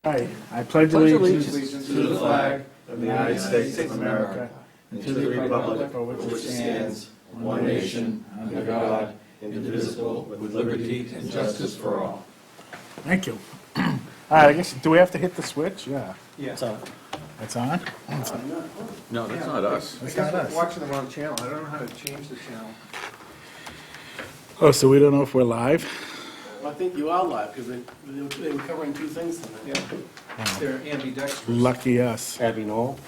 I pledge allegiance allegiance to the flag of the United States of America and to the republic for which it stands, one nation, under God, indivisible, with liberty and justice for all. Thank you. All right, I guess, do we have to hit the switch? Yeah. Yeah. It's on? No, that's not us. I guess we're watching the wrong channel. I don't know how to change the channel. Oh, so we don't know if we're live? I think you are live, because they were covering two things tonight. Yeah. They're ambidextrous. Lucky us. Abby Knoll?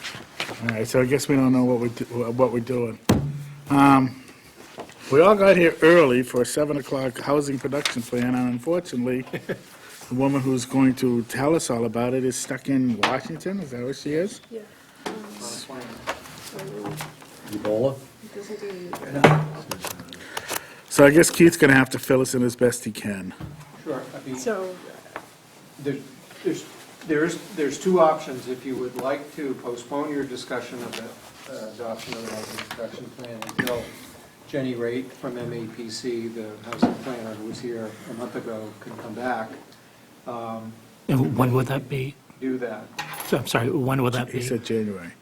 All right, so I guess we don't know what we're doing. We all got here early for a 7 o'clock housing production plan, and unfortunately, the woman who's going to tell us all about it is stuck in Washington. Is that where she is? Yeah. Ebola? It doesn't do So I guess Keith's going to have to fill us in as best he can. Sure. I mean, So, there's two options. If you would like to postpone your discussion of the adoption of the housing production plan until Jenny Raitt from MAPC, the housing planner who was here a month ago, can come back, And when would that be? do that. So, I'm sorry, when would that He be? said January.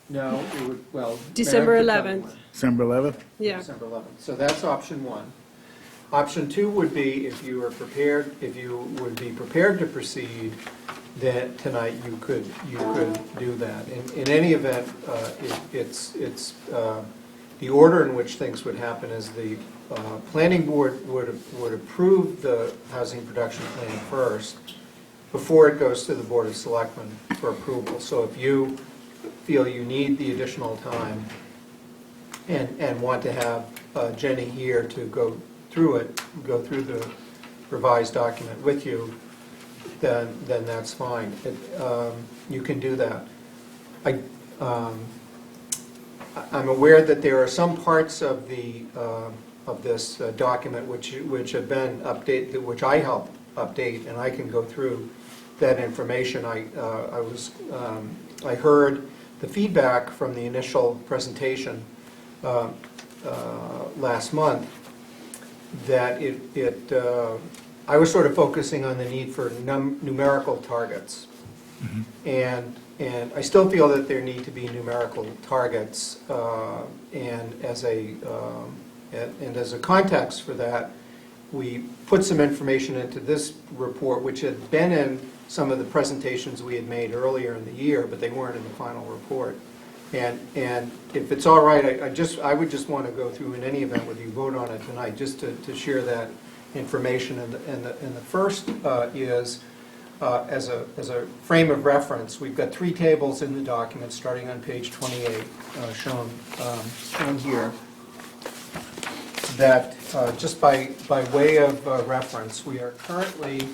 No, it would, well. December Mary could tell 11th. you when. December 11th? yeah. December 11th. So that's option one. Option two would be if you are prepared, if you would be prepared to proceed, then tonight you could do that. In any event, it's the order in which things would happen is the planning board would approve the housing production plan first before it goes to the Board of Selectmen for approval. So if you feel you need the additional time and want to have Jenny here to go through the revised document with you, then that's fine. You can do that. I'm aware that there are some parts of this document which have been updated, which I helped update, and I can go through that information. I heard the feedback from the initial presentation last month that I was sort of focusing on the need for numerical targets. And I still feel that there need to be numerical targets, and as a context for that, we put some information into this report, which had been in some of the presentations we had made earlier in the year, but they weren't in the final report. And if it's all right, I would just want to go through in any event, whether you vote on it tonight, just to share that information. And the first is, as a frame of reference, we've got three tables in the document, starting on page 28, shown here, that just by way of reference, we are currently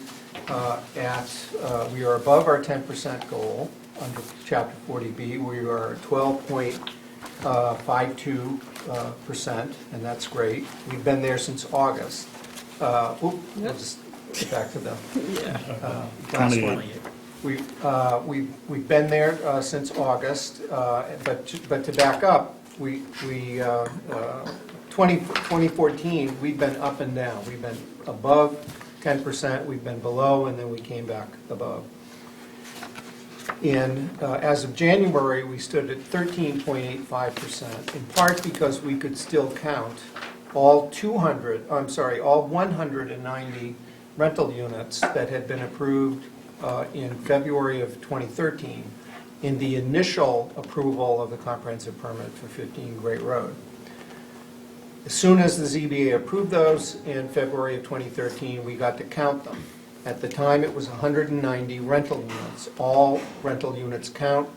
we are above our 10% goal under Chapter 40B. We are 12.52%, and that's great. We've been there since August. We'll just get back to the last one. We've been there since August, but to back up, 2014, we've been up and down. We've been above 10%, we've been below, and then we came back above. And as of January, we stood at 13.85%, in part because we could still count all 190 rental units that had been approved in February of 2013 in the initial approval of the comprehensive permit for 15 Great Road. As soon as the ZBA approved those in February of 2013, we got to count them. At the time, it was 190 rental units. All rental units count.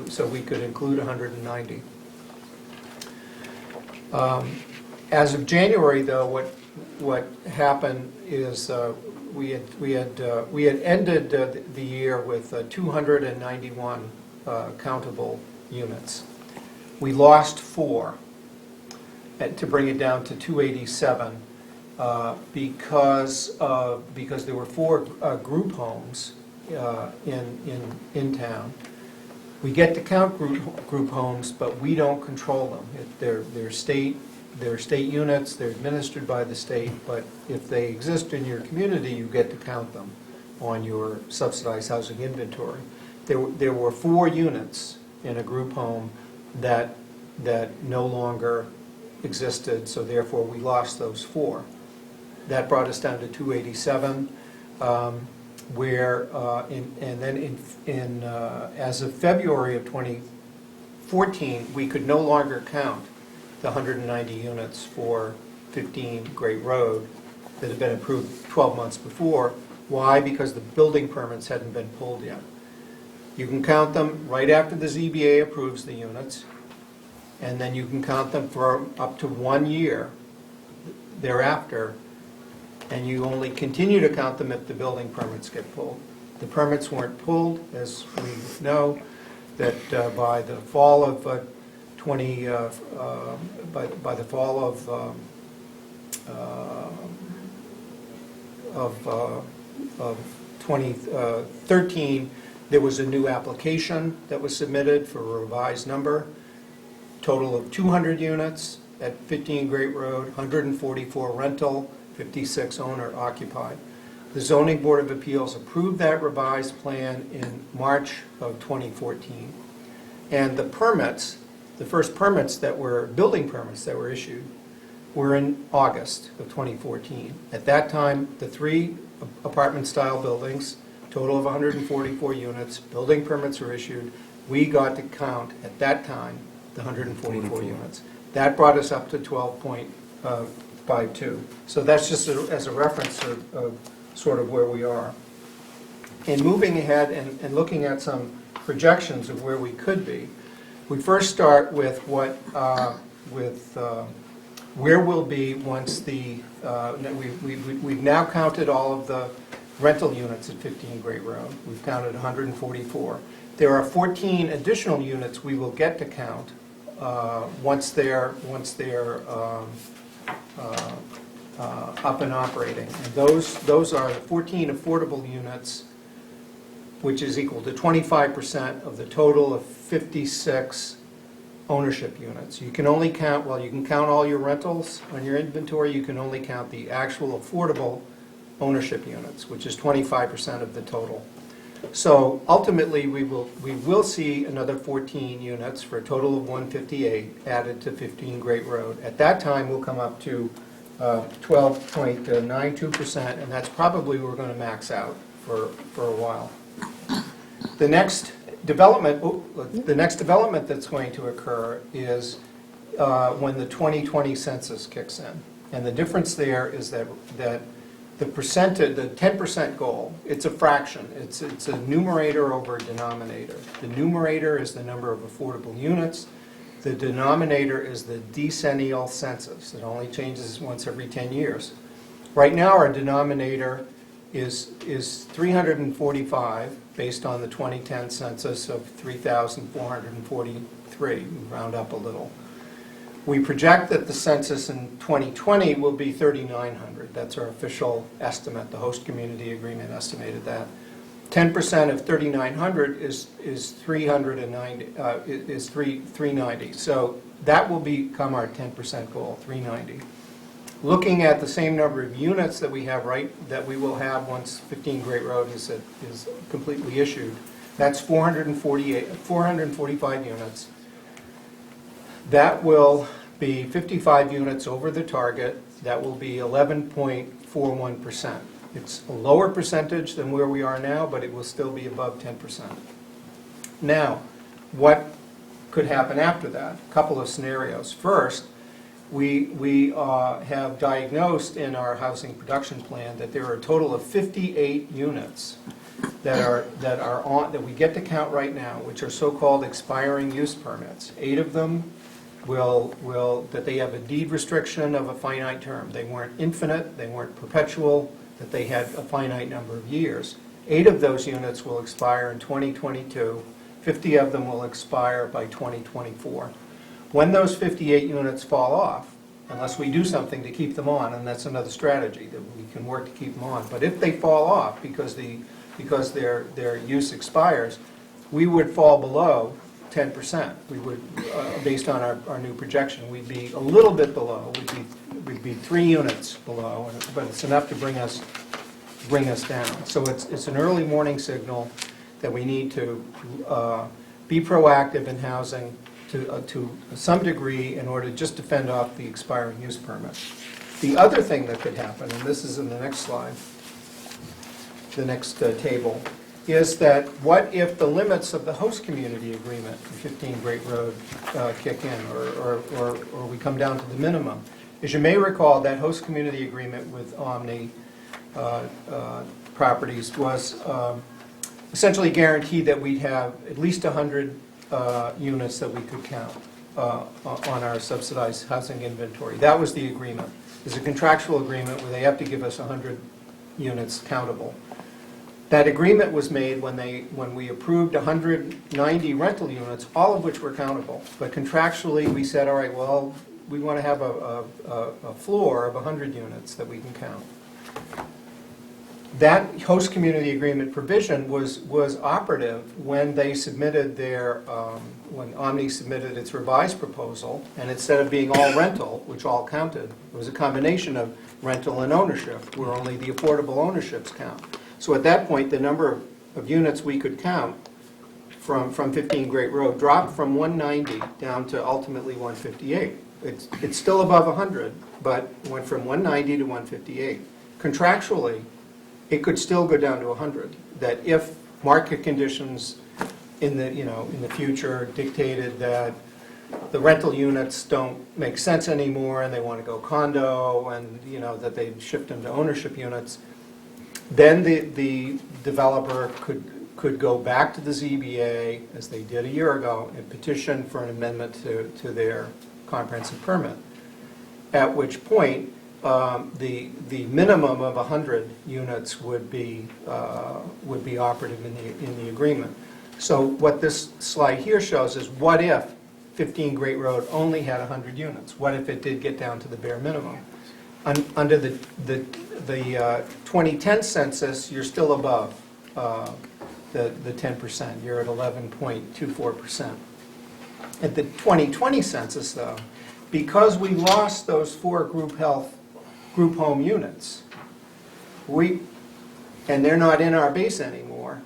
So we could include 190. As of January, though, what happened is we had ended the year with 291 countable units. We lost 4 to bring it down to 287 because there were 4 group homes in town. We get to count group homes, but we don't control them. They're state units. They're administered by the state. But if they exist in your community, you get to count them. on your subsidized housing inventory. There were 4 units in a group home that no longer existed, so therefore we lost those 4. That brought us down to 287, and then as of February of 2014, we could no longer count the 190 units for 15 Great Road that had been approved 12 months before. Why? Because the building permits hadn't been pulled yet. You can count them right after the ZBA approves the units, and then you can count them for up to 1 year thereafter, and you only continue to count them if the building permits get pulled. The permits weren't pulled, as we know, that by the fall of by the fall of 2013, there was a new application that was submitted for a revised number, total of 200 units at 15 Great Road, 144 rental, 56 owner occupied. The Zoning Board of Appeals approved that revised plan in March of 2014. And the permits, the first permits that were, building permits that were issued, were in August of 2014. At that time, the 3 apartment-style buildings, total of 144 units, building permits were issued. We got to count, at that time, the 144 units. That brought us up to 12.52. So that's just as a reference of sort of where we are. In moving ahead and looking at some projections of where we could be, we first start with what, where we'll be once the, we've now counted all of the rental units at 15 Great Road. We've counted 144. There are 14 additional units we will get to count once they're up and operating. And those are the 14 affordable units, which is equal to 25% of the total of 56 ownership units. You can only count, well, you can count all your rentals on your inventory, you can only count the actual affordable ownership units, which is 25% of the total. So ultimately, we will see another 14 units for a total of 158 added to 15 Great Road. At that time, we'll come up to 12.92%, and that's probably where we're going to max out for a while. The next development that's going to occur is when the 2020 census kicks in. And the difference there is that the percentage, the 10% goal, it's a fraction. It's a numerator over a denominator. The numerator is the number of affordable units. The denominator is the decennial census. It only changes once every 10 years. Right now, our denominator is 345, based on the 2010 census of 3,443. We round up a little. We project that the census in 2020 will be 3,900. That's our official estimate. The host community agreement estimated that. 10% of 3,900 is 390. So that will become our 10% goal, 390. Looking at the same number of units that we have that we will have once 15 Great Road is completely issued, that's 445 units. That will be 55 units over the target. That will be 11.41%. It's a lower percentage than where we are now, but it will still be above 10%. Now, what could happen after that? A couple of scenarios. First, we have diagnosed in our housing production plan that there are a total of 58 units that we get to count right now, which are so-called expiring use permits. 8 of them that they have a deed restriction of a finite term. They weren't infinite, they weren't perpetual, that they had a finite number of years. 8 of those units will expire in 2022. 50 of them will expire by 2024. When those 58 units fall off, unless we do something to keep them on, and that's another strategy, that we can work to keep them on, but if they fall off because their use expires, we would fall below 10%. We would, based on our new projection, we'd be a little bit below. We'd be 3 units below, but it's enough to bring us bring us down. So it's an early warning signal that we need to be proactive in housing to some degree in order just to fend off the expiring use permit. The other thing that could happen, and this is in the next slide, the next table, is that what if the limits of the host community agreement for 15 Great Road kick in, or we come down to the minimum? As you may recall, that host community agreement with Omni Properties was essentially guaranteed that we'd have at least 100 units that we could count on our subsidized housing inventory. That was the agreement. There's a contractual agreement where they have to give us 100 units countable. That agreement was made when we approved 190 rental units, all of which were countable. But contractually, we said, all right, well, we want to have a floor of 100 units that we can count. That host community agreement provision was operative when they submitted when Omni submitted its revised proposal, and instead of being all rental, which all counted, it was a combination of rental and ownership, where only the affordable ownerships count. So at that point, the number of units we could count from 15 Great Road dropped from 190 down to ultimately 158. It's still above 100, but went from 190 to 158. Contractually, it could still go down to 100. That if market conditions in the future dictated that the rental units don't make sense anymore and they want to go condo, and that they shift them to ownership units, then the developer could go back to the ZBA, as they did a year ago, and petition for an amendment to their comprehensive permit. At which point, the minimum of 100 units would be operative in the agreement. So what this slide here shows is, what if 15 Great Road only had 100 units? What if it did get down to the bare minimum? Under the 2010 census, you're still above the 10%. You're at 11.24%. At the 2020 census, though, because we lost those 4 group home units, and they're not in our base anymore,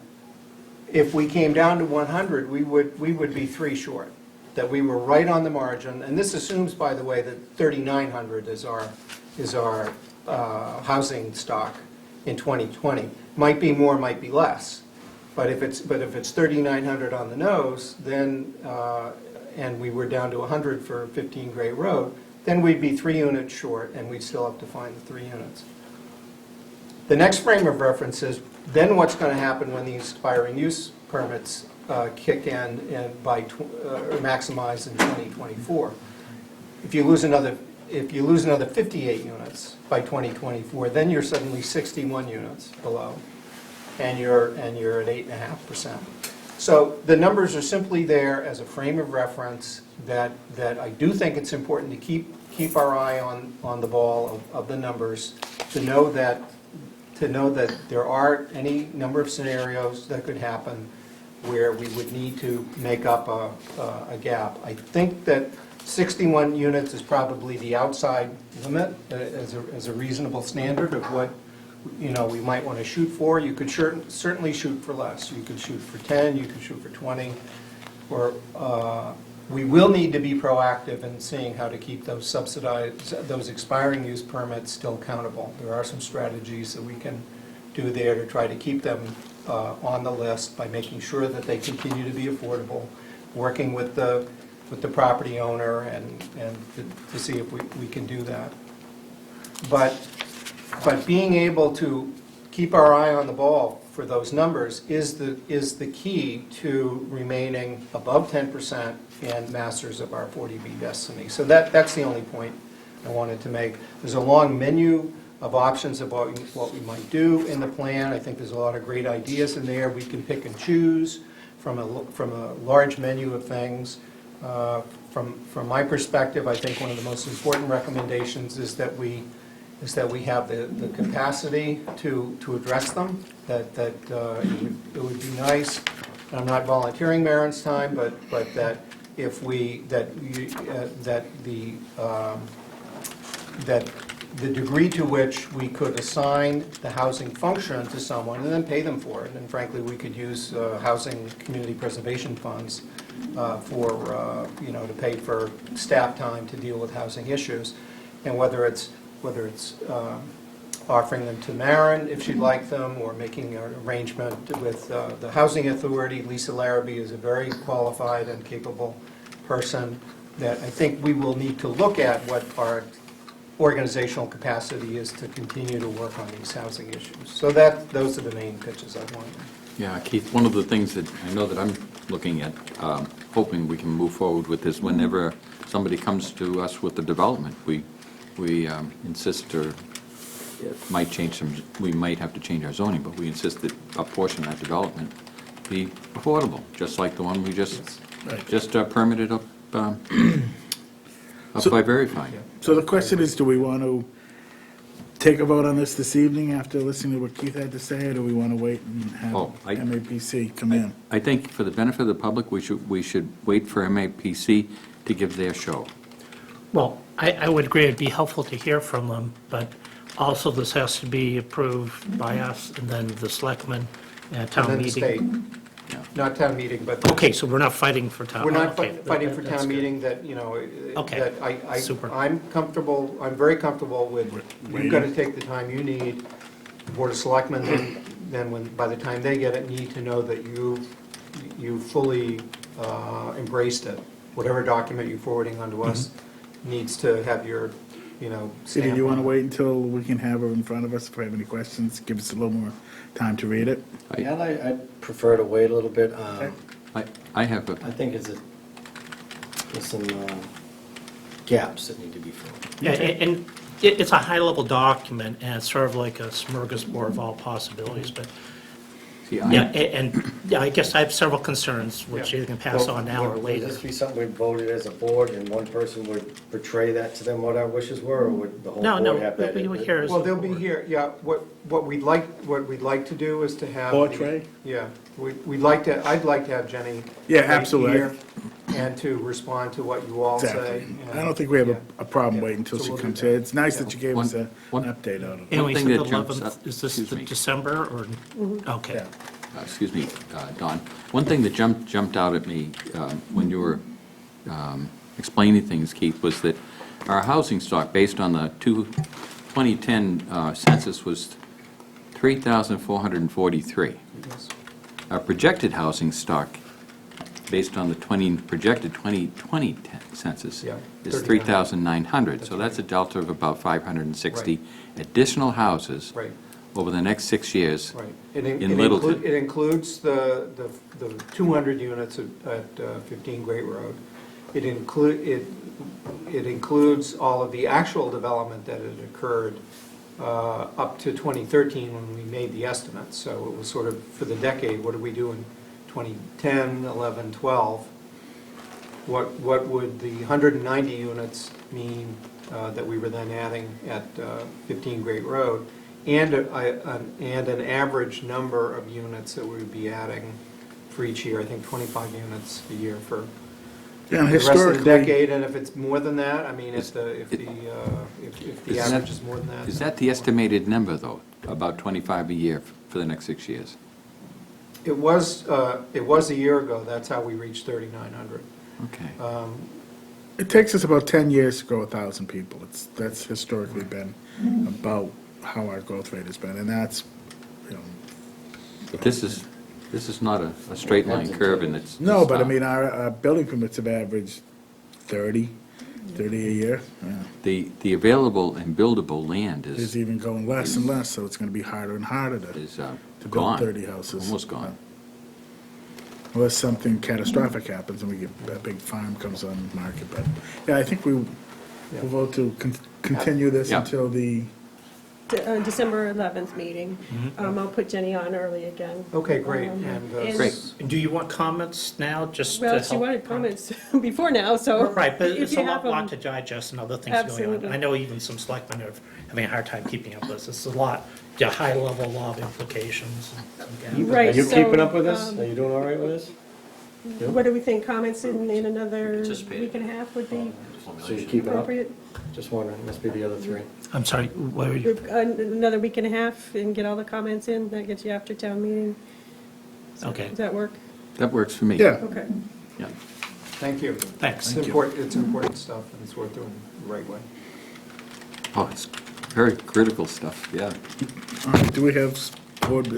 if we came down to 100, we would be 3 short. That we were right on the margin, and this assumes, by the way, that 3,900 is our housing stock in 2020. Might be more, might be less, but if it's 3,900 on the nose, then and we were down to 100 for 15 Great Road, then we'd be 3 units short, and we'd still have to find the 3 units. The next frame of reference is then what's going to happen when these expiring use permits kick in and maximize in 2024. If you lose another 58 units by 2024, then you're suddenly 61 units below, and you're at 8.5%. So the numbers are simply there as a frame of reference that I do think it's important to keep our eye on the ball of the numbers, to know that there are any number of scenarios that could happen where we would need to make up a gap. I think that 61 units is probably the outside limit as a reasonable standard of what we might want to shoot for. You could certainly shoot for less. You could shoot for 10, you could shoot for 20, or we will need to be proactive in seeing how to keep those those expiring use permits still countable. There are some strategies that we can do there to try to keep them on the list by making sure that they continue to be affordable, working with the property owner and to see if we can do that. But being able to keep our eye on the ball for those numbers is the key to remaining above 10% and masters of our 40B destiny. So that's the only point I wanted to make. There's a long menu of options about what we might do in the plan. I think there's a lot of great ideas in there. We can pick and choose from a large menu of things. From my perspective, I think one of the most important recommendations is that we have the capacity to address them. That it would be nice. And I'm not volunteering Marin's time, but that if the degree to which we could assign the housing function to someone and then pay them for it. And frankly, we could use housing community preservation funds for, to pay for staff time to deal with housing issues. And whether it's offering them to Maren if she'd like them, or making an arrangement with the Housing Authority. Lisa Larrabee is a very qualified and capable person that I think we will need to look at what our organizational capacity is to continue to work on these housing issues. So those are the main pitches I wanted. Yeah, Keith, one of the things that I know that I'm looking at, hoping we can move forward with is whenever somebody comes to us with a development, we insist, or it might change some, we might have to change our zoning, but we insist that a portion of that development be affordable, just like the one we just permitted up by Verify. So the question is, do we want to take a vote on this evening after listening to what Keith had to say, or do we want to wait and have MAPC come in? I think for the benefit of the public, we should wait for MAPC to give their show. Well, I would agree, it'd be helpful to hear from them, but also this has to be approved by us and then the selectmen at And town then the meeting. state, not town meeting, but. Okay, so we're not fighting for town. We're not okay, fighting for that's town good. meeting that, Okay, that super. I'm very comfortable with, you've got to take the time you need. Board of Selectmen, then by the time they get it, need to know that you fully embraced it. Whatever document you're forwarding onto us needs to have your, So stamp. do you want to on it. wait until we can have her in front of us if we have any questions? Give us a little more time to read it? Yeah, I'd prefer to wait a little bit. I have I think there's some gaps that need to be filled. Yeah, and it's a high-level document, and it's sort of like a smorgasbord of all possibilities, but, see, yeah, and yeah, I guess I have several concerns, which Yeah. you can pass on now or Would later. this be something we voted as a board, and one person would portray that to them, what our wishes were, or would the whole No, board have that? we would hear as Well, a they'll be board. here, yeah, what we'd like to do is to have. Portrait? Yeah, I'd like to have Jenny. Yeah, right absolutely. here And to respond to what you all say. Exactly. I don't think we have Yeah. a problem Yeah. waiting until So she we'll do comes that. here. It's nice Yeah. that you gave us an One- update on it. And we thing said that the jumps 11th, up- is this excuse the me. December, or, okay. Yeah. Excuse me, Don. One thing that jumped out at me when you were explaining things, Keith, was that our housing stock, based on the 2010 census, was 3,443. Yes. Our projected housing stock, based on the projected 2020 census, Yeah, is 39. 3,900. So that's a delta of about 560 additional houses Right, over the next 6 years. right. In Littleton. It includes the 200 units at 15 Great Road. It includes all of the actual development that had occurred up to 2013 when we made the estimates. So it was sort of for the decade, what did we do in 2010, 11, 12? What would the 190 units mean that we were then adding at 15 Great Road? And an average number of units that we would be adding for each year, I think 25 units a year for Yeah, and the rest of the historically, decade, and if it's more than that, I mean, if the Is average that- is more than that. Is that the estimated number, though, about 25 a year for the next 6 years? It was a year ago, that's how we reached 3,900. Okay. it takes us about 10 years to grow 1,000 people. That's historically been about how our growth rate has been, and that's, But this is not a straight line curve, and it's... No, it's but I not. mean, our building permits have averaged 30 a year. Yeah. The available and buildable land It's is even going less and less, so it's going to be harder and harder to build gone. 30 houses. Almost gone. Unless something catastrophic happens and we get, a big farm comes on the market. But, yeah, I think we'll vote to continue this Yeah. until the, December 11th meeting. I'll put Jenny on early again. Okay, great, Um, and. and- Great. Do you want comments now, just to Well, help? she wanted comments before now, so. Right, but if it's you a have lot them- to digest and other things going on. Absolutely. I know even some selectmen are having a hard time keeping up with this. It's a lot, yeah, high-level law of implications. and gaps. Right, Are you so, keeping up with this? um, Are you doing all right with this? What do we think, comments in another Anticipate. week and a half would be So you keep it up? appropriate? Just wondering, must be the other three. I'm sorry, what are you, Another week and a half and get all the comments in, that gets you after town meeting? okay, Does that work? That works for me. Yeah, Okay. Yeah. Thank you. thanks. It's important, it's important stuff, and it's worth doing the right way. Oh, it's very critical stuff, yeah. all right, do we have board,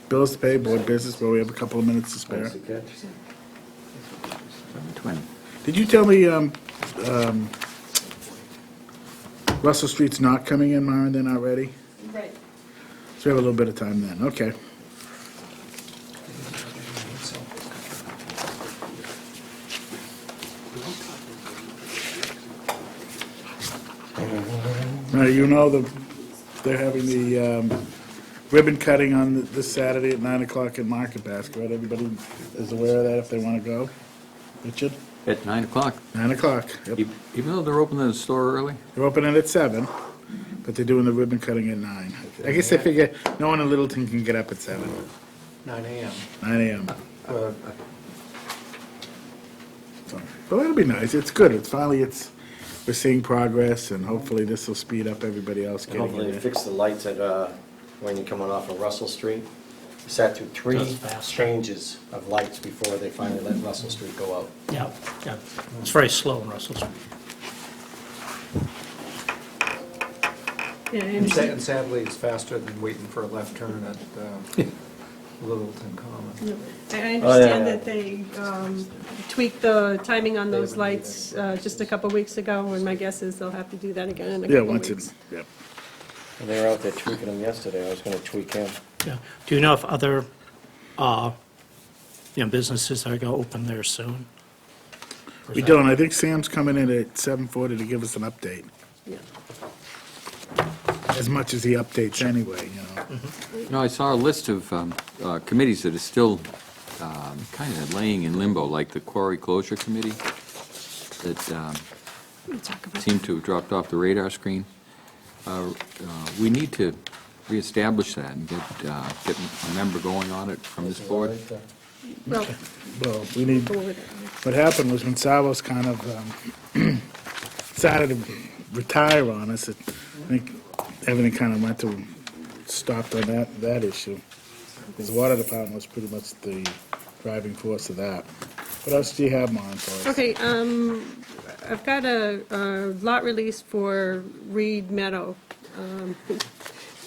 bills to pay, board business, where we have a couple of minutes to spare? Nice to catch. 7:20. Did you tell me, Russell Street's not coming in, Myron, they're not ready? Right. So we have a little bit of time then, okay. Now, you know they're having the ribbon cutting on this Saturday at 9 o'clock at Market Basket, right? Everybody is aware of that if they want to go? Richard? At 9 o'clock, 9 o'clock, yep. even though they're opening the store early? They're opening at 7, but they're doing the ribbon cutting at 9. I guess they figure no one in Littleton can get up at 7, 9 AM. 9 AM. Uh, So, well, that'll be nice. It's good. We're seeing progress, and hopefully this will speed up everybody else And getting hopefully in they there. fix the lights at, when you're coming off of Russell Street. We sat through 3 That's fast. changes of lights before they finally let Russell Street go out. Yeah, yeah, it's very slow in Russell Street. Yeah, I And understand. sadly, it's faster than waiting for a left turn at Littleton Common. I Oh, understand yeah. that they tweaked the timing on those lights just a couple weeks ago, and my guess is they'll have to do that again in a Yeah, couple once weeks. it's, yeah. And they were out there tweaking them yesterday. I was gonna tweak him. Yeah. Do you know if other, businesses are going to open there soon? Or is We that- don't. I think Sam's coming in at 7:40 to give us an update, Yeah. as much as he updates anyway, you know. You know, I saw a list of committees that are still kind of laying in limbo, like the Quarry Closure Committee, that We'll talk about seem to have dropped off the radar screen. We need to reestablish that and get a member going on it from this board. Well, Well, we need, go over that. what happened was when Savos kind of started to retire on us, I think everything kind of went to, stopped on that issue. Because the water department was pretty much the driving force of that. What else do you have, Mon, for us? Okay, I've got a lot release for Reed Meadow.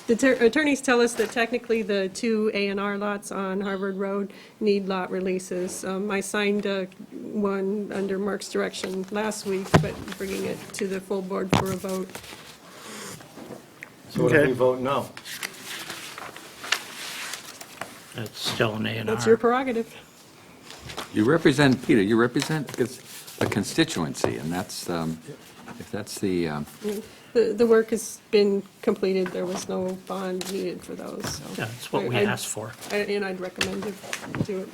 The attorneys tell us that technically the 2 A&R lots on Harvard Road need lot releases. I signed one under Mark's direction last week, but bringing it to the full board for a vote. So what if Okay. we vote no? It's still an A and R. That's your prerogative. You represent, Peter, you represent a constituency, and that's, if that's the, The work has been completed, there was no bond needed for those, so. Yeah, it's what we I- asked for. And I'd recommend you do it,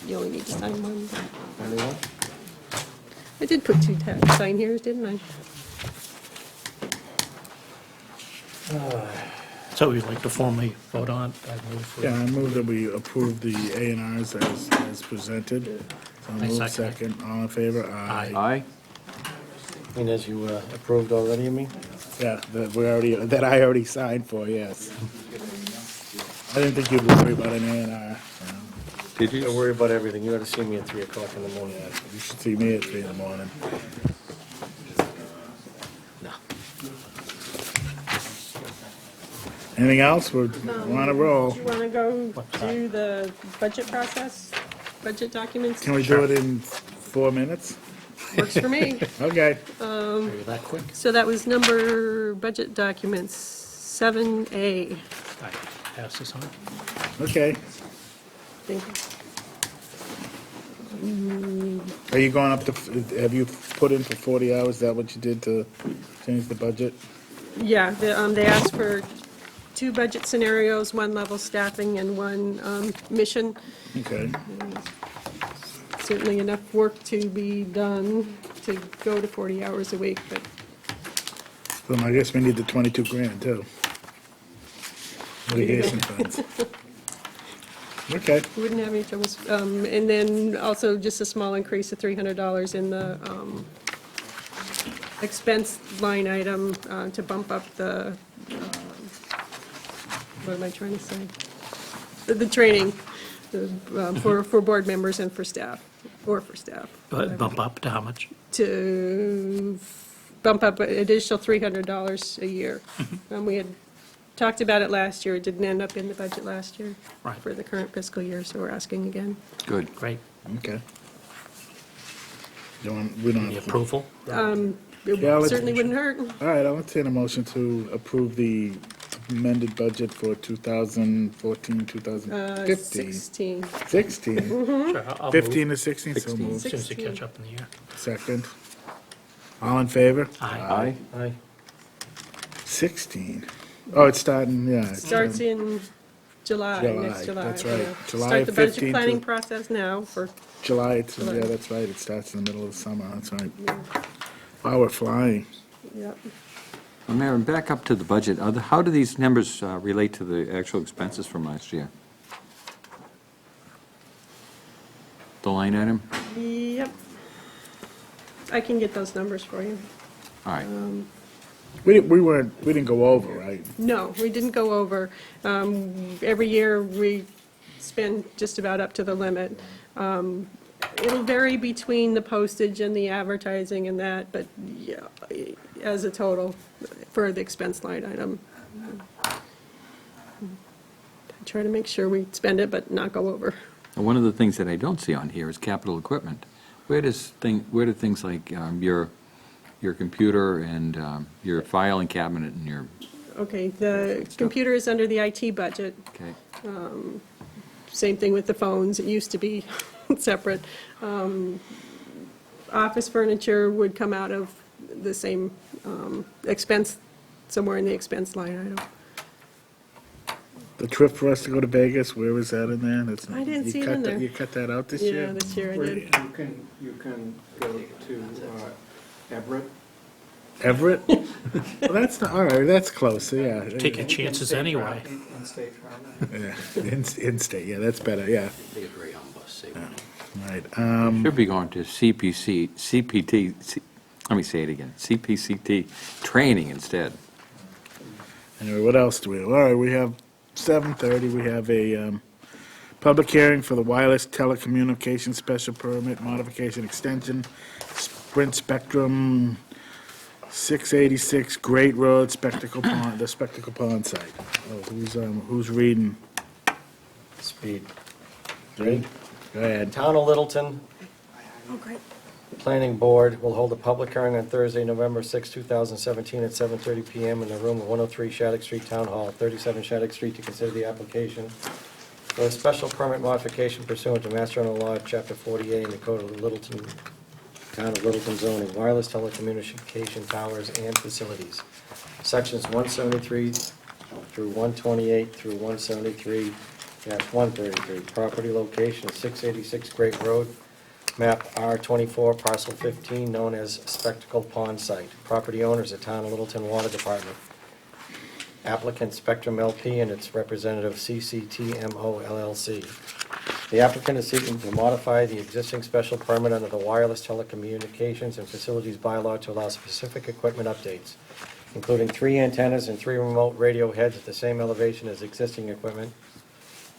you only need to sign one. Anyone? I did put 2 sign here, didn't I? So we'd like to formally vote on, I move for. Yeah, I move that we approve the A and Rs as presented. So I move second second, all in favor? Aye. aye? I mean, as you approved already, you mean? Yeah, that I already signed for, yes. I didn't think you'd worry about an A and R. Did Don't you? worry about everything. You ought to see me at 3 o'clock in the morning. You should see me at 3 in the morning. No. Anything else? We're on a roll. Do you want to go through the budget process, budget documents? Can we do it in 4 minutes? Works for me. Okay. Are you that quick? So that was number, budget documents, 7A. I pass this on. Okay. Thank you. Are you going up to, have you put in for 40 hours? Is that what you did to change the budget? Yeah, they asked for 2 budget scenarios, 1 level staffing and 1 mission. Okay. Certainly enough work to be done to go to 40 hours a week, but Well, I guess we need the 22 grand too. Litigation funds. Okay, Wouldn't have any troubles. And then also just a small increase of $300 in the expense line item to bump up the, what am I trying to say? The training for board members and for staff, or for staff. But bump up to how much? To bump up an additional $300 a year. We had talked about it last year. It didn't end up in the budget last year Right. for the current fiscal year, so we're asking again. Good. Great. okay. We don't The have to. approval? It Yeah, let's- certainly wouldn't hurt. All right, I'll entertain a motion to approve the amended budget for 2014, 2015. 16. 16? Sure, I'll move. 15 to 16, so 16. moved. As soon as you catch up in the year. Second. All in favor? Aye. Aye. 16. Oh, it's starting, yeah. it's Starts starting in July, next July. that's right. yeah. July Start the budget 15th planning to- process now for, July, July. yeah, that's right, it starts in the middle of the summer, that's right. Wow, we're flying. yep. Well, Maren, back up to the budget. How do these numbers relate to the actual expenses from last year? The line item? Yep. I can get those numbers for you. All right. We didn't go over, right? No, we didn't go over. Every year, we spend just about up to the limit. It'll vary between the postage and the advertising and that, but yeah, as a total for the expense line item. Try to make sure we spend it, but not go over. And one of the things that I don't see on here is capital equipment. Where do things like your computer and your filing cabinet and your, Okay, the computer is under the IT budget. okay, Same thing with the phones. It used to be separate. Office furniture would come out of the same expense, somewhere in the expense line item. The trip for us to go to Vegas, where was that in there? That's- I didn't you see it cut in that- there. You cut that out this year? Yeah, this year I Where did. You can go to Everett. Everett? Well, that's not, all right, that's close, yeah. Take your chances anyway. In State Farm. Yeah, in-state, yeah, that's better, yeah. They agree on bus safety. Right, should be going to let me say it again, CPCT training instead. anyway, what else do we have? All right, we have 7:30, we have a public hearing for the wireless telecommunications special permit modification extension, Sprint Spectrum 686 Great Road, Spectacle Pond, the Spectacle Pond site. Oh, who's reading? Speed. Read? Go ahead. Town of Littleton Planning Board will hold a public hearing on Thursday, November 6, 2017, at 7:30 PM in the room of 103 Shattuck Street Town Hall, 37 Shattuck Street, to consider the application for a special permit modification pursuant to Mass General Law, Chapter 48, in the Code of the Littleton, Town of Littleton zoning, wireless telecommunication towers and facilities. Sections 173 through 128 through 173-133. Property location is 686 Great Road, map R24, parcel 15, known as Spectacle Pond Site. Property owners, the Town of Littleton Water Department. Applicant Spectrum LP and its representative CCTMO LLC. The applicant is seeking to modify the existing special permit under the Wireless Telecommunications and Facilities Bylaw to allow specific equipment updates, including 3 antennas and 3 remote radio heads at the same elevation as existing equipment,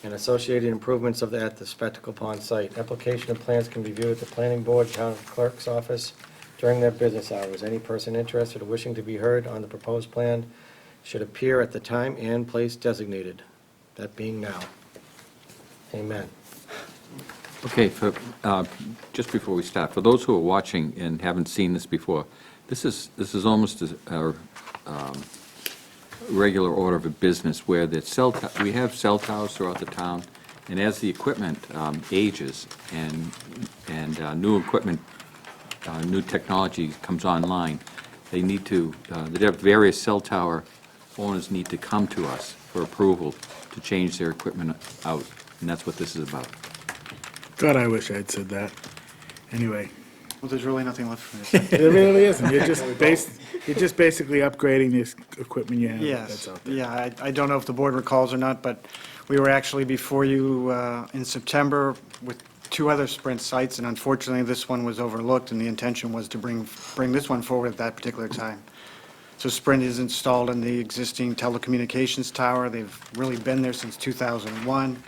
and associated improvements at the Spectacle Pond site. Application and plans can be viewed at the Planning Board, Town Clerk's Office during their business hours. Any person interested or wishing to be heard on the proposed plan should appear at the time and place designated, that being now. Amen. Okay, just before we start, for those who are watching and haven't seen this before, this is almost a regular order of a business where we have cell towers throughout the town, and as the equipment ages and new equipment, new technology comes online, the various cell tower owners need to come to us for approval to change their equipment out, and that's what this is about. God, I wish I'd said that. Anyway, Well, there's really nothing left for me to say. it really isn't. You're just basically upgrading this equipment you have that's Yes, out there. yeah, I don't know if the board recalls or not, but We were actually before you in September with 2 other Sprint sites, and unfortunately, this one was overlooked, and the intention was to bring this one forward at that particular time. So Sprint is installed in the existing telecommunications tower. They've really been there since 2001.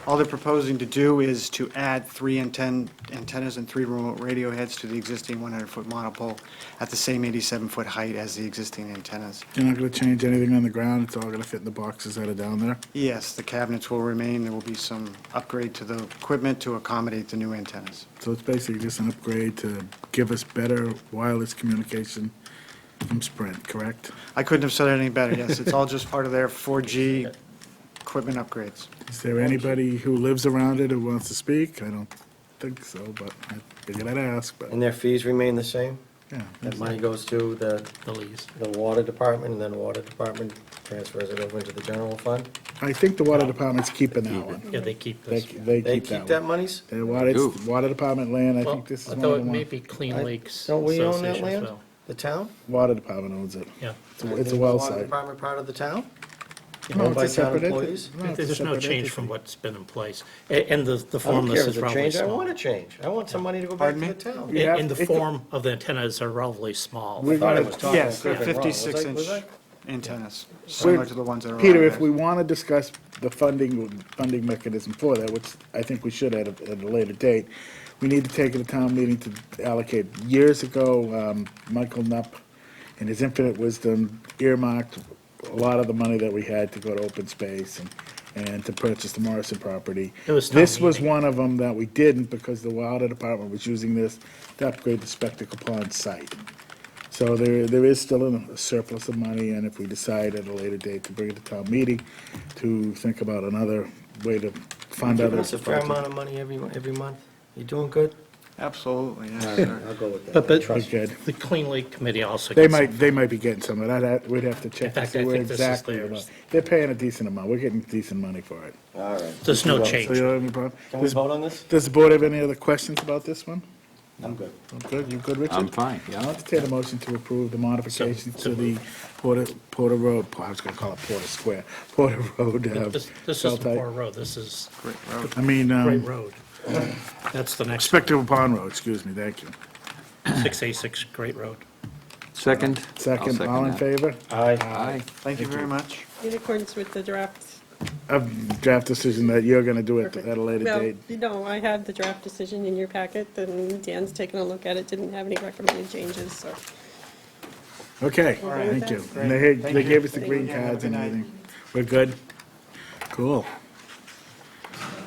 All they're proposing to do is to add 3 antennas and 3 remote radio heads to the existing 100-foot monopole at the same 87-foot height as the existing antennas. You're not going to change anything on the ground? It's all going to fit in the boxes that are down there? Yes, the cabinets will remain. There will be some upgrade to the equipment to accommodate the new antennas. So it's basically just an upgrade to give us better wireless communication from Sprint, correct? I couldn't have said it any better, yes. It's all just part of their 4G equipment upgrades. Is there anybody who lives around it who wants to speak? I don't think so, but I figured I'd ask, but, And their fees remain the same? yeah. That money goes to the Belize. water department, and then the water department transfers it over into the general fund? I think the water department's keeping that one. Yeah, they keep They this. they They keep keep that that one. monies? The water, Ooh. it's water department land, I Well, think this is I one thought of it the may ones. be Clean Lakes Don't we own that Association as land? well. The town? Water department owns it. Yeah. It's a Is well the water site. department part of the town? No, Owned by it's a town separate employees? entity. No, it's a There's no separate change entity. from what's been in place. And the I don't form care this if is it's a relatively change, I small. want a change. I want some money to go back Pardon to me? the town. You have- And the it- form of the antennas are relatively small. We're I thought I gonna- was talking Yes, they're something wrong. Was I- 56-inch was I? antennas, similar to the ones that are on Peter, there. if we want to discuss the funding mechanism for that, which I think we should at a later date, we need to take it to town meeting to allocate. Years ago, Michael Knupp, in his infinite wisdom, earmarked a lot of the money that we had to go to open space and to purchase the Morrison property. It was town This was meeting. one of them that we didn't because the water department was using this to upgrade the Spectacle Pond site. So there is still a surplus of money, and if we decide at a later date to bring it to town meeting, to think about another way to fund Giving other. us a fair amount of money every month. You doing good? Absolutely, yes, All right, sir. I'll go with that. But Trust me. Good. the Clean Lake Committee also They gets some. they might be getting some of that. We'd have to check In to fact, see I where think this is exactly. theirs. They're paying a decent amount. We're getting decent money for it. All right. There's no Well, change. So you don't have any problem? Can we vote on this? Does the board have any other questions about this one? I'm good. Good, you good, Richard? I'm fine, I'll yeah. entertain a motion to approve the modifications to the Porter Road, I was gonna call it Porter Square, Porter Road. This cell isn't type. Poor Road, this is I mean, Great Road. That's the next, Spectacle Pond Road, excuse me, thank you. 686 Great Road. Second? I'll Second, all in that. favor? Aye. Aye. Thank you very much. In accordance with the draft. Of draft decision that you're gonna do it at a later Well, date. you know, I have the draft decision in your packet, and Dan's taken a look at it, didn't have any recommended changes, so. Okay, right. thank you. That's And they gave us the green cards and everything. We're good? Cool.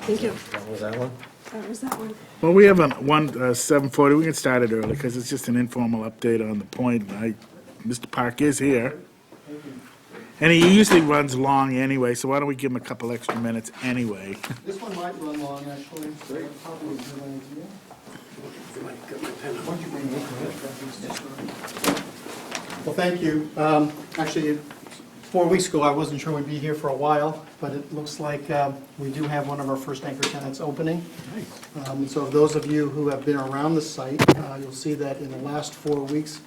Thank you. That was that one? That was that one. Well, we have 7:40, we can start it early, because it's just an informal update on the point. Mr. Park is here. And he usually runs long anyway, so why don't we give him a couple extra minutes anyway? This one might run long, actually. Well, thank you. Actually, 4 weeks ago, I wasn't sure we'd be here for a while, but it looks like we do have one of our first anchor tenants opening. So those of you who have been around the site, you'll see that in the last 4 weeks,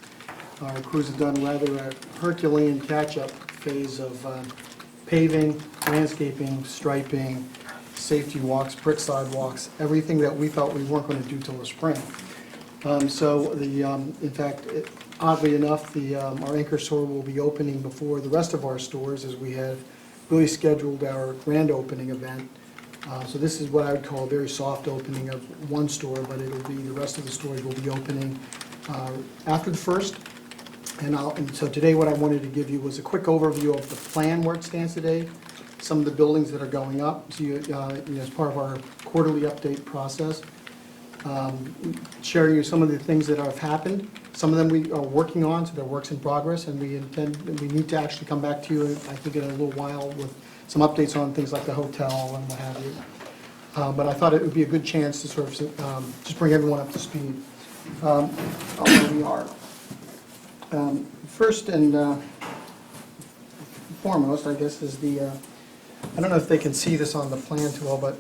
our crews have done rather a Herculean catch-up phase of paving, landscaping, striping, safety walks, brick sidewalks, everything that we felt we weren't going to do till the spring. In fact, oddly enough, our anchor store will be opening before the rest of our stores, as we have really scheduled our grand opening event. So this is what I would call a very soft opening of one store, but it'll be, the rest of the stores will be opening after the first. And so today, what I wanted to give you was a quick overview of the plan where it stands today, some of the buildings that are going up, so as part of our quarterly update process. Sharing you some of the things that have happened. Some of them we are working on, so they're works in progress, and we need to actually come back to you, I think, in a little while with some updates on things like the hotel and what have you. But I thought it would be a good chance to sort of just bring everyone up to speed on where we are. First and foremost, I guess, is I don't know if they can see this on the plan too well, but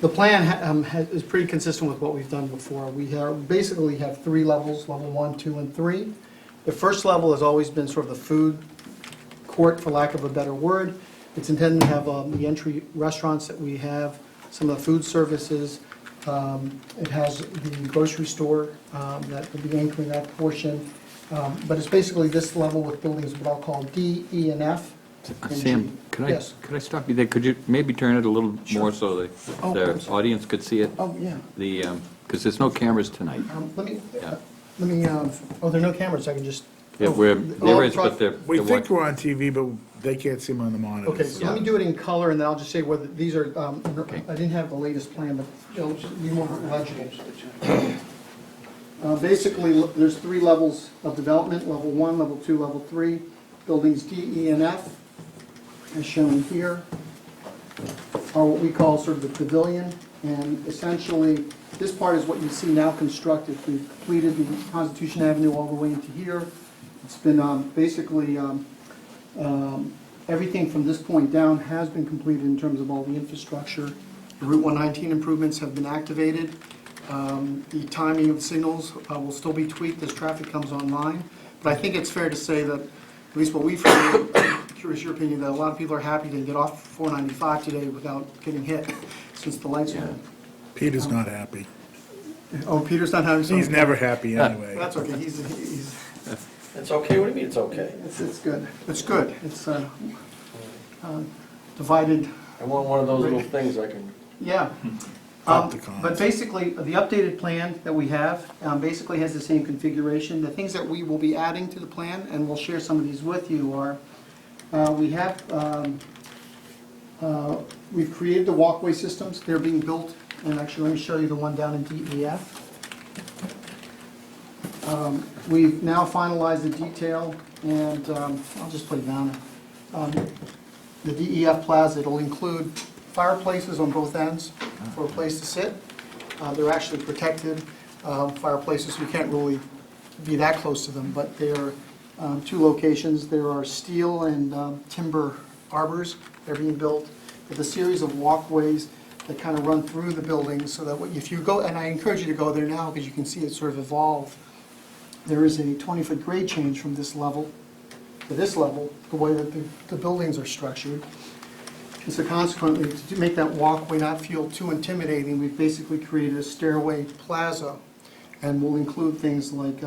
the plan is pretty consistent with what we've done before. We basically have 3 levels, level 1, 2, and 3. The first level has always been sort of the food court, for lack of a better word. It's intended to have the entry restaurants that we have, some of the food services. It has the grocery store that will be anchoring that portion. But it's basically this level with buildings, what I'll call D, E, and F. and G. Sam, Yes. could I stop you there? Could you maybe turn it a little more so Oh, the I'm sorry. audience could see it? Oh, yeah. Because there's no cameras tonight. Yeah. Let me, oh, there are no cameras, I can just. Yeah, oh, there is, but they're. We they're think wa- we're on TV, but they can't see them on the monitors. Okay, so let me do it in color, and then I'll just say whether, these are, Okay. I didn't have the latest plan, but it'll just be more legible. Basically, there's 3 levels of development, level 1, level 2, level 3. Buildings D, E, and F, as shown here, are what we call sort of the pavilion. And essentially, this part is what you see now constructed. We've completed the Constitution Avenue all the way into here. It's been basically, everything from this point down has been completed in terms of all the infrastructure. The Route 119 improvements have been activated. The timing of the signals will still be tweaked as traffic comes online. But I think it's fair to say that, at least what we've heard, I'm curious your opinion, that a lot of people are happy to get off 495 today without getting hit, since the lights are on. Peter's not happy. Oh, Peter's not having some. He's never happy anyway. That's okay, he's, It's okay, what do you mean it's okay? it's good. It's good. It's divided. I want one of those little things I can, Yeah. Opticons. But basically, the updated plan that we have basically has the same configuration. The things that we will be adding to the plan, and we'll share some of these with you, are, we have, we've created the walkway systems. They're being built, and actually, let me show you the one down in DEF. We've now finalized the detail, and I'll just put it down. The DEF Plaza, it'll include fireplaces on both ends for a place to sit. They're actually protected fireplaces, we can't really be that close to them, but they're 2 locations. There are steel and timber arbors that are being built with a series of walkways that kind of run through the building, so that if you go, and I encourage you to go there now because you can see it sort of evolve. There is a 20-foot grade change from this level to this level, the way that the buildings are structured. And so consequently, to make that walkway not feel too intimidating, we've basically created a stairway plaza, and we'll include things like,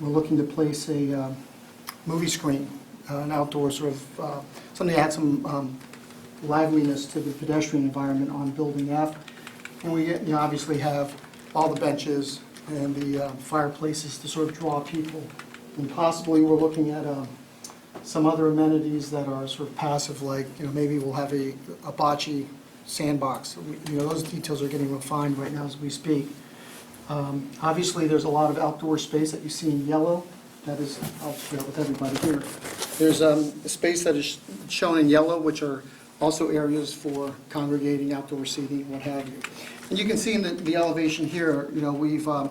we're looking to place a movie screen, an outdoor sort of, something that had some liveliness to the pedestrian environment on Building F. And we, obviously have all the benches and the fireplaces to sort of draw people. And possibly, we're looking at some other amenities that are sort of passive, like, maybe we'll have a bocce sandbox. Those details are getting refined right now as we speak. Obviously, there's a lot of outdoor space that you see in yellow. That is, I'll share it with everybody here. There's a space that is shown in yellow, which are also areas for congregating, outdoor seating, what have you. And you can see in the elevation here, we've, I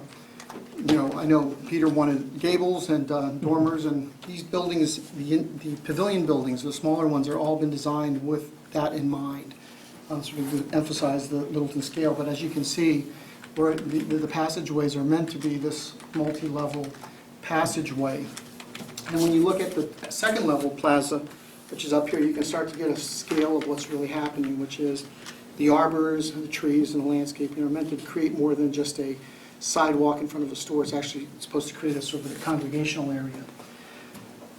know Peter wanted gables and dormers, and these buildings, the pavilion buildings, the smaller ones, are all been designed with that in mind. So we emphasize the Littleton scale, but as you can see, where the passageways are meant to be this multi-level passageway. And when you look at the second level plaza, which is up here, you can start to get a scale of what's really happening, which is the arbors, and the trees, and the landscaping are meant to create more than just a sidewalk in front of a store. It's actually supposed to create a sort of a congregational area.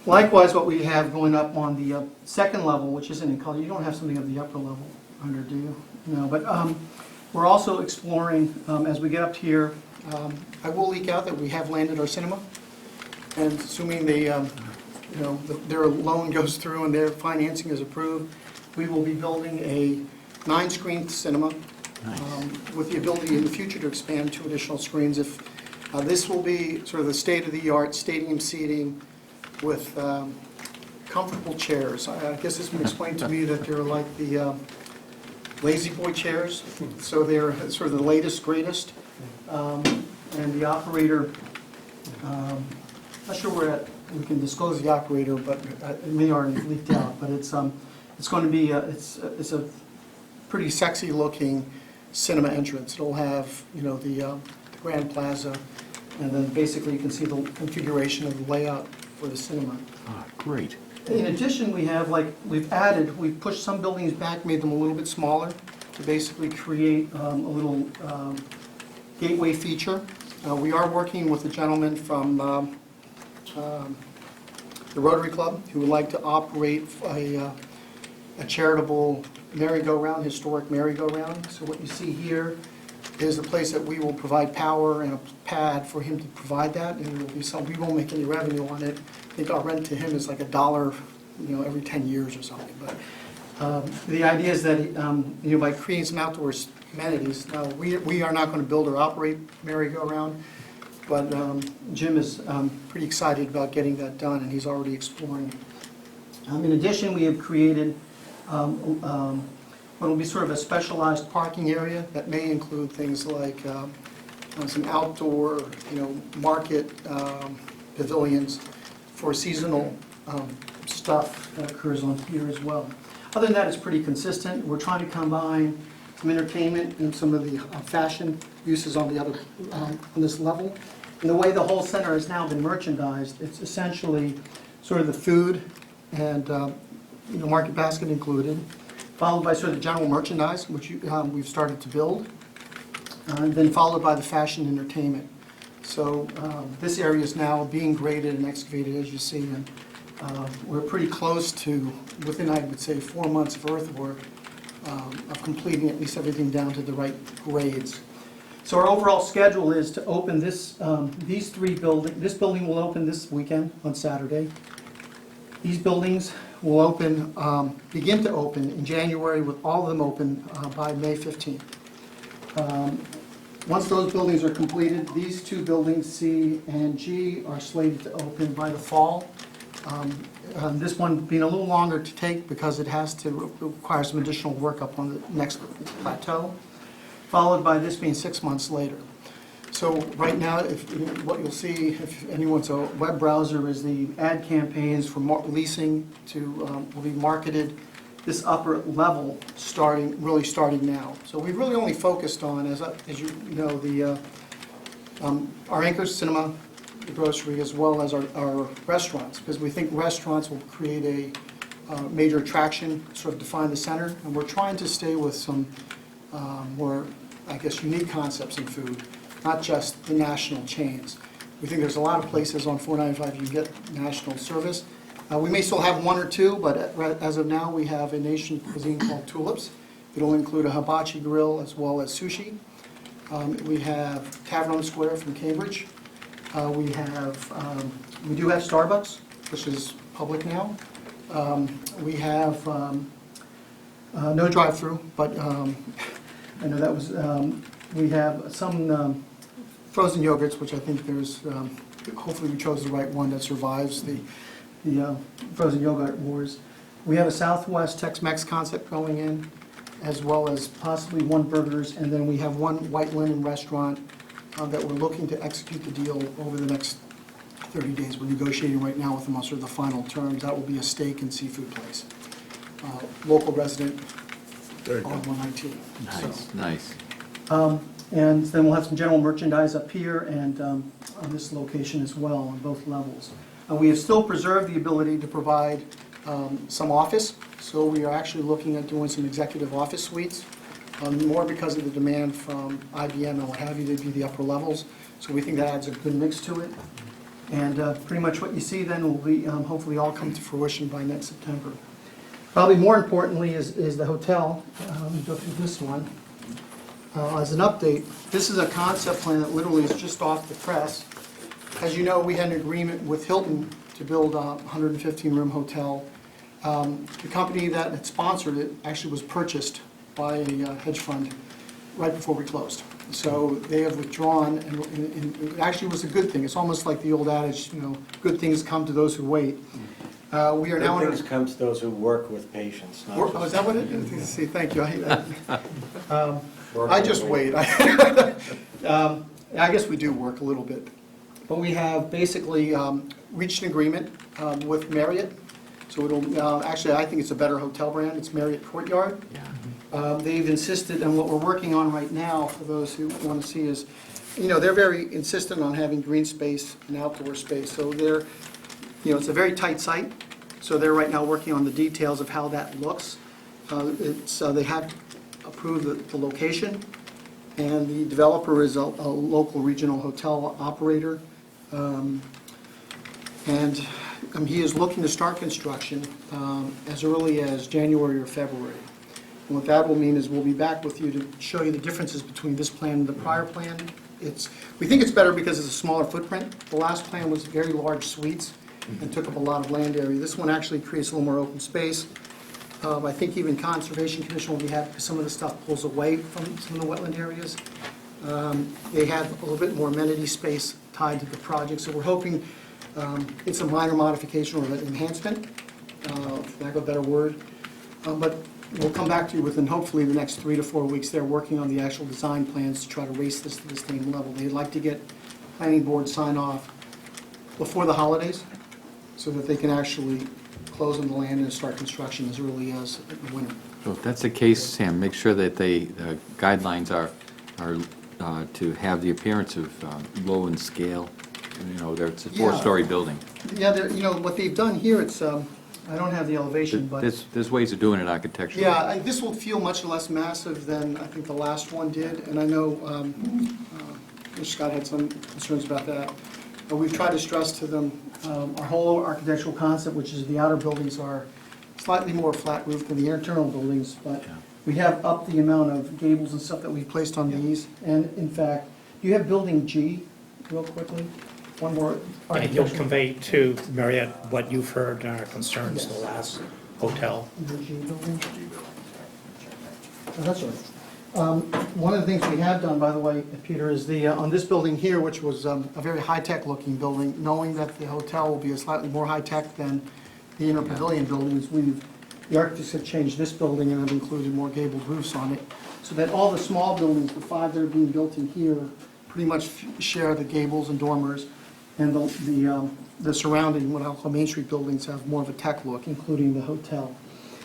Likewise, what we have going up on the second level, which isn't in color, you don't have something of the upper level under, do you? No, but we're also exploring, as we get up here, I will leak out that we have landed our cinema, and assuming they, their loan goes through and their financing is approved, we will be building a 9-screen cinema with the ability in the future to expand to additional screens. If this will be sort of the state-of-the-art stadium seating with comfortable chairs. I guess it's been explained to me that they're like the Lazy Boy chairs, so they're sort of the latest, greatest. And the operator, not sure where we can disclose the operator, but it may already leaked out. But it's going to be it's a pretty sexy looking cinema entrance. It'll have the Grand Plaza, and then basically you can see the configuration of the layout for the cinema. Ah, great. In addition, we've pushed some buildings back, made them a little bit smaller to basically create a little gateway feature. We are working with a gentleman from the Rotary Club who would like to operate a charitable merry-go-round, historic merry-go-round. So what you see here is a place that we will provide power and a pad for him to provide that, and it will be we won't make any revenue on it. I think our rent to him is like $1, every 10 years or something. But the idea is that, by creating some outdoor amenities, now we are not going to build or operate merry-go-round, but Jim is pretty excited about getting that done, and he's already exploring it. In addition, we have created what will be sort of a specialized parking area that may include things like some outdoor, market pavilions for seasonal stuff that occurs on here as well. Other than that, it's pretty consistent. We're trying to combine some entertainment and some of the fashion uses on the other on this level. And the way the whole center has now been merchandised, it's essentially sort of the food and market basket included, followed by sort of the general merchandise, which we've started to build, and then followed by the fashion entertainment. So this area is now being graded and excavated, as you see, and we're pretty close to, within, I would say, 4 months of earthwork, of completing at least everything down to the right grades. So our overall schedule is to open these three buildings. This building will open this weekend on Saturday. These buildings will begin to open in January, with all of them open by May 15th. Once those buildings are completed, these two buildings, C and G, are slated to open by the fall. This one being a little longer to take because it has to require some additional work up on the next plateau, followed by this being 6 months later. So right now, what you'll see, if anyone's a web browser, is the ad campaigns for leasing will be marketed this upper level really starting now. So we've really only focused on, as you know, our anchors, cinema, the grocery, as well as our restaurants, because we think restaurants will create a major attraction, sort of define the center, and we're trying to stay with some more, I guess, unique concepts in food, not just the national chains. We think there's a lot of places on 495 you get national service. We may still have one or two, but as of now, we have a nation cuisine called Tulips. It'll include a hibachi grill as well as sushi. We have Tavern on the Square from Cambridge. We do have Starbucks, which is public now. We have no drive-through, but I know that was. We have some frozen yogurts, which I think there's. Hopefully, we chose the right one that survives the frozen yogurt wars. We have a Southwest Tex-Mex concept going in, as well as possibly one burgers, and then we have one white linen restaurant that we're looking to execute the deal over the next 30 days. We're negotiating right now with them on sort of the final terms. That will be a steak and seafood place. Local resident on 119. Nice, nice. And then we'll have some general merchandise up here and on this location as well on both levels. We have still preserved the ability to provide some office, so we are actually looking at doing some executive office suites, more because of the demand from IBM and what have you, to be the upper levels. So we think that adds a good mix to it. And pretty much what you see then will be hopefully all come to fruition by next September. Probably more importantly is the hotel. Let me go through this one. As an update, this is a concept plan that literally is just off the press. As you know, we had an agreement with Hilton to build a 115-room hotel. The company that had sponsored it actually was purchased by a hedge fund right before we closed. So they have withdrawn, and it actually was a good thing. It's almost like the old adage, good things come to those who wait. We are now. Good things come to those who work with patience. Oh, is that what it is? See, thank you. I just wait. I guess we do work a little bit. But we have basically reached an agreement with Marriott. So it'll, actually, I think it's a better hotel brand. It's Marriott Courtyard. They've insisted, and what we're working on right now, for those who want to see, is, they're very insistent on having green space and outdoor space. So It's a very tight site, so they're right now working on the details of how that looks. They have approved the location, and the developer is a local regional hotel operator. And he is looking to start construction as early as January or February. And what that will mean is we'll be back with you to show you the differences between this plan and the prior plan. We think it's better because it's a smaller footprint. The last plan was very large suites and took up a lot of land area. This one actually creates a little more open space. I think even Conservation Commission will be happy because some of the stuff pulls away from some of the wetland areas. They have a little bit more amenity space tied to the project, so we're hoping it's a minor modification or an enhancement, for lack of a better word. But we'll come back to you within hopefully the next 3 to 4 weeks. They're working on the actual design plans to try to raise this to the same level. They'd like to get planning board sign off before the holidays so that they can actually close on the land and start construction as early as the winter. So if that's the case, Sam, make sure that the guidelines are to have the appearance of low in scale. It's a four-story building. Yeah, what they've done here, it's, I don't have the elevation, but. There's ways of doing it architecturally. Yeah, this will feel much less massive than I think the last one did, and I know Mr. Scott had some concerns about that. But we've tried to stress to them our whole architectural concept, which is the outer buildings are slightly more flat roof than the internal buildings, but we have upped the amount of gables and stuff that we've placed on these. And in fact, you have building G, real quickly, one more. And you'll convey to Marriott what you've heard and our concerns in the last hotel. The G building. Oh, that's right. One of the things we have done, by the way, Peter, is on this building here, which was a very high-tech looking building, knowing that the hotel will be a slightly more high-tech than the inner pavilion buildings, the architects have changed this building and have included more gabled roofs on it, so that all the small buildings, the 5 that are being built in here, pretty much share the gables and dormers, and the surrounding, what I'll call Main Street buildings, have more of a tech look, including the hotel.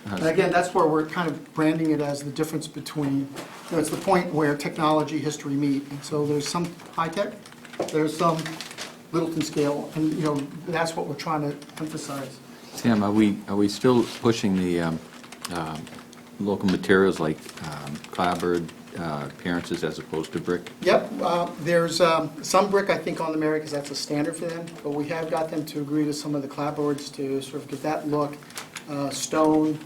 And again, that's where we're kind of branding it as the difference between, it's the point where technology, history meet. And so there's some high-tech, there's some Littleton scale, and, that's what we're trying to emphasize. Sam, are we still pushing the local materials like clapboard appearances as opposed to brick? Yep, there's some brick, I think, on the Marriott, because that's a standard for them, but we have got them to agree to some of the clapboards to sort of get that look. Stone,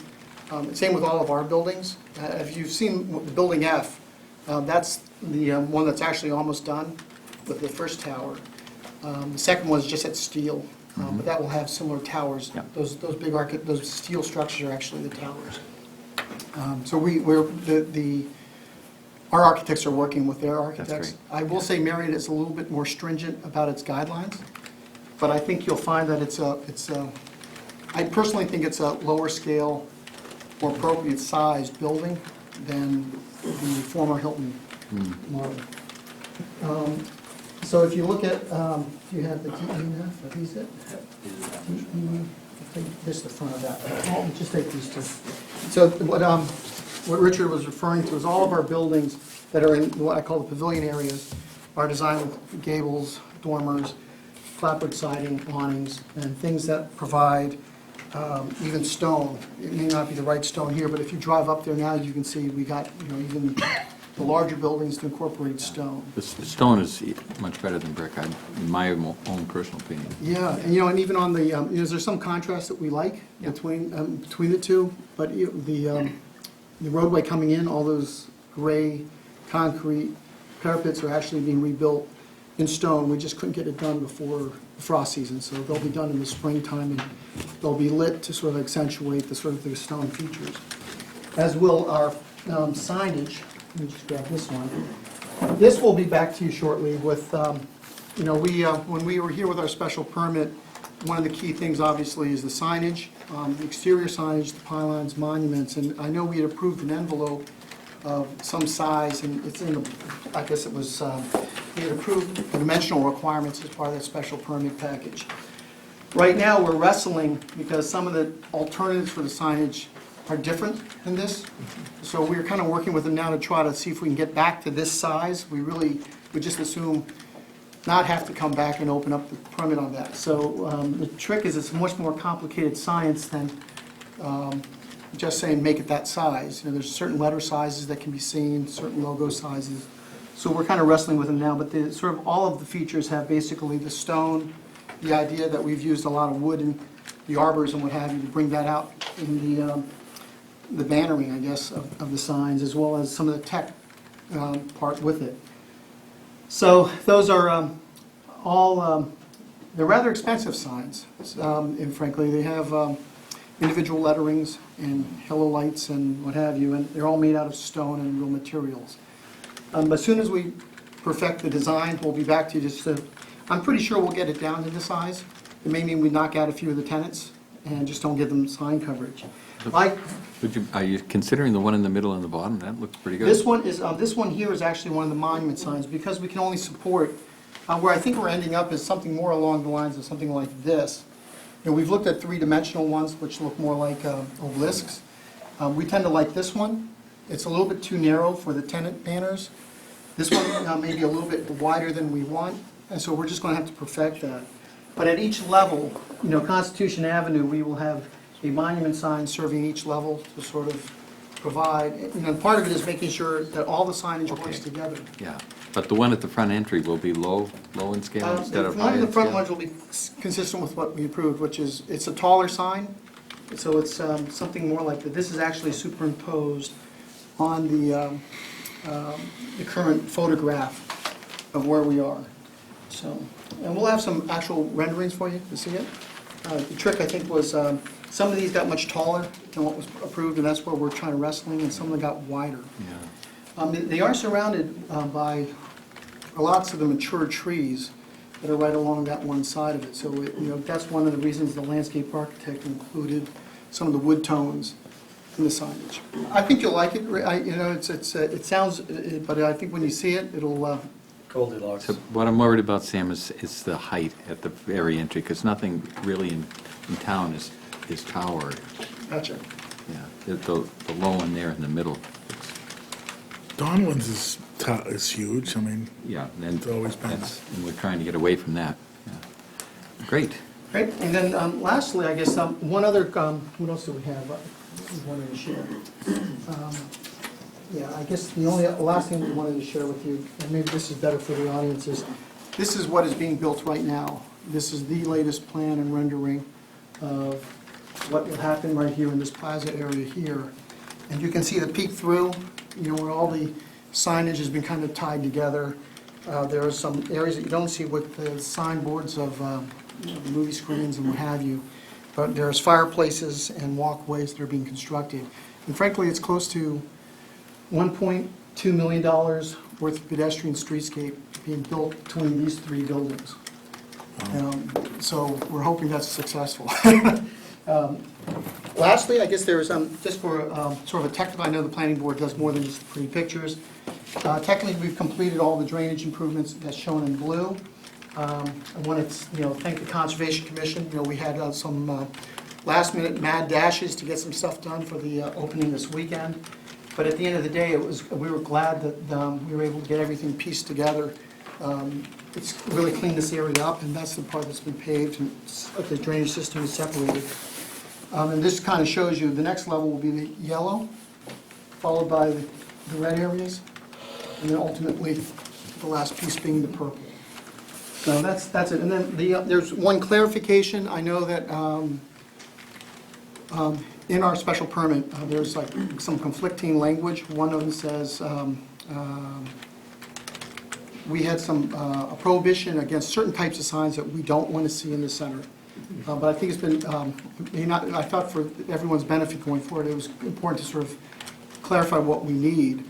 same with all of our buildings. If you've seen Building F, that's the one that's actually almost done with the first tower. The second one's just at steel, but that will have similar towers. Yep. Those big those steel structures are actually the towers. So our architects are working with their architects. great. I will say Marriott is a little bit more stringent about its guidelines, but I think you'll find that I personally think it's a lower scale, more appropriate sized building than the former Hilton model. So if you look at, you have the DEF, are these it? This is the front of that. Oh, just take these two. So what Richard was referring to is all of our buildings that are in what I call the pavilion areas are designed with gables, dormers, clapboard siding, awnings, and things that provide even stone. It may not be the right stone here, but if you drive up there now, you can see we got, even the larger buildings to incorporate stone. The stone is much better than brick, in my own personal opinion. Yeah, and and even on the, there's some contrast that we like between the two, but the roadway coming in, all those gray concrete parapets are actually being rebuilt in stone. We just couldn't get it done before the frost season, so they'll be done in the springtime, and they'll be lit to sort of accentuate the stone features. As will our signage. Let me just grab this one. This will be back to you shortly with, when we were here with our special permit, one of the key things obviously is the signage, the exterior signage, the pylons, monuments, and I know we had approved an envelope of some size, and it's in the, I guess it was, we had approved the dimensional requirements as part of that special permit package. Right now, we're wrestling because some of the alternatives for the signage are different than this. So we're kind of working with them now to try to see if we can get back to this size. We just assume not have to come back and open up the permit on that. So the trick is it's much more complicated science than just saying make it that size. You know, there's certain letter sizes that can be seen, certain logo sizes. So we're kind of wrestling with them now, but the, sort of all of the features have basically the stone, the idea that we've used a lot of wood in the arbors and what have you to bring that out in the bannering, I guess, of the signs, as well as some of the tech part with it. So those are all, they're rather expensive signs, and frankly, they have individual letterings and hello lights and what have you, and they're all made out of stone and real materials. But as soon as we perfect the design, we'll be back to you just to, I'm pretty sure we'll get it down to the size. It may mean we knock out a few of the tenants and just don't give them sign coverage. Like, Are you considering the one in the middle and the bottom? That looks pretty good. this one here is actually one of the monument signs, because we can only support, where I think we're ending up is something more along the lines of something like this. You know, we've looked at three-dimensional ones, which look more like obelisks. We tend to like this one. It's a little bit too narrow for the tenant banners. This one may be a little bit wider than we want, and so we're just going to have to perfect that. But at each level, you know, Constitution Avenue, we will have a monument sign serving each level to sort of provide, you know, part of it is making sure that all the signage works together. Yeah, but the one at the front entry will be low in scale instead of high One of in the front scale? ones will be consistent with what we approved, which is, it's a taller sign, so it's something more like that. This is actually superimposed on the current photograph of where we are. So, and we'll have some actual renderings for you to see it. The trick, I think, was some of these got much taller than what was approved, and that's where we're trying to wrestling, and some of them got wider. Yeah. They are surrounded by lots of the mature trees that are right along that one side of it. So, you know, that's one of the reasons the landscape architect included some of the wood tones in the signage. I think you'll like it. You know, it sounds, but I think when you see it, it'll. Goldilocks. So what I'm worried about, Sam, is the height at the very entry, because nothing really in town is towered. Gotcha. Yeah, the low one there in the middle. Donovan's is huge, I mean, Yeah, and It's always been and we're trying to get away from that. Yeah. Great. Great. And then lastly, I guess one other. What else do we have? We wanted to share. Yeah, I guess the only last thing we wanted to share with you, and maybe this is better for the audience, is this is what is being built right now. This is the latest plan and rendering of what will happen right here in this plaza area here. And you can see the peek through, you know, where all the signage has been kind of tied together. There are some areas that you don't see with the signboards of you know, the movie screens and what have you. But there's fireplaces and walkways that are being constructed. And frankly, it's close to $1.2 million worth of pedestrian streetscape being built between these three buildings. So we're hoping that's successful. Lastly, I guess there's, just for sort of a technical, I know the planning board does more than just pretty pictures. Technically, we've completed all the drainage improvements that's shown in blue. I want to, you know, thank the Conservation Commission. You know, we had some last-minute mad dashes to get some stuff done for the opening this weekend. But at the end of the day, we were glad that we were able to get everything pieced together. It's really cleaned this area up, and that's the part that's been paved, and the drainage system is separated. And this kind of shows you, the next level will be the yellow, followed by the red areas, and then ultimately, the last piece being the purple. So that's it. And then there's one clarification. I know that in our special permit, there's like some conflicting language. One of them says we had a prohibition against certain types of signs that we don't want to see in the center. But I think it's been, I thought for everyone's benefit going forward, it was important to sort of clarify what we need.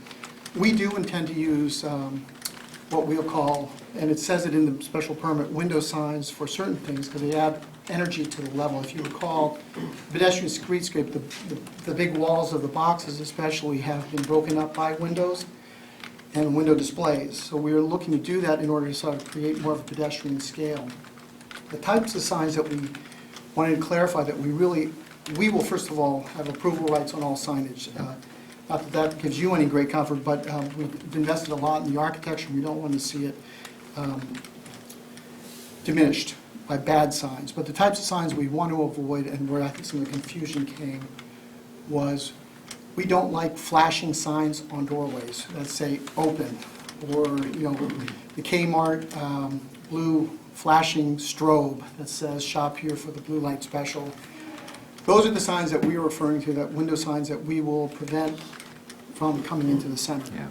We do intend to use what we'll call, and it says it in the special permit, window signs for certain things, because they add energy to the level. If you recall, pedestrian streetscape, the big walls of the boxes especially have been broken up by windows and window displays. So we are looking to do that in order to sort of create more of a pedestrian scale. The types of signs that we wanted to clarify that we will first of all have approval rights on all signage. Not that that gives you any great comfort, but we've invested a lot in the architecture. We don't want to see it diminished by bad signs. But the types of signs we want to avoid, and where I think some of the confusion came, was we don't like flashing signs on doorways that say open, or, the Kmart blue flashing strobe that says shop here for the blue light special. Those are the signs that we are referring to, that window signs that we will prevent from coming into the center. Yeah.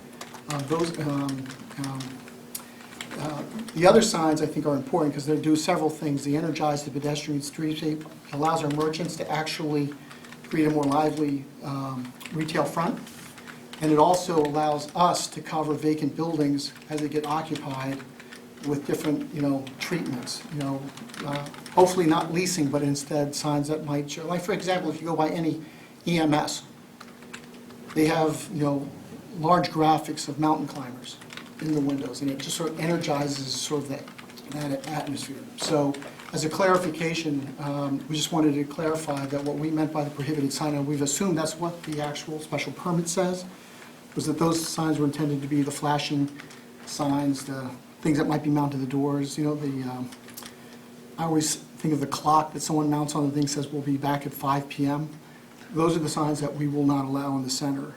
The other signs, I think, are important because they do several things. They energize the pedestrian streetscape, allows our merchants to actually create a more lively retail front, and it also allows us to cover vacant buildings as they get occupied with different, treatments. Hopefully not leasing, but instead signs that might show, like, for example, if you go by any EMS, they have, large graphics of mountain climbers in the windows, and it just sort of energizes sort of that atmosphere. So as a clarification, we just wanted to clarify that what we meant by the prohibited sign, and we've assumed that's what the actual special permit says, was that those signs were intended to be the flashing signs, the things that might be mounted to the doors, I always think of the clock that someone mounts on the thing, says we'll be back at 5 p.m. Those are the signs that we will not allow in the center.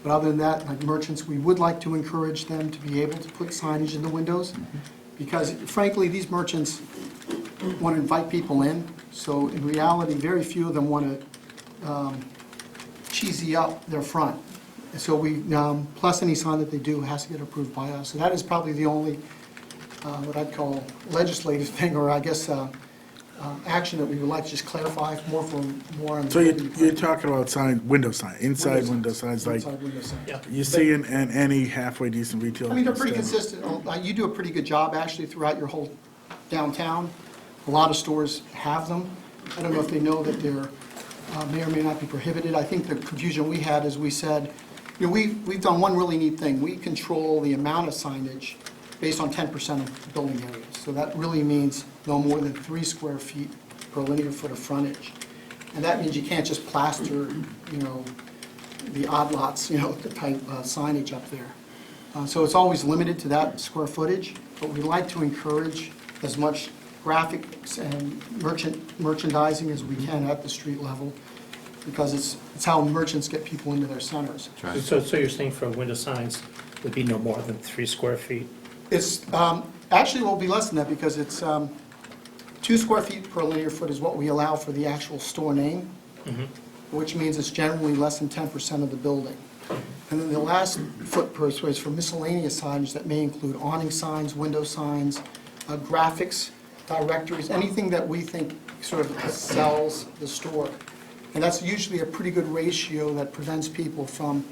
But other than that, like merchants, we would like to encourage them to be able to put signage in the windows, because frankly, these merchants want to invite people in, so in reality, very few of them want to cheesy up their front. So we, plus any sign that they do has to get approved by us. So that is probably the only, what I'd call legislative thing, or I guess, action that we would like to just clarify more on. So you're talking about inside window signs, like Inside window signs. Yeah. you see in any halfway decent retail. I mean, they're pretty establishment. consistent. You do a pretty good job, actually, throughout your whole downtown. A lot of stores have them. I don't know if they know that they're, may or may not be prohibited. I think the confusion we had is we said, we've done one really neat thing. We control the amount of signage based on 10% of the building area. So that really means no more than 3 square feet per linear foot of frontage. And that means you can't just plaster, the odd lots, the type signage up there. So it's always limited to that square footage, but we like to encourage as much graphics and merchandising as we can at the street level, because it's how merchants get people into their centers. That's right. So you're saying for window signs would be no more than 3 square feet? It's, actually, it will be less than that, because it's 2 square feet per linear foot is what we allow for the actual store name, which means it's generally less than 10% of the building. And then the last foot per square is for miscellaneous signage that may include awning signs, window signs, graphics, directories, anything that we think sort of sells the store. And that's usually a pretty good ratio that prevents people from,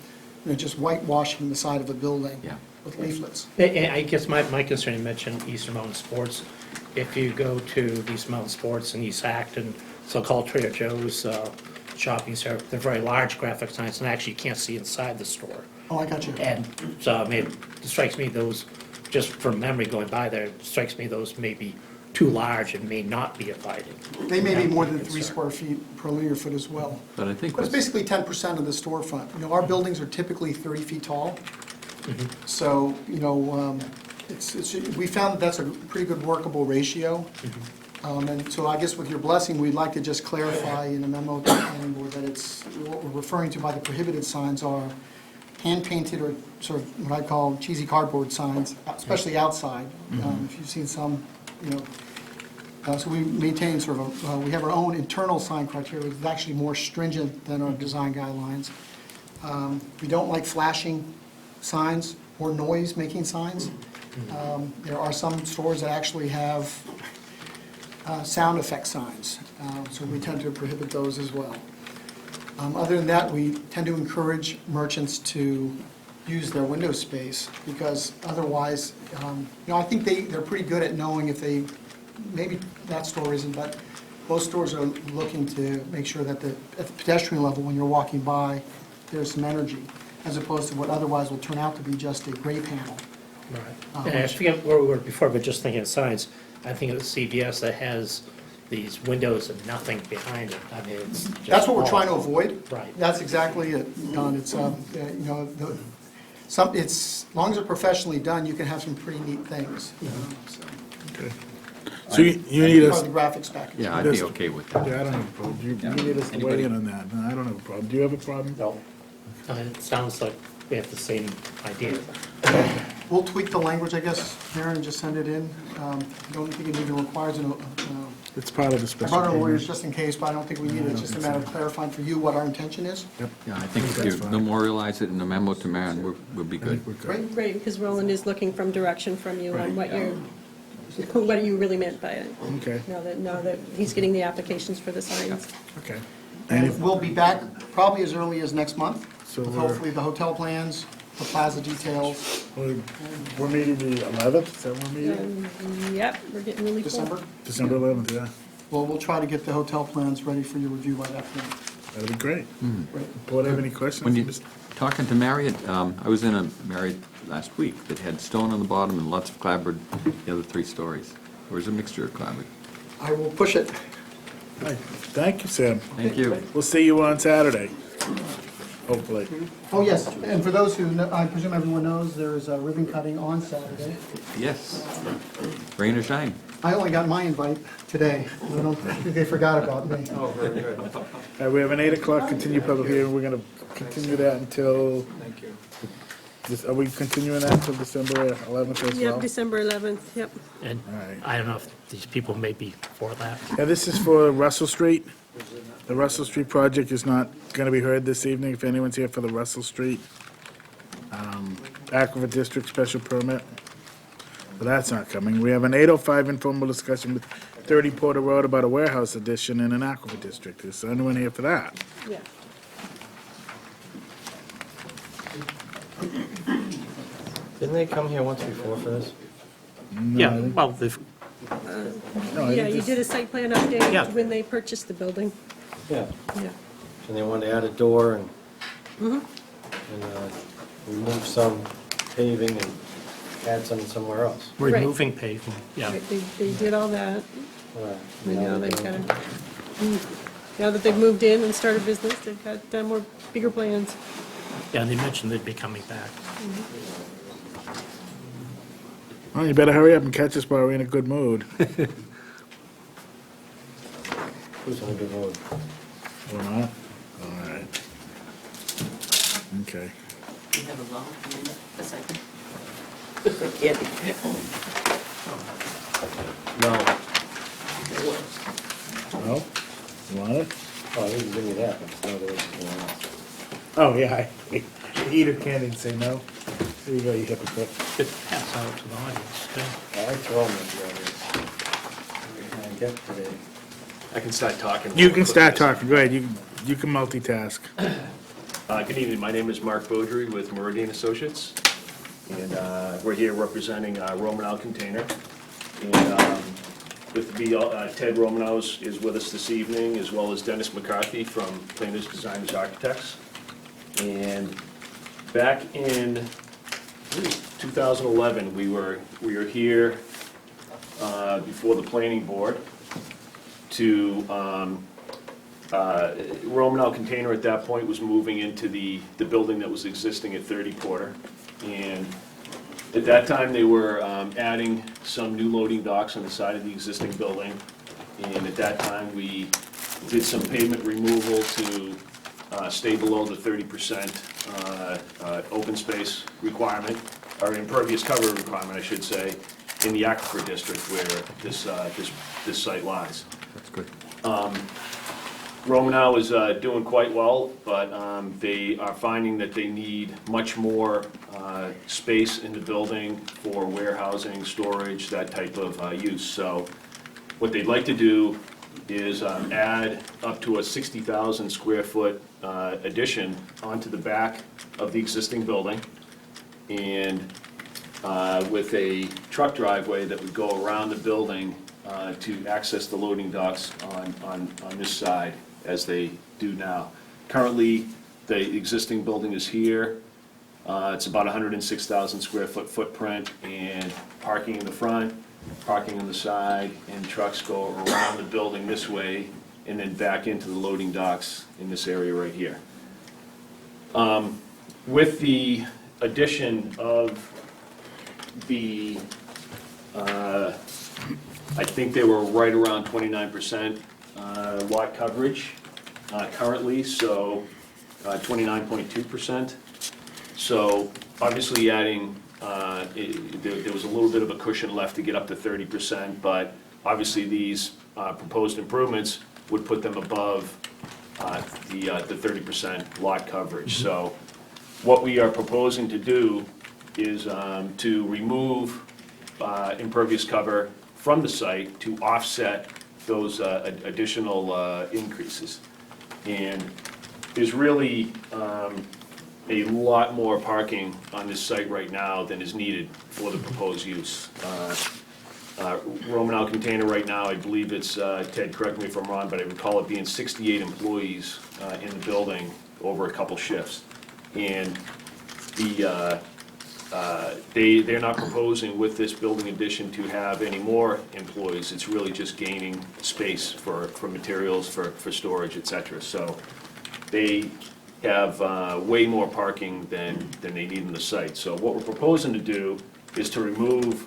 just whitewashing the side of a building Yeah. with leaflets. And I guess my concern, you mentioned Eastern Mountain Sports. If you go to East Mountain Sports in East Acton, so-called Trader Joe's shopping center, they're very large graphic signs, and actually you can't see inside the store. Oh, I got you. And so, I mean, it strikes me those, just from memory going by there, it strikes me those may be too large and may not be inviting. They may be more than 3 square feet per linear foot as well. But I think But it's what's, basically 10% of the storefront. Our buildings are typically 30 feet tall. So, we found that that's a pretty good workable ratio. And so I guess with your blessing, we'd like to just clarify in a memo to the planning board that it's, what we're referring to by the prohibited signs are hand-painted or sort of what I call cheesy cardboard signs, especially outside. If you've seen some, so we maintain sort of, we have our own internal sign criteria, that's actually more stringent than our design guidelines. We don't like flashing signs or noise-making signs. There are some stores that actually have sound effect signs, so we tend to prohibit those as well. Other than that, we tend to encourage merchants to use their window space, because otherwise, I think they're pretty good at knowing if they, maybe that store isn't, but most stores are looking to make sure that at the pedestrian level, when you're walking by, there's some energy, as opposed to what otherwise will turn out to be just a gray panel. Right. And I forget where we were before, but just thinking of signs, I think it was CVS that has these windows and nothing behind it. I mean, it's just. That's what we're all- trying to avoid. Right. That's exactly it, Don. It's, as long as they're professionally done, you can have some pretty neat things. So. Okay. So you need Part us, of the graphics package. Yeah, I'd be okay with that. yeah, I don't have a problem. You need us to weigh in on that. No, I don't have a problem. Do you have a problem? No. It sounds like we have the same idea. We'll tweak the language, I guess, Karen, and just send it in. I don't think it even requires It's part of the I special brought our permit. lawyers just in case, but I don't think we need it. It's just a matter of clarifying for you what our intention is. Yep. Yeah, I think if That's you fine. memorialize it in a memo to Marion, we'll be I good. think we're good. Great. Great, because Roland is looking from direction from you on what you really meant by it, Okay, now that he's getting the applications for the signs. okay. And we'll be back probably as early as next month, So with we're- hopefully the hotel plans, the plaza details, We're meeting the 11th, is that when we're meeting? Yep, we're getting really full. December. December 11th, yeah. Well, we'll try to get the hotel plans ready for your review by that point. That'd be great. Great. Board have any questions? When you're talking to Marriott, I was in a Marriott last week that had stone on the bottom and lots of clapboard the other 3 stories. Or is it a mixture of clapboard? I will push it. Hi. Thank you, Sam. Thank you. We'll see you on Saturday, hopefully. Oh, yes, and for those who, I presume everyone knows, there is a ribbon cutting on Saturday. Yes. Rain or shine. I only got my invite today. I don't think they forgot about me. All right, we have an 8 o'clock continued public hearing. We're going to continue that until, Thank you. are we continuing that until December 11th as well? Yep, December 11th, yep. And Alright. I don't know if these people may be for that. Yeah, this is for Russell Street. The Russell Street project is not going to be heard this evening, if anyone's here for the Russell Street Aquifer District Special Permit. But that's not coming. We have an 8:05 informal discussion with 30 Porter Road about a warehouse addition in an Aquifer District. Is anyone here for that? Yeah. Didn't they come here once before for this? Yeah, well, they've, No, I Yeah, think you this- did a site plan update Yeah. when they purchased the building. Yeah. Yeah. And they wanted to add a door and, remove some paving and add some somewhere else. removing pavement, yeah. Right, they did all that. Right. And now they've got now that they've moved in and started business, they've got more, bigger plans. Yeah, and they mentioned they'd be coming back. Well, you better hurry up and catch us while we're in a good mood. Who's in a good mood? Or not? All right. Okay. You have a vote, a second? No. No? You want it? Oh, you can give me that, but it's not the way it's going on. Oh, yeah, I eat a candy and say no. There you go, you hypocrite. Could pass out to the audience, too. I throw them at the others. I get today. I can start talking. You can start talking, go ahead, you can multitask. Good evening, my name is Mark Beaudry with Meridian Associates, and we're here representing Romanow Container. And with Ted Romanow is with us this evening, as well as Dennis McCarthy from Planners, Designers, Architects. And back in, I believe it was 2011, we were here before the planning board to Romanow Container at that point was moving into the building that was existing at 30 Porter. And at that time, they were adding some new loading docks on the side of the existing building. And at that time, we did some pavement removal to stay below the 30% open space requirement, or impervious cover requirement, I should say, in the Aquifer District where this site lies. That's good. Romanow is doing quite well, but they are finding that they need much more space in the building for warehousing, storage, that type of use. So what they'd like to do is add up to a 60,000 square foot addition onto the back of the existing building, and with a truck driveway that would go around the building to access the loading docks on this side, as they do now. Currently, the existing building is here. It's about 106,000 square foot footprint, and parking in the front, parking on the side, and trucks go around the building this way and then back into the loading docks in this area right here. With the addition of the I think they were right around 29% lot coverage currently, so 29.2%. So obviously adding, there was a little bit of a cushion left to get up to 30%, but obviously these proposed improvements would put them above the 30% lot coverage. So what we are proposing to do is to remove impervious cover from the site to offset those additional increases. And there's really a lot more parking on this site right now than is needed for the proposed use. Romanel Container right now, I believe it's, Ted, correct me if I'm wrong, but I recall it being 68 employees in the building over a couple shifts. And they're not proposing with this building addition to have any more employees. It's really just gaining space for materials, for storage, et cetera. So they have way more parking than they need in the site. So what we're proposing to do is to remove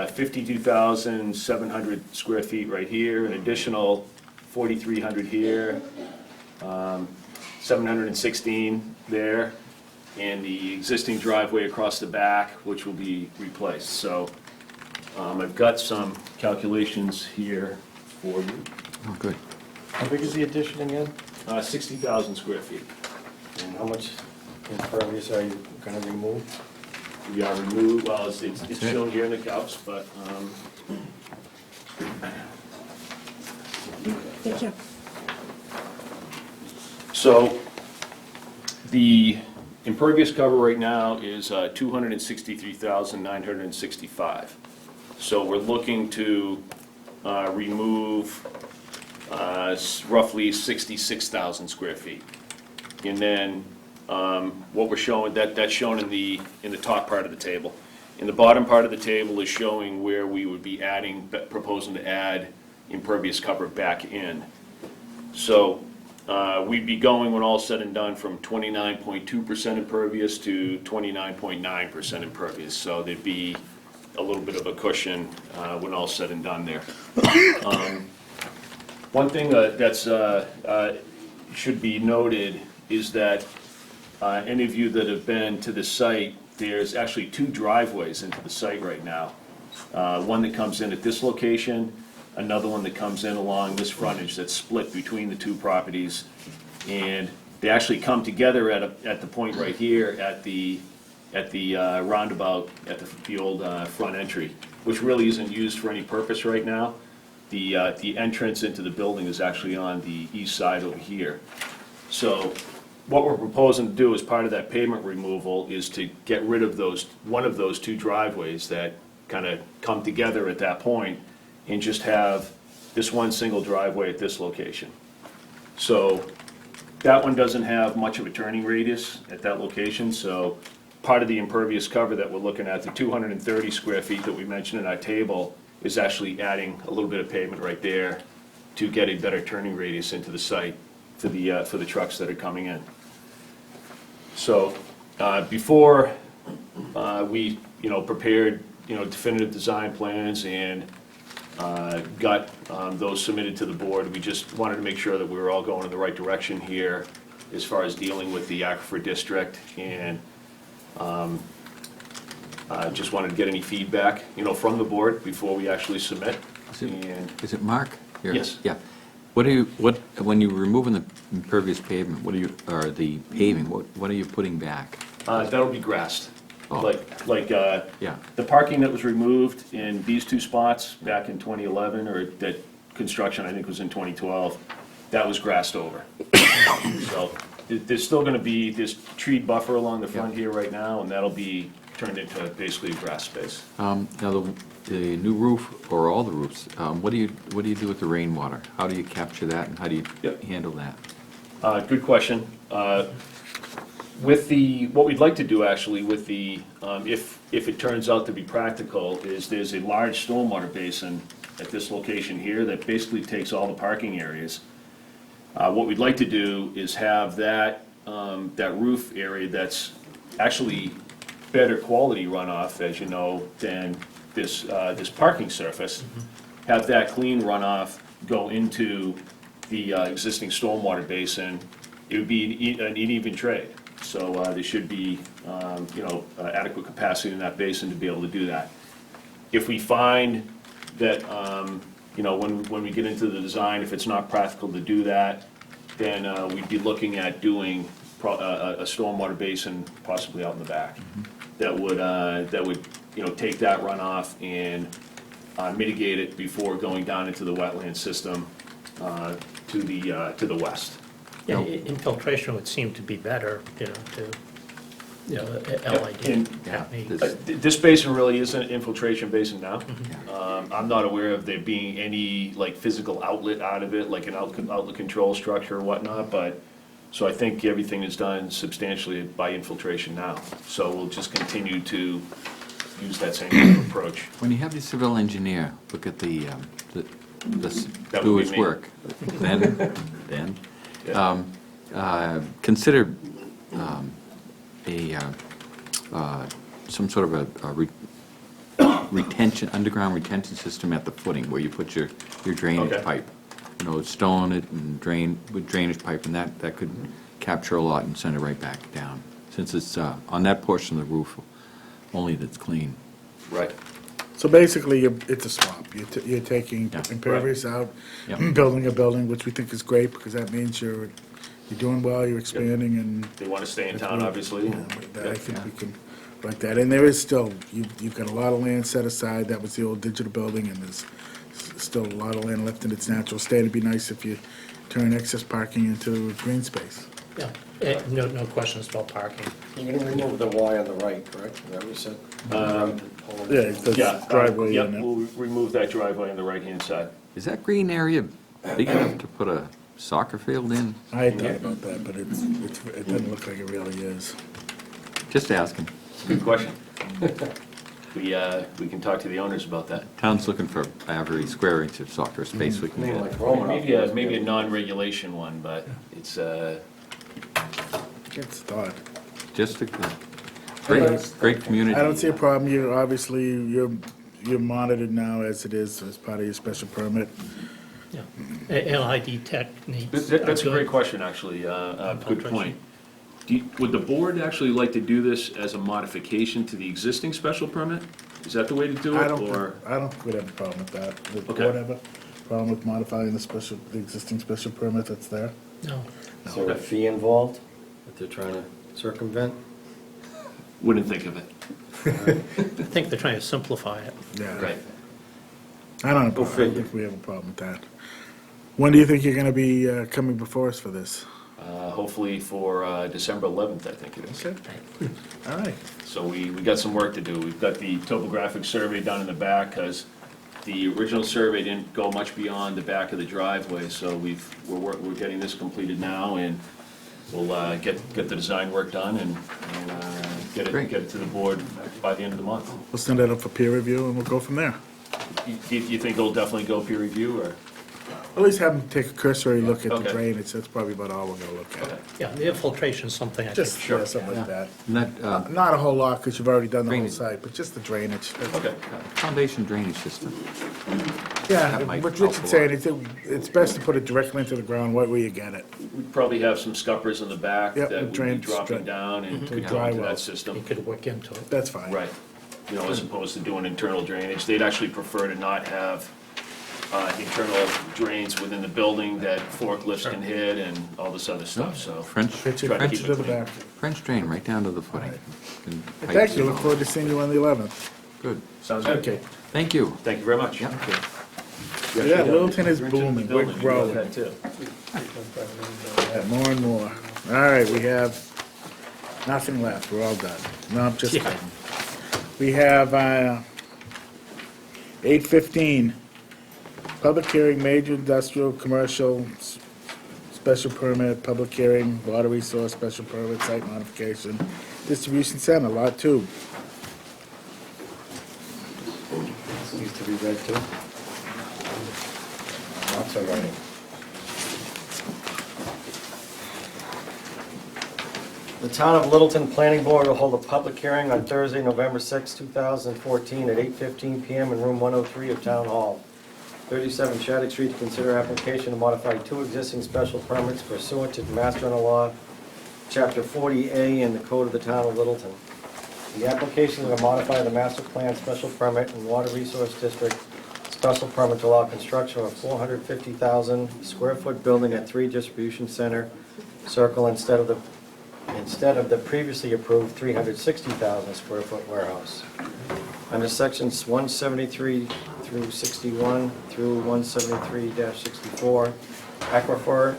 52,700 square feet right here, an additional 4,300 here, 716 there, and the existing driveway across the back, which will be replaced. So I've got some calculations here for you. Oh, good. How big is the addition again? 60,000 square feet. And how much impervious are you gonna remove? We are removed, well, it's shown here in the calcs, but Thank you. so the impervious cover right now is 263,965. So we're looking to remove roughly 66,000 square feet. And then what we're showing, that's shown in the top part of the table. In the bottom part of the table is showing where we would be proposing to add impervious cover back in. So we'd be going, when all said and done, from 29.2% impervious to 29.9% impervious. So there'd be a little bit of a cushion when all said and done there. One thing that's should be noted is that any of you that have been to the site, there's actually two driveways into the site right now. One that comes in at this location, another one that comes in along this frontage that's split between the two properties. And they actually come together at the point right here at the roundabout, at the old front entry, which really isn't used for any purpose right now. The entrance into the building is actually on the east side over here. So what we're proposing to do as part of that pavement removal is to get rid of one of those two driveways that kind of come together at that point and just have this one single driveway at this location. So that one doesn't have much of a turning radius at that location, so part of the impervious cover that we're looking at, the 230 square feet that we mentioned in our table, is actually adding a little bit of pavement right there to get a better turning radius into the site for the trucks that are coming in. So before we prepared definitive design plans and got those submitted to the board, we just wanted to make sure that we were all going in the right direction here as far as dealing with the aquifer district, and just wanted to get any feedback from the board before we actually submit. Is it Mark? Here. Yes. Yeah. When you're removing the impervious pavement, or the paving, what are you putting back? That'll be grassed. Oh. Yeah. The parking that was removed in these two spots back in 2011, or that construction I think was in 2012, that was grassed over. So there's still gonna be this tree buffer along the front here right now, and that'll be turned into basically a grass space. Now, the new roof, or all the roofs, what do you do with the rainwater? How do you capture that, and how do you handle that? Good question. What we'd like to do actually with if it turns out to be practical, is there's a large stormwater basin at this location here that basically takes all the parking areas. What we'd like to do is have that roof area that's actually better quality runoff, as you know, than this parking surface. have that clean runoff go into the existing stormwater basin, it would be an even trade. So there should be, adequate capacity in that basin to be able to do that. If we find that, when we get into the design, if it's not practical to do that, then we'd be looking at doing a stormwater basin possibly out in the back. That would, take that runoff and mitigate it before going down into the wetland system to the west. Yeah, infiltration would seem to be better, LID. And- techniques. This basin really is an infiltration basin now. I'm not aware of there being any, like, physical outlet out of it, like an outlet control structure or whatnot, but, so I think everything is done substantially by infiltration now. So we'll just continue to use that same kind of approach. When you have your civil engineer look at the That do would be his me. work, then, Yeah. consider some sort of retention, underground retention system at the footing where you put your drainage Okay. pipe. Stone it and drain with drainage pipe, and that could capture a lot and send it right back down, since it's on that portion of the roof only that's clean. Right. So basically, it's a swap. You're taking Yeah. impervious out, Yep. building a building, which we think is great, because that means you're doing well, you're expanding, and They want to stay in town, obviously. I think we can, like that. And there is still, you've got a lot of land set aside. That was the old digital building, and there's still a lot of land left in its natural state. It'd be nice if you turn excess parking into green space. Yeah, no questions about parking. You're gonna remove the Y on the right, correct? Is that what you said? Yeah, that's Yeah. driveway Yep, in it. we'll remove that driveway on the right-hand side. Is that green area big enough to put a soccer field in? I had thought about that, but it doesn't look like it really is. Just asking. Good question. We can talk to the owners about that. Town's looking for every square inch of soccer space we can Maybe get. like Roman. Maybe a non-regulation one, but it's, It's thought. Just a great community. I don't see a problem. You're monitored now as it is, as part of your special permit. Yeah, LID techniques. that's a are great good. question, actually. Good Filtration. point. Would the board actually like to do this as a modification to the existing special permit? Is that the way to do I it, don't or? think we'd have a problem with that. Would the Okay. board have a problem with modifying the existing special permit that's there? No, Is there a fee involved that they're trying to circumvent? Wouldn't think of it. I think they're trying to simplify it. Yeah. Right. I don't Go figure. think we have a problem with that. When do you think you're gonna be coming before us for this? Hopefully for December 11th, I think it is. Okay. All right. So we got some work to do. We've got the topographic survey done in the back, because the original survey didn't go much beyond the back of the driveway, so we're getting this completed now, and we'll get the design work done and get Great. it to the board by the end of the month. We'll send that up for peer review and we'll go from there. You think it'll definitely go peer review, or? At least have them take a cursory look at the Okay. drainage. That's probably about all we're gonna look Okay. at. Yeah, the infiltration is something I Just, think. something like that. And that Not a whole lot, because you've already done the whole Drainage. site, but just the drainage. Okay. foundation drainage system. Yeah, That might what help a Richard's saying, it's best to put it directly into the ground, right where you get it. We probably have some scuppers in the back Yep, that would be drain- dropping down and could go Dry into well. that system. You could work into it. That's fine. Right, as opposed to doing internal drainage. They'd actually prefer to not have internal drains within the building that forklifts can hit and all this other stuff, so. French, Pitch it, Try to pitch keep it it to the clean. back. French drain right down to the footing. And Thank pipes you, and look all. forward to seeing you on the 11th. Good. Sounds good. Okay. Thank you. Thank you very much. Yep. Yeah, Littleton is Richard, the booming, building, we're you know growing. that too. Yeah, more and more. All right, we have nothing left, we're all done. No, I'm just Yeah. kidding. We have 8:15, public hearing, major industrial, commercial, special permit, public hearing, water resource, special permit, site modification, distribution center, lot 2. This needs to be read too. Lots of writing. The Town of Littleton Planning Board will hold a public hearing on Thursday, November 6, 2014, at 8:15 PM in Room 103 of Town Hall. 37 Shattuck Street to consider application to modify 2 existing special permits pursuant to Mass General Law, Chapter 40A in the Code of the Town of Littleton. The application is to modify the master plan special permit and water resource district special permit to allow construction of a 450,000 square foot building at 3 Distribution Center Circle instead of the previously approved 360,000 square foot warehouse. Under sections 173 through 61 through 173-64, Aquifer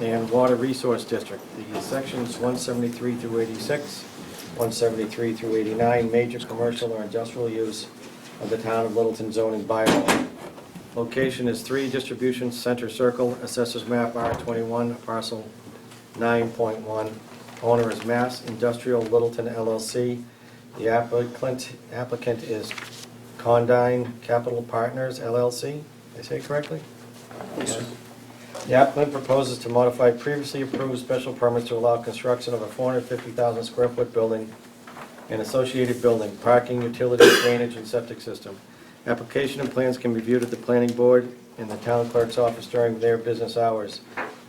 and Water Resource District. The sections 173 through 86, 173 through 89, major commercial or industrial use of the Town of Littleton zoning bylaw. Location is 3 Distribution Center Circle, Assessors Map R21, Parcel 9.1. Owner is Mass Industrial Littleton LLC. The applicant is Condyne Capital Partners LLC. Did I say it correctly? Yes. The applicant proposes to modify previously approved special permits to allow construction of a 450,000 square foot building and associated building, parking, utilities, drainage, and septic system. Application and plans can be viewed at the planning board in the town clerk's office during their business hours.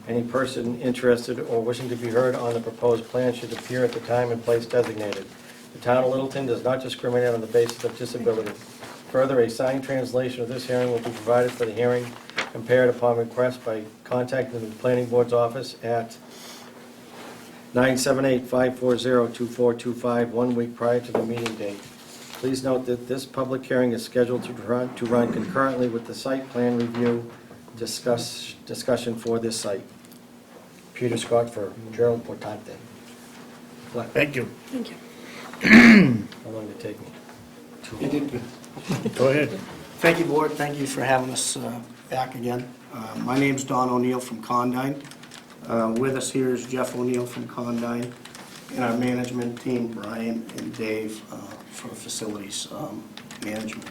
Any person interested or wishing to be heard on the proposed plan should appear at the time and place designated. The Town of Littleton does not discriminate on the basis of disability. Further, a signed translation of this hearing will be provided for the hearing compared upon request by contacting the planning board's office at 978-540-2425, 1 week prior to the meeting date. Please note that this public hearing is scheduled to run concurrently with the site plan review discussion for this site. Peter Scott for Gerald Portante. Thank you. Thank you. How long did it take me? You did good. Go ahead. Thank you, Board. Thank you for having us back again. My name's Don O'Neill from Condyne. With us here is Jeff O'Neill from Condyne, and our management team, Brian and Dave, for facilities management.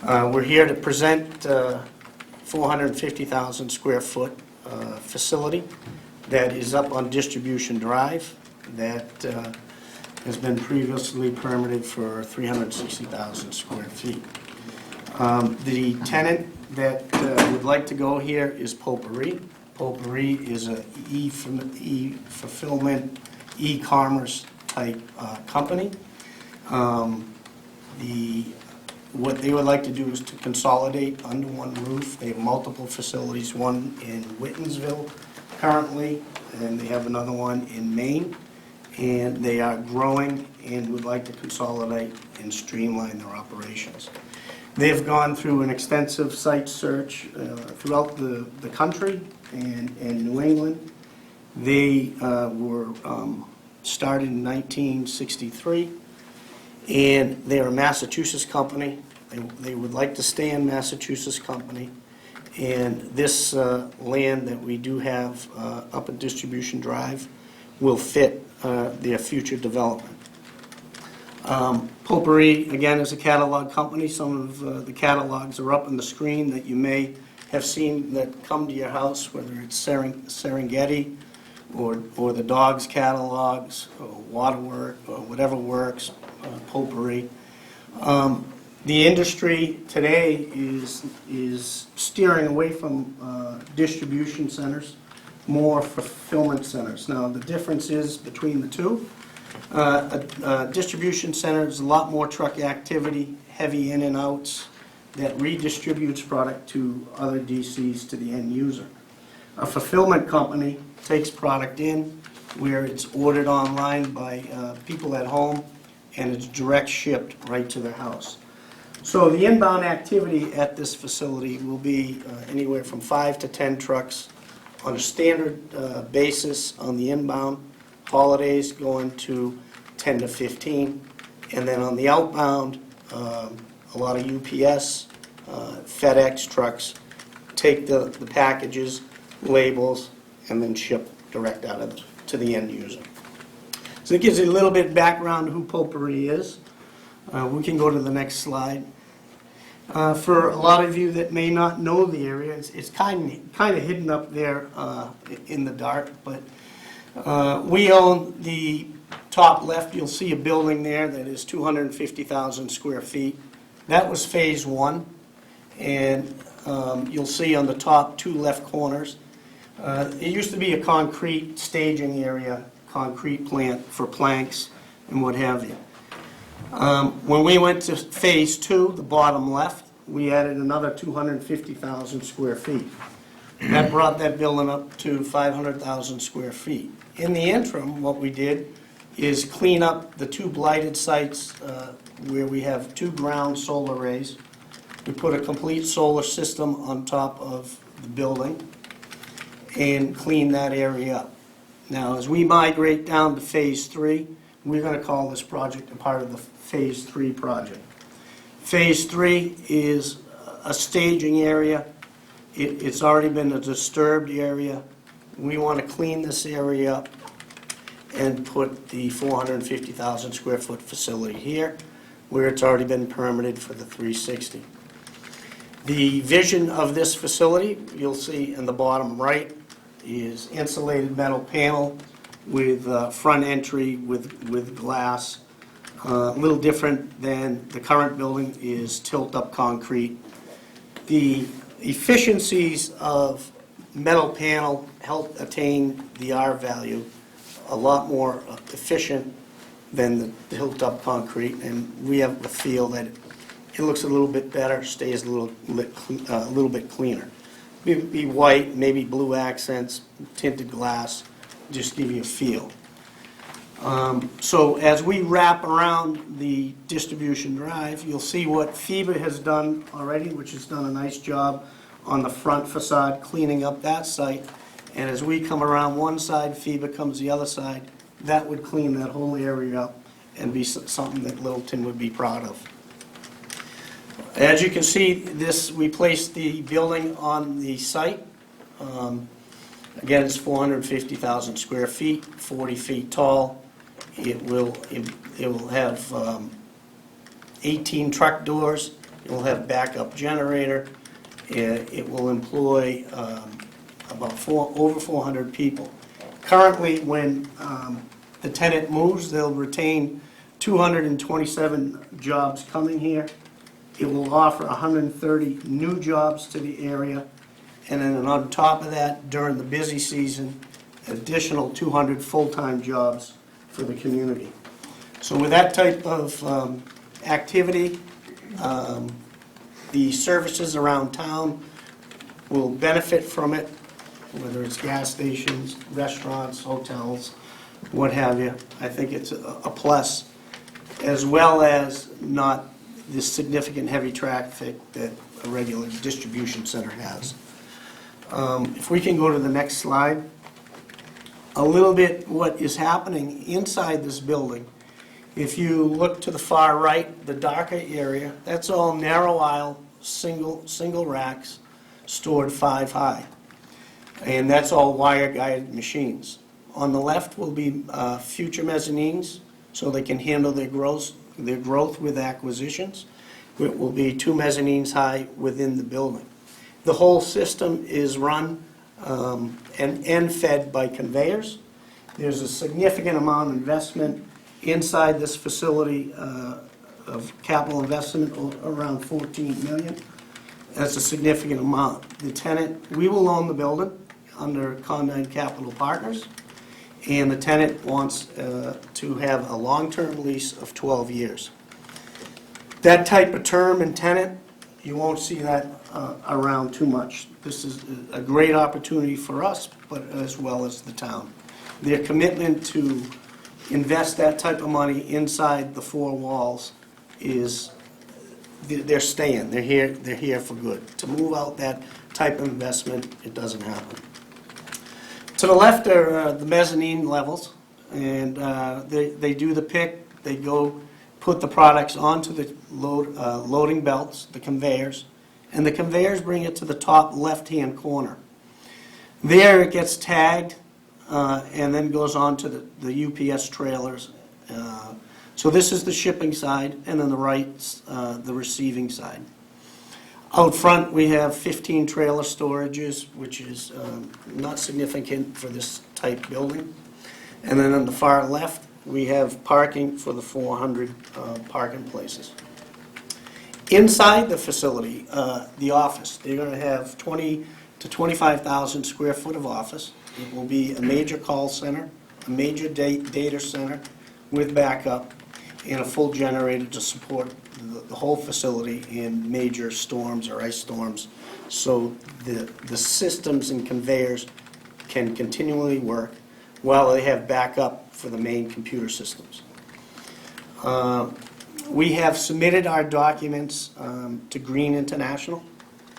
We're here to present 450,000 square foot facility that is up on Distribution Drive that has been previously permitted for 360,000 square feet. The tenant that would like to go here is Potpourri. Potpourri is a e-fulfillment, e-commerce type company. What they would like to do is to consolidate under one roof. They have multiple facilities, one in Whitensville currently, and they have another one in Maine. And they are growing and would like to consolidate and streamline their operations. They've gone through an extensive site search throughout the country and New England. They were started in 1963, and they're a Massachusetts company. They would like to stay in Massachusetts company, and this land that we do have up at Distribution Drive will fit their future development. Potpourri, again, is a catalog company. Some of the catalogs are up on the screen that you may have seen that come to your house, whether it's Serengeti or the dogs catalogs, or Waterwork, or whatever works, Potpourri. The industry today is steering away from distribution centers, more fulfillment centers. Now, the difference is between the two. A distribution center is a lot more truck activity, heavy in and outs, that redistributes product to other DCs to the end user. A fulfillment company takes product in where it's ordered online by people at home, and it's direct shipped right to their house. So the inbound activity at this facility will be anywhere from 5 to 10 trucks on a standard basis on the inbound, holidays going to 10 to 15, and then on the outbound, a lot of UPS, FedEx trucks take the packages, labels, and then ship direct out of to the end user. So it gives you a little bit of background who Potpourri is. We can go to the next slide. For a lot of you that may not know the area, it's kind of hidden up there in the dark, but we own the top left. You'll see a building there that is 250,000 square feet. That was phase one, And you'll see on the top two left corners, it used to be a concrete staging area, concrete plant for planks and what have you. When we went to Phase 2, the bottom left, we added another 250,000 square feet. That brought that building up to 500,000 square feet. In the interim, what we did is clean up the two blighted sites where we have two ground solar arrays. We put a complete solar system on top of the building and clean that area up. Now, as we migrate down to Phase 3, we're going to call this project a part of the Phase 3 project. Phase 3 is a staging area. It's already been a disturbed area. We want to clean this area up and put the 450,000 square foot facility here, where it's already been permitted for the 360. The vision of this facility, you'll see in the bottom right, is insulated metal panel with front entry with glass. A little different than the current building is tilt-up concrete. The efficiencies of metal panel help attain the R value a lot more efficient than the tilt-up concrete, and we have a feel that it looks a little bit better, stays a little bit cleaner. Be white, maybe blue accents, tinted glass, just give you a feel. So as we wrap around the distribution drive, you'll see what FIBA has done already, which has done a nice job on the front facade, cleaning up that site. And as we come around one side, FIBA comes the other side. That would clean that whole area up and be something that Littleton would be proud of. As you can see, we placed the building on the site. Again, it's 450,000 square feet, 40 feet tall. It will have 18 truck doors. It will have backup generator. It will employ about over 400 people. Currently, when the tenant moves, they'll retain 227 jobs coming here. It will offer 130 new jobs to the area, and then on top of that, during the busy season, additional 200 full-time jobs for the community. So with that type of activity, the services around town will benefit from it, whether it's gas stations, restaurants, hotels, what have you. I think it's a plus, as well as not the significant heavy traffic that a regular distribution center has. If we can go to the next slide. A little bit what is happening inside this building. If you look to the far right, the darker area, that's all narrow aisle, single racks, stored 5 high. And that's all wire-guided machines. On the left will be future mezzanines, so they can handle their growth with acquisitions. It will be 2 mezzanines high within the building. The whole system is run and fed by conveyors. There's a significant amount of investment inside this facility of capital investment, around $14 million. That's a significant amount. The tenant, we will own the building under Condyne Capital Partners, and the tenant wants to have a long-term lease of 12 years. That type of term and tenant, you won't see that around too much. This is a great opportunity for us, but as well as the town. Their commitment to invest that type of money inside the 4 walls is, they're staying, they're here for good. To move out that type of investment, it doesn't happen. To the left are the mezzanine levels, and they do the pick, they go put the products onto the loading belts, the conveyors, and the conveyors bring it to the top left-hand corner. There it gets tagged and then goes on to the UPS trailers. So this is the shipping side, and on the right, the receiving side. Out front, we have 15 trailer storages, which is not significant for this type building. And then on the far left, we have parking for the 400 parking places. Inside the facility, the office, they're going to have 20 to 25,000 square foot of office. It will be a major call center, a major data center with backup, and a full generator to support the whole facility in major storms or ice storms. So the systems and conveyors can continually work while they have backup for the main computer systems. We have submitted our documents to Green International.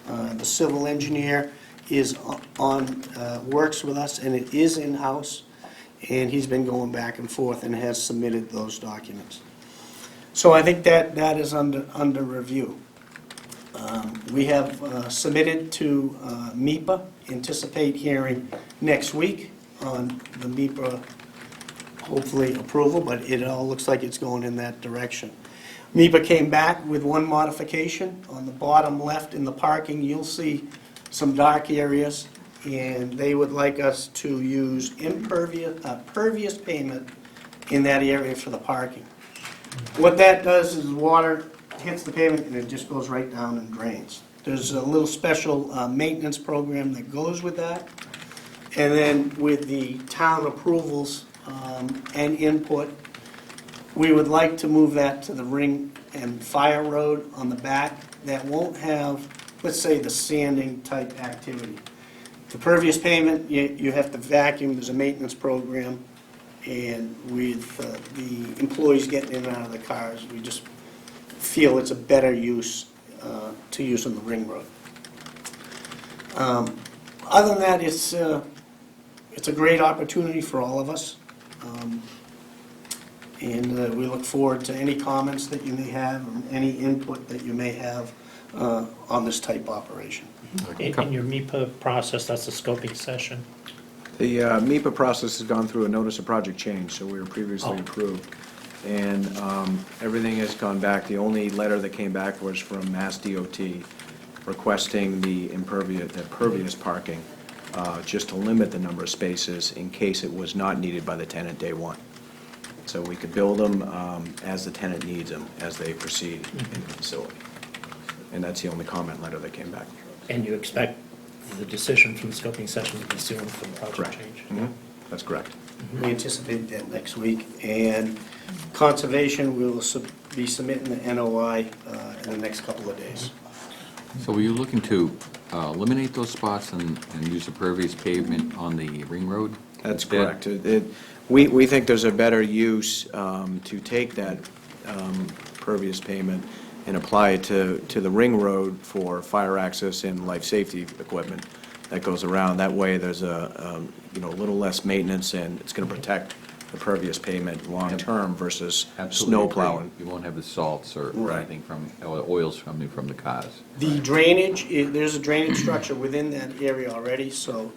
The civil engineer is works with us, and it is in-house, and he's been going back and forth and has submitted those documents. So I think that is under review. We have submitted to MEPA, anticipate hearing next week on the MEPA, hopefully approval, but it all looks like it's going in that direction. MEPA came back with one modification. On the bottom left in the parking, you'll see some dark areas, and they would like us to use pervious pavement in that area for the parking. What that does is water hits the pavement and it just goes right down and drains. There's a little special maintenance program that goes with that. And then with the town approvals and input, we would like to move that to the ring and fire road on the back that won't have, let's say, the sanding type activity. The pervious pavement, you have to vacuum, there's a maintenance program, and with the employees getting in and out of the cars, we just feel it's a better use to use on the ring road. Other than that, it's a great opportunity for all of us. And we look forward to any comments that you may have, or any input that you may have on this type operation. In your MEPA process, that's the scoping session. The MEPA process has gone through a notice of project change, so we were previously approved. And everything has gone back. The only letter that came back was from Mass DOT requesting the impervious parking, just to limit the number of spaces in case it was not needed by the tenant day one. So we could build them as the tenant needs them, as they proceed in the facility. And that's the only comment letter that came back. And you expect the decision from the scoping session to be soon for the project Correct. change? Mhm. That's correct. We anticipate that next week. And Conservation, we will be submitting the NOI in the next couple of days. So were you looking to eliminate those spots and use the pervious pavement on the ring road? That's instead? correct. We think there's a better use to take that pervious pavement and apply it to the ring road for fire access and life safety equipment that goes around. That way, there's a little less maintenance, and it's going to protect the pervious pavement long-term versus Absolutely snow agree. plowing. You won't have the salts or Right. anything or oils coming from the cars. The drainage, there's a drainage structure within that area already, so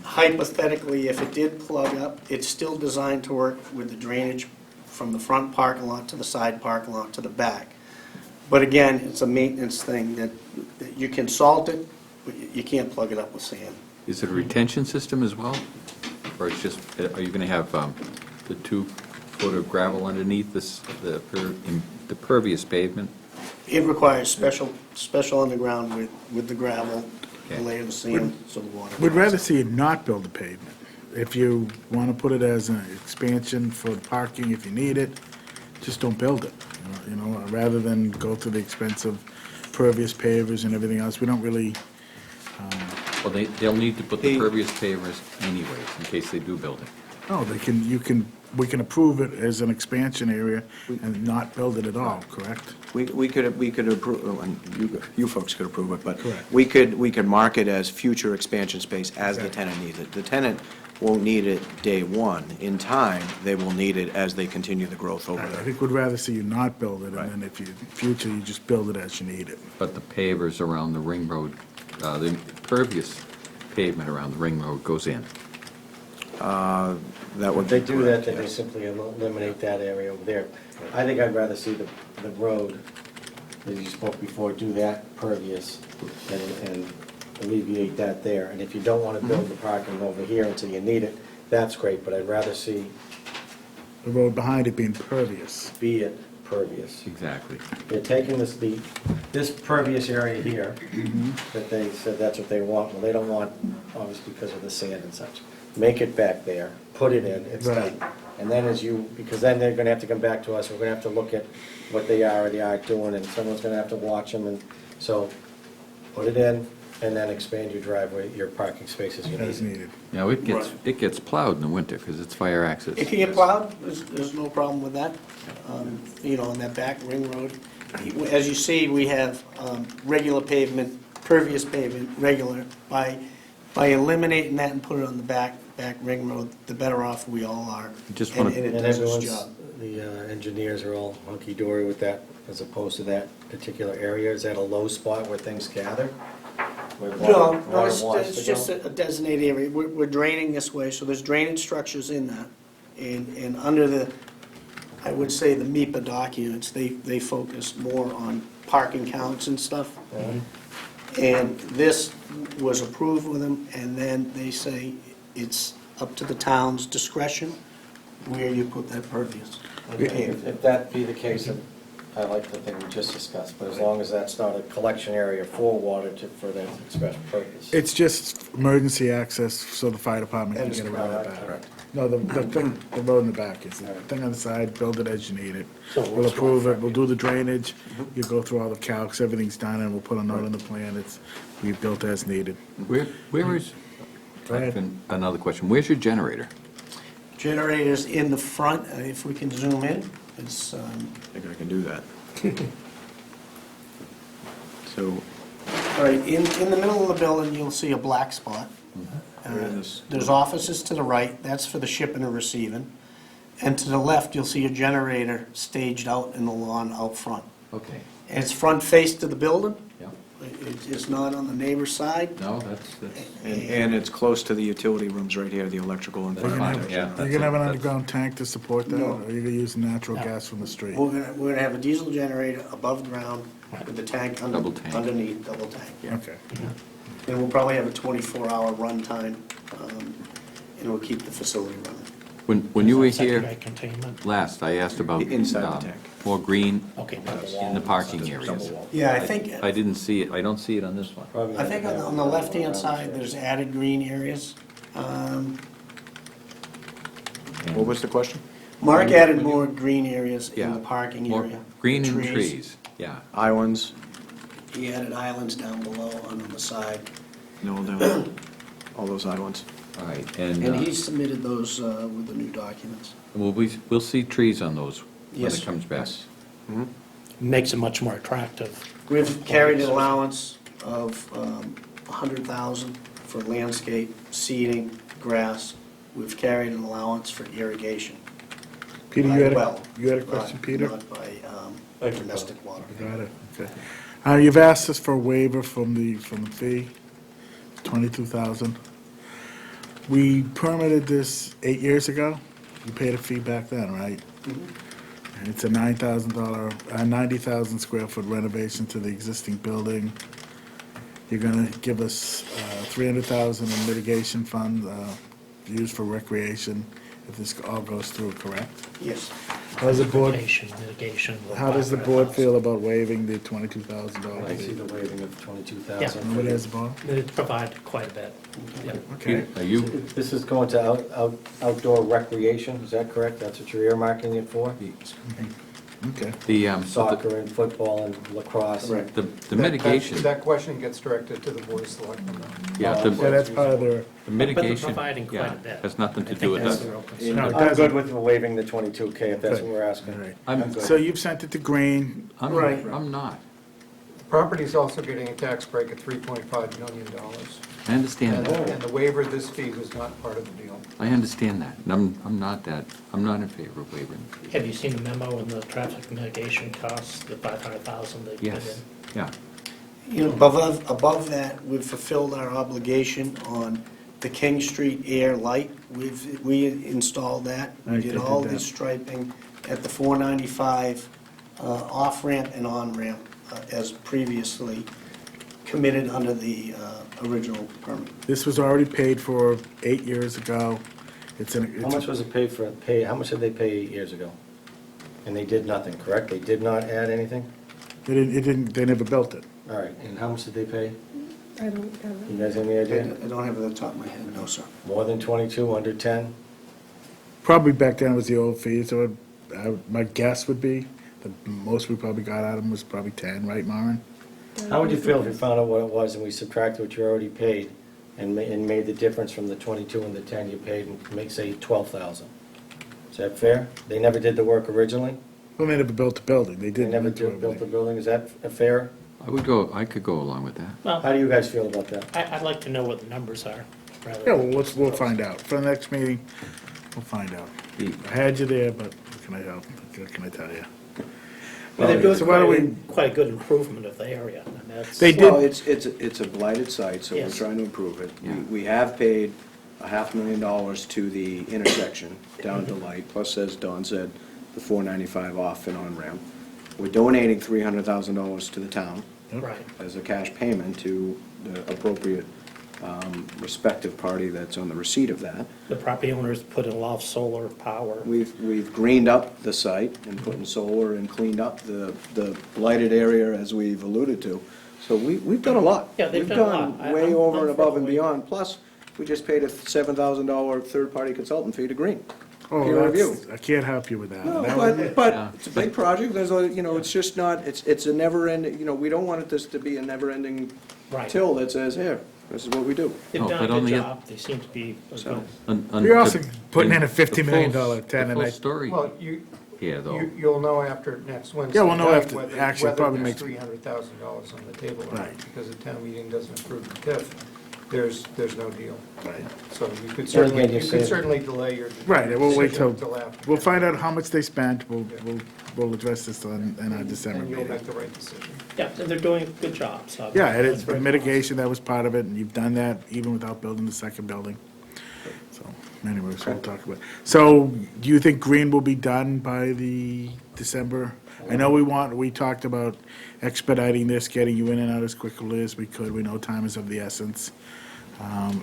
hypothetically, if it did plug up, it's still designed to work with the drainage from the front parking lot to the side parking lot to the back. But again, it's a maintenance thing that you can salt it, but you can't plug it up with sand. Is it a retention system as well? Or it's just, are you going to have the 2 foot of gravel underneath the pervious pavement? It requires special underground with the gravel, the Okay. layer of sand, so the water. We'd rather see you not build a pavement. If you want to put it as an expansion for parking, if you need it, just don't build it. Rather than go through the expense of pervious pavers and everything else, we don't really, Well, they'll need to put the pervious pavers anyways, in case they do build it. no, we can approve it as an expansion area and not build it at all, correct? We could approve, and you folks could approve it, but Correct. we could mark it as future expansion space as the tenant needs it. The tenant won't need it day one. In time, they will need it as they continue the growth over I there. think we'd rather see you not build it, Right. and then if you, in future, you just build it as you need it. But the pavers around the ring road, the pervious pavement around the ring road goes in. That would If they be do that, correct, then they yes. simply eliminate that area over there. I think I'd rather see the road, as you spoke before, do that pervious and alleviate that there. And if you don't want to build the parking over here until you need it, that's great, but I'd rather see The road behind it being pervious. be it pervious. Exactly. They're taking this pervious area here, that they said that's what they want, well, they don't want, obviously because of the sand and such. Make it back there, put it in, it's Right. tight. And then because then they're gonna have to come back to us, we're gonna have to look at what they are or they aren't doing, and someone's gonna have to watch them, and so, put it in, and then expand your driveway, your parking spaces you As need. needed. Now, it gets plowed in the winter because it's fire access. It can get plowed, there's no problem with that, on that back ring road. As you see, we have regular pavement, pervious pavement, regular. By eliminating that and put it on the back ring road, the better off we all are. Just And wanna- and it And does its everyone's, job. the engineers are all hunky-dory with that, as opposed to that particular area. Is that a low spot where things gather? Where No, water wants it's to just go? a designated area. We're draining this way, so there's drainage structures in that. And under the, I would say, the MIPA documents, they focus more on parking counts and stuff. And this was approved with them, and then they say it's up to the town's discretion where you put that pervious. If that be the case, then I like the thing we just discussed, but as long as that's not a collection area for water for that special purpose. It's just emergency access so the fire department can get around the back. No, the road in the back is, the thing on the side, build it as you need it. So We'll approve it, we'll do the drainage, you go through all the calcs, everything's done, and we'll put a note on the plan, we built as needed. Where is, Go ahead. another question, where's your generator? Generators in the front, if we can zoom in, it's, I think I can do that. So, all right, in the middle of the building, you'll see a black spot. Where is this? There's offices to the right, that's for the shipping and receiving. And to the left, you'll see a generator staged out in the lawn out front. Okay, And it's front face to the building, yeah, it's not on the neighbor's side. no, that's, and it's close to the utility rooms right here, the electrical and That's fire fine, protection. yeah. You're gonna have an That's- underground tank to support that, No. or you're gonna use natural gas from the street? We're gonna have a diesel generator above ground with the tank Double tank. underneath, double tank. Okay. And we'll probably have a 24-hour runtime, and we'll keep the facility running. when you were Secondary here containment. last, I asked about. Inside the um, tank. More green Okay, not the wall. in the parking areas. Yeah, I think, I didn't see it, I don't see it on this one. Probably I think on the left-hand side, there's added green areas. What was the question? Mark added more green areas in Yeah, the parking more area. green and trees, yeah. Islands, He added islands down below on the side. no, down, all those islands. All right, And and he submitted those with the new documents. we'll see trees on those when Yes, it comes back. Makes it much more attractive. We've carried an allowance of 100,000 for landscape, seeding, grass. We've carried an allowance for irrigation. Peter, By you had well, a question, not- Peter? Not by domestic water. Got it, okay. You've asked us for a waiver from the fee, 22,000. We permitted this 8 years ago. You paid a fee back then, right? And it's a $9,000, 90,000 square foot renovation to the existing building. You're gonna give us 300,000 in mitigation fund, used for recreation, if this all goes through, correct? Yes. How does the board, Mitigation. how does the board feel about waiving the $22,000 I see fee? the waiving of 22,000. Yeah. What is, Bob? It provided quite a bit. Yeah. Okay. Are you, This is going to outdoor recreation, is that correct? That's what you're earmarking it for? Okay. Soccer and football and lacrosse? Correct. the mitigation, That question gets directed to the board of selectmen. yeah, Yeah, that's part of their, the mitigation, providing quite yeah, a bit. has nothing to I do think with that's us. the real concern. No, it I'm doesn't. good with waiving the 22K if that's what we're asking. all right. I'm So you've sent it to Green. Right. I'm not. Property's also getting a tax break of $3.5 million. I understand that. And the waiver of this fee was not part of the deal. I understand that, and I'm not in favor of waiving. Have you seen the memo in the traffic mitigation costs, the 500,000 they put in? Yes, yeah. Above that, we've fulfilled our obligation on the King Street air light. We installed that. We Right, did they all did the that. striping at the 495 off-ramp and on-ramp as previously committed under the original permit. This was already paid for 8 years ago. It's How much was it paid for, how much did they pay 8 years ago? And they did nothing, correct? They did not add anything? They never built it. All right, and how much did they pay? I don't have You it. guys have any idea? I don't have it at the top of my head, no, sir. More than 22, under 10? Probably back then was the old fee, so my guess would be, the most we probably got out of them was probably 10, right, Maren? How would you feel if you found out what it was and we subtracted what you already paid and made the difference from the 22 and the 10 you paid and make, say, 12,000? Is that fair? They never did the work originally? Well, they never built the building, they They didn't. never do built the everything. building, is that fair? I could go along with that. How Well, do you guys feel about that? I'd like to know what the numbers are. rather Yeah, than- well, we'll find out. For the next meeting, we'll find out. I had you there, but what can I help? What can I tell you? Well, they're doing So why don't quite a good improvement of the area, and that's. They did- Well, it's a blighted site, so we're Yes. trying to improve it. Yeah. We have paid $500,000 to the intersection down to Light, plus, as Don said, the $495 off and on-ramp. We're donating $300,000 to the town Right. as a cash payment to the appropriate respective party that's on the receipt of that. The property owners put in a lot of solar power. We've greened up the site and put in solar and cleaned up the blighted area as we've alluded to. So we've done a lot. Yeah, they've done a lot. We've gone way I'm over and above and for it. beyond. Plus, we just paid a $7,000 third-party consultant fee to Green. Oh, Peer review. I can't help you with that. No, That was- but it's a big project. There's a, it's just not, it's a never-ending, we don't want this to be a never-ending Right. till that says, here, this is what we do. They've No, done but a on good the- job. They seem to be a So- good. You're also putting in a $50 million The tenant. full story Well, here, though. you'll know after next Wednesday. Yeah, we'll know night after- whether- actually, probably Whether makes- there's $300,000 on the table or not, Right. because the town meeting doesn't approve the TIF, there's no deal. Right. So you could So again, certainly, you you say- could certainly delay your. Right, and we'll wait decision till, after. we'll find out how much they spent, we'll address this in our December And you'll meeting. make the right decision. Yeah, they're doing a good job, so. Yeah, it is, that's very mitigation, that was part of it, and you've done that even without building the second building. So, anyways, we'll talk about it. So, do you think Green will be done by the December? I know we talked about expediting this, getting you in and out as quickly as we could, we know time is of the essence.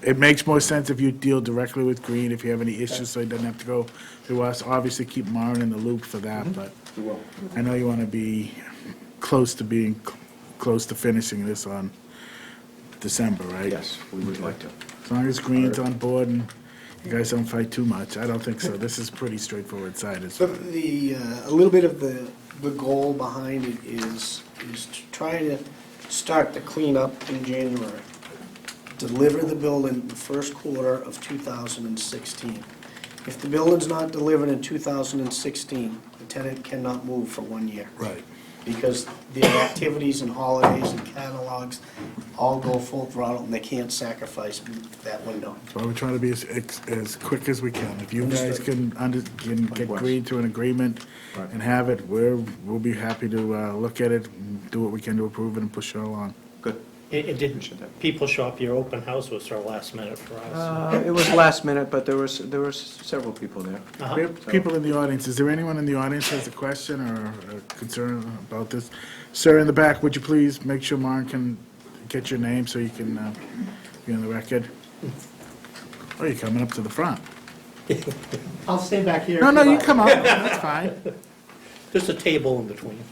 It makes more sense if you deal directly with Green, if you have any issues, so it doesn't have to go through us. Obviously, keep Maren in the loop for that, but I know you want to be close to finishing this on December, right? Yes, we would like to. As long as Green's on board and you guys don't fight too much, I don't think so. This is pretty straightforward side. It's So a little bit of the goal behind it is to try to start the cleanup in January. Deliver the building the first quarter of 2016. If the building's not delivered in 2016, the tenant cannot move for 1 year. Right. Because their activities and holidays and catalogs all go full throttle, and they can't sacrifice that window. That's why we're trying to be as quick as we can. If you guys can get Likewise. Green to an agreement Right. and have it, we'll be happy to look at it, and do what we can to approve it and push it along. Good. It didn't, people show up, your open house was sort of last minute for us. It was last minute, but there was several people there. Uh-huh. We have people in the audience. Is there anyone in the audience who has a question or a concern about this? Sir, in the back, would you please make sure Maren can get your name so you can be on the record? Oh, you're coming up to the front. I'll stay back here. No, if no, you like. come up. That's fine. There's a table in between.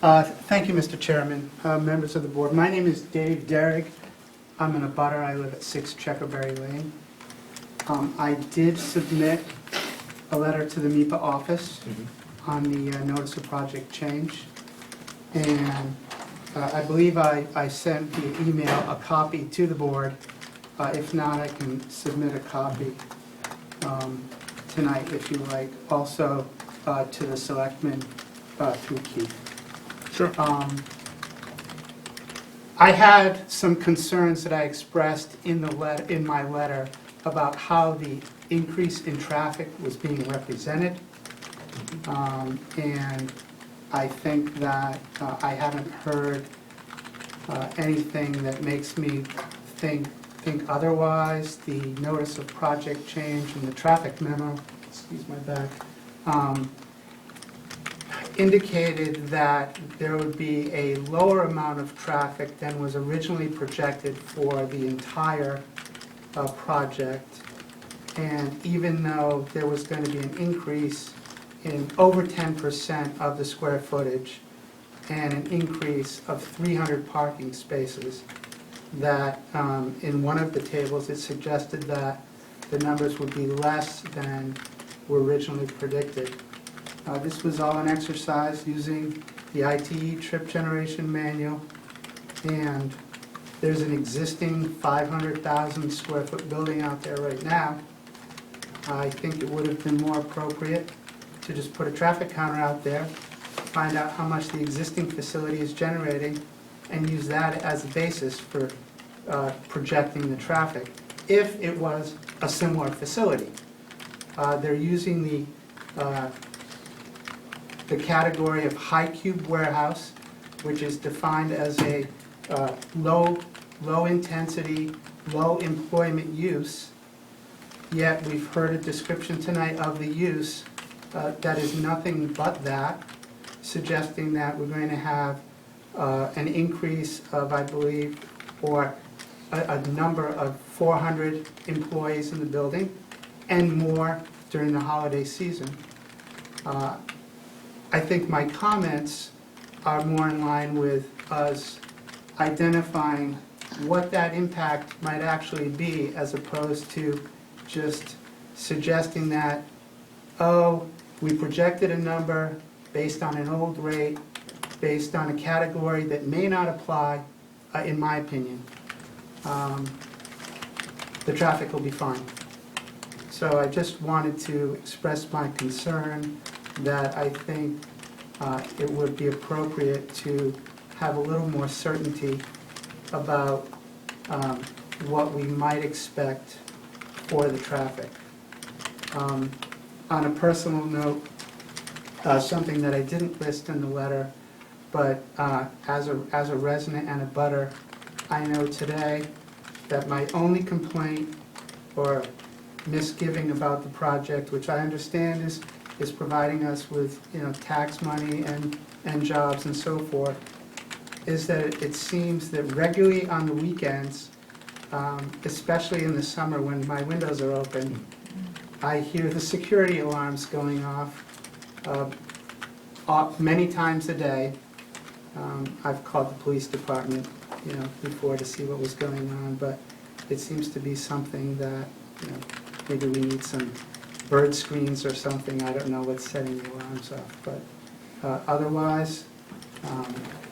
Thank you, Mr. Chairman, members of the board. My name is Dave Derrick. I'm in a butter. I live at 6 Checkerberry Lane. I did submit a letter to the MIPA office on the notice of project change. And I believe I sent via email a copy to the board. If not, I can submit a copy tonight if you like. Also to the selectmen through Keith. Sure. I had some concerns that I expressed in my letter about how the increase in traffic was being represented. And I think that I haven't heard anything that makes me think otherwise. The notice of project change and the traffic memo, excuse my back, indicated that there would be a lower amount of traffic than was originally projected for the entire project. And even though there was going to be an increase in over 10% of the square footage and an increase of 300 parking spaces, that in one of the tables, it suggested that the numbers would be less than were originally predicted. This was all an exercise using the ITE trip generation manual, and there's an existing 500,000 square foot building out there right now. I think it would have been more appropriate to just put a traffic counter out there, find out how much the existing facility is generating, and use that as a basis for projecting the traffic, if it was a similar facility. They're using the category of high cube warehouse, which is defined as a low intensity, low employment use. Yet we've heard a description tonight of the use that is nothing but that, suggesting that we're going to have an increase of, I believe, or a number of 400 employees in the building and more during the holiday season. I think my comments are more in line with us identifying what that impact might actually be, as opposed to just suggesting that, oh, we projected a number based on an old rate, based on a category that may not apply, in my opinion. The traffic will be fine. So I just wanted to express my concern that I think it would be appropriate to have a little more certainty about what we might expect for the traffic. On a personal note, something that I didn't list in the letter, but as a resident and a butter, I know today that my only complaint or misgiving about the project, which I understand is providing us with, tax money and jobs and so forth, is that it seems that regularly on the weekends, especially in the summer when my windows are open, I hear the security alarms going off many times a day. I've called the police department, before to see what was going on, but it seems to be something that, maybe we need some bird screens or something. I don't know what's setting the alarms off, but otherwise,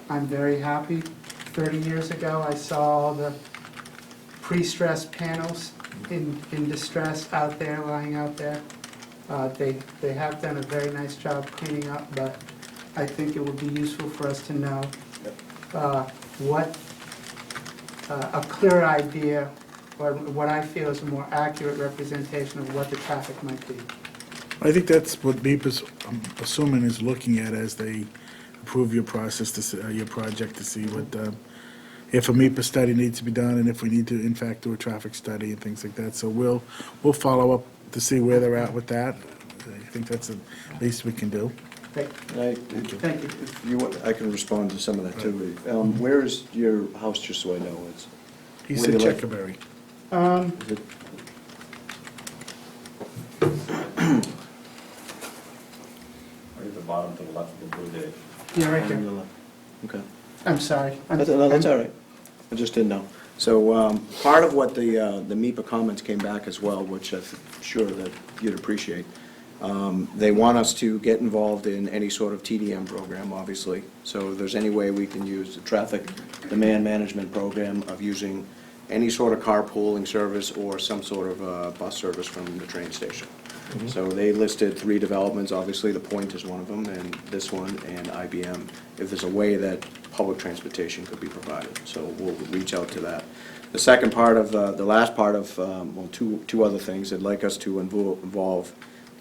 I'm very happy. 30 years ago, I saw all the pre-stressed panels in distress out there, lying out there. They have done a very nice job cleaning up, but I think it would be useful for us to know what a clear idea, or what I feel is a more accurate representation of what the traffic might be. I think that's what BEEP I'm assuming, is looking at as they approve your process, your project, to see what, if a MEPA study needs to be done, and if we need to, in fact, do a traffic study and things like that. So we'll follow up to see where they're at with that. I think that's the least we can do. Thank you. If you want, I can respond to some of that too. Where is your house, just so I know? He Where said do you live? Checkerberry. Is it- Right at the bottom to the left of the blue day. Yeah, right here. Okay. I'm sorry. That's all right. I just didn't know. So part of what the MEPA comments came back as well, which I'm sure that you'd appreciate, they want us to get involved in any sort of TDM program, obviously. So if there's any way we can use the traffic demand management program of using any sort of carpooling service or some sort of bus service from the train station. So they listed 3 developments, obviously The Point is one of them, and this one, and IBM, if there's a way that public transportation could be provided. So we'll reach out to that. The second part of, the last part of, well, two other things, they'd like us to involve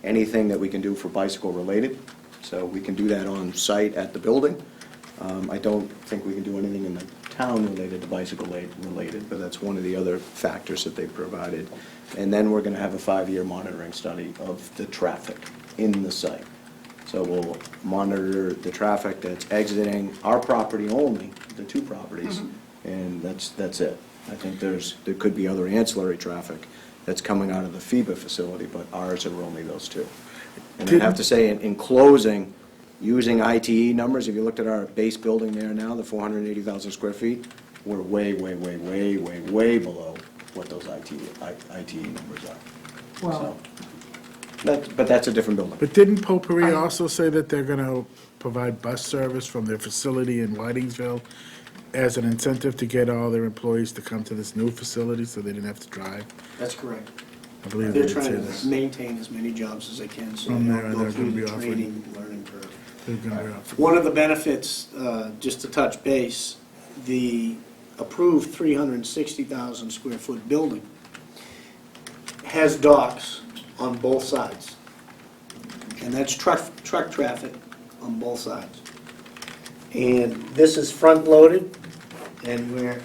anything that we can do for bicycle related. So we can do that on site at the building. I don't think we can do anything in the town related to bicycle related, but that's one of the other factors that they provided. And then we're going to have a 5-year monitoring study of the traffic in the site. So we'll monitor the traffic that's exiting our property only, the 2 properties, and that's it. I think there could be other ancillary traffic that's coming out of the FIBA facility, but ours are only those 2. And I have to say, in closing, using ITE numbers, if you looked at our base building there now, the 480,000 square feet, we're way, way, way, way, way, way below what those ITE numbers are. Well, But that's a different building. But didn't Potpourri also say that they're gonna provide bus service from their facility in Whitingsville as an incentive to get all their employees to come to this new facility so they didn't have to drive? That's correct. I believe They're they did say trying that. to maintain as many jobs as they can, so From they there, don't they're go through gonna be the offering- training, learning curve. They're gonna be offering- One of the benefits, just to touch base, the approved 360,000 square foot building has docks on both sides. And that's truck traffic on both sides. And this is front-loaded, and where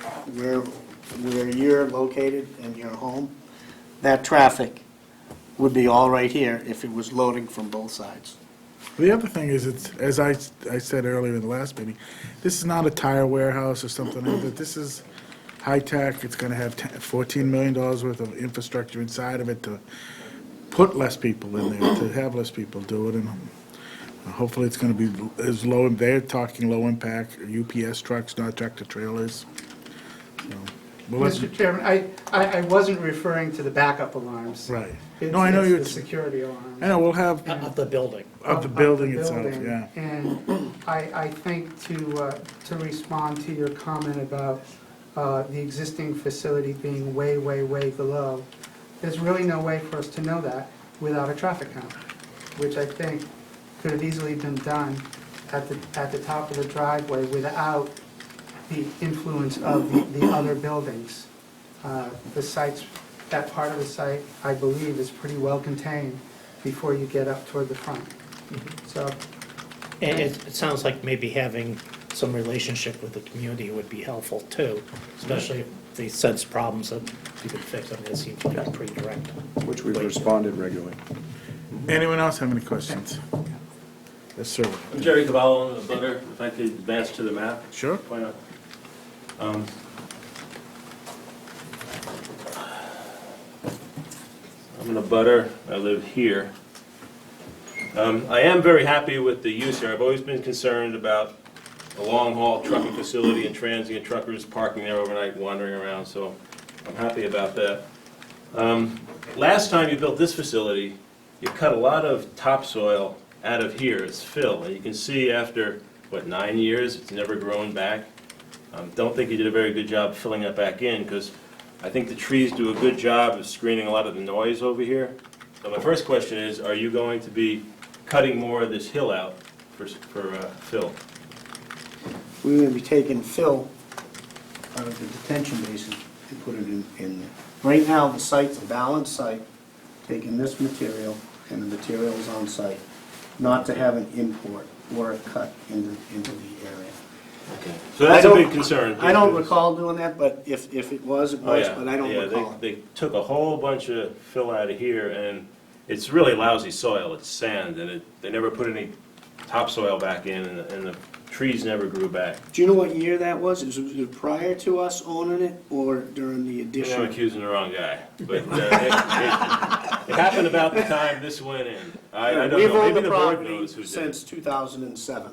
you're located and your home, that traffic would be all right here if it was loading from both sides. The other thing is, it's, as I said earlier in the last meeting, this is not a tire warehouse or something like that. This is high-tech. It's gonna have $14 million worth of infrastructure inside of it to put less people in there, to have less people do it, and hopefully it's gonna be as low, they're talking low impact, UPS trucks, not tractor trailers. So, well, let's- Mr. Chairman, I wasn't referring to the backup alarms. Right. It's- No, I know it's you're, the security alarms. I know, we'll have, Of the building. of the building the itself, building. yeah. And I think to respond to your comment about the existing facility being way, way, way below, there's really no way for us to know that without a traffic count, which I think could have easily been done at the top of the driveway without the influence of the other buildings. The sites, that part of the site, I believe, is pretty well contained before you get up toward the front. So, And it sounds like maybe having some relationship with the community would be helpful too, especially if they sense problems that you could fix. I mean, it seems like a pretty direct. Which we've responded regularly. Anyone else have any questions? Yes, sir. I'm Jerry Cavallo, the butter. If I could advance to the map. Sure. Why not? I'm in a butter. I live here. I am very happy with the use here. I've always been concerned about a long-haul trucking facility and transient truckers parking there overnight, wandering around, so I'm happy about that. Last time you built this facility, you cut a lot of topsoil out of here as fill, and you can see after, 9 years, it's never grown back. Don't think you did a very good job filling that back in, because I think the trees do a good job of screening a lot of the noise over here. So my first question is, are you going to be cutting more of this hill out for fill? We're going to be taking fill out of the detention basin and put it in there. Right now, the site's a balanced site, taking this material and the materials on site, not to have an import or a cut into the area. Okay. So that's a big concern. I don't because- recall doing that, but if it was, it Oh, was, yeah. but I don't Yeah, recall it. they took a whole bunch of fill out of here, and it's really lousy soil, it's sand, and they never put any topsoil back in, and the trees never grew back. Do you know what year that was? Was it prior to us owning it or during the You know, I'm addition? accusing the wrong guy, but it happened about the time this went in. I don't We've know, owned maybe the the board property knows who did it. since 2007.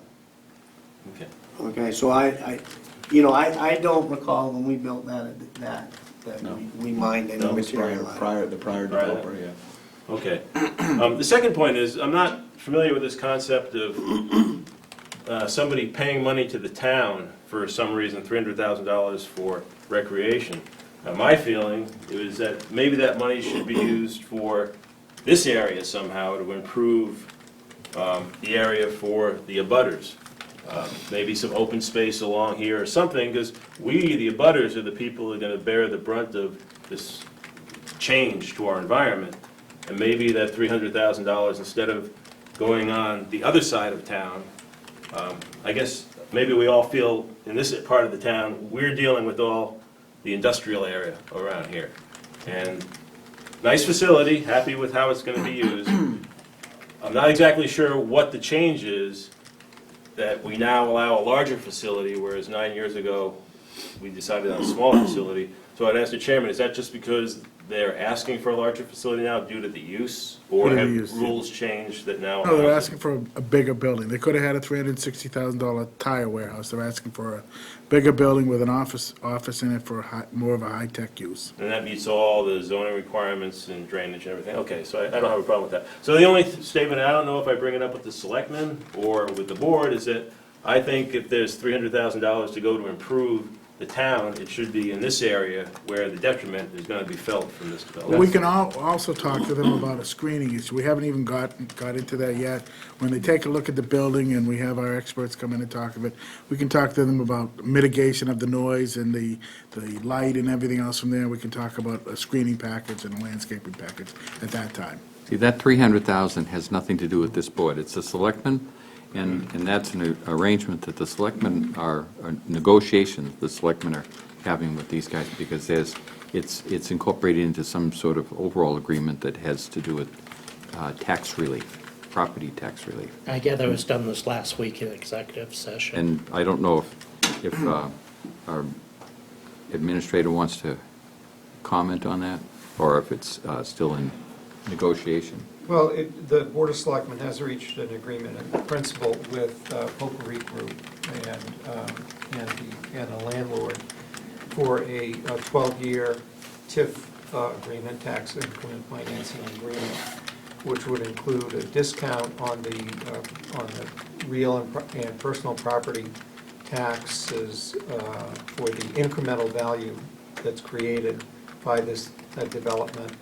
Okay. Okay, so I don't recall when we built that No. we mined any That was material out. the prior Prior. developer, yeah. Okay. The second point is, I'm not familiar with this concept of somebody paying money to the town for some reason, $300,000 for recreation. My feeling is that maybe that money should be used for this area somehow to improve the area for the abutters. Maybe some open space along here or something, because we, the abutters, are the people who are going to bear the brunt of this change to our environment. And maybe that $300,000, instead of going on the other side of town, I guess maybe we all feel in this part of the town, we're dealing with all the industrial area around here. And nice facility, happy with how it's going to be used. I'm not exactly sure what the change is that we now allow a larger facility, whereas 9 years ago, we decided on a smaller facility. So I'd ask the chairman, is that just because they're asking for a larger facility now due to the use? Or Due to the have use, yeah. rules changed that now? No, they're asking for a bigger building. They could have had a $360,000 tire warehouse. They're asking for a bigger building with an office in it for more of a high-tech use. And that meets all the zoning requirements and drainage and everything? Okay, so I don't have a problem with that. So the only statement, I don't know if I bring it up with the selectmen or with the board, is that I think if there's $300,000 to go to improve the town, it should be in this area where the detriment is gonna be felt from this development. We can also talk to them about a screening issue. We haven't even got into that yet. When they take a look at the building and we have our experts come in and talk of it, we can talk to them about mitigation of the noise and the light and everything else from there. We can talk about a screening package and a landscaping package at that time. See, that 300,000 has nothing to do with this board. It's the selectmen, and that's an arrangement that the selectmen are, negotiations the selectmen are having with these guys, because it's incorporated into some sort of overall agreement that has to do with tax relief, property tax relief. I gather it was done this last week in executive session. And I don't know if our administrator wants to comment on that, or if it's still in negotiation. Well, the Board of Selectmen has reached an agreement in principle with Potpourri Group and the landlord for a 12-year TIF agreement, tax increment financing agreement, which would include a discount on the real and personal property taxes for the incremental value that's created by this development.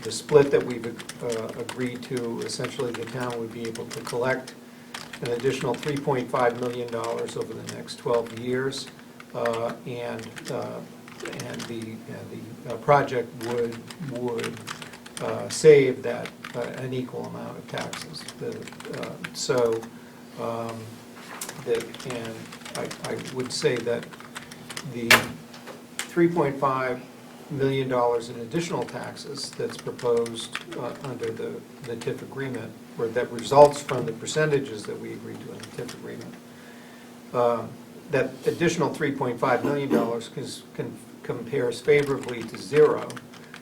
The split that we've agreed to, essentially the town would be able to collect an additional $3.5 million over the next 12 years, and the project would save that an equal amount of taxes. And I would say that the $3.5 million in additional taxes that's proposed under the TIF agreement, or that results from the percentages that we agreed to in the TIF agreement. That additional $3.5 million compares favorably to zero,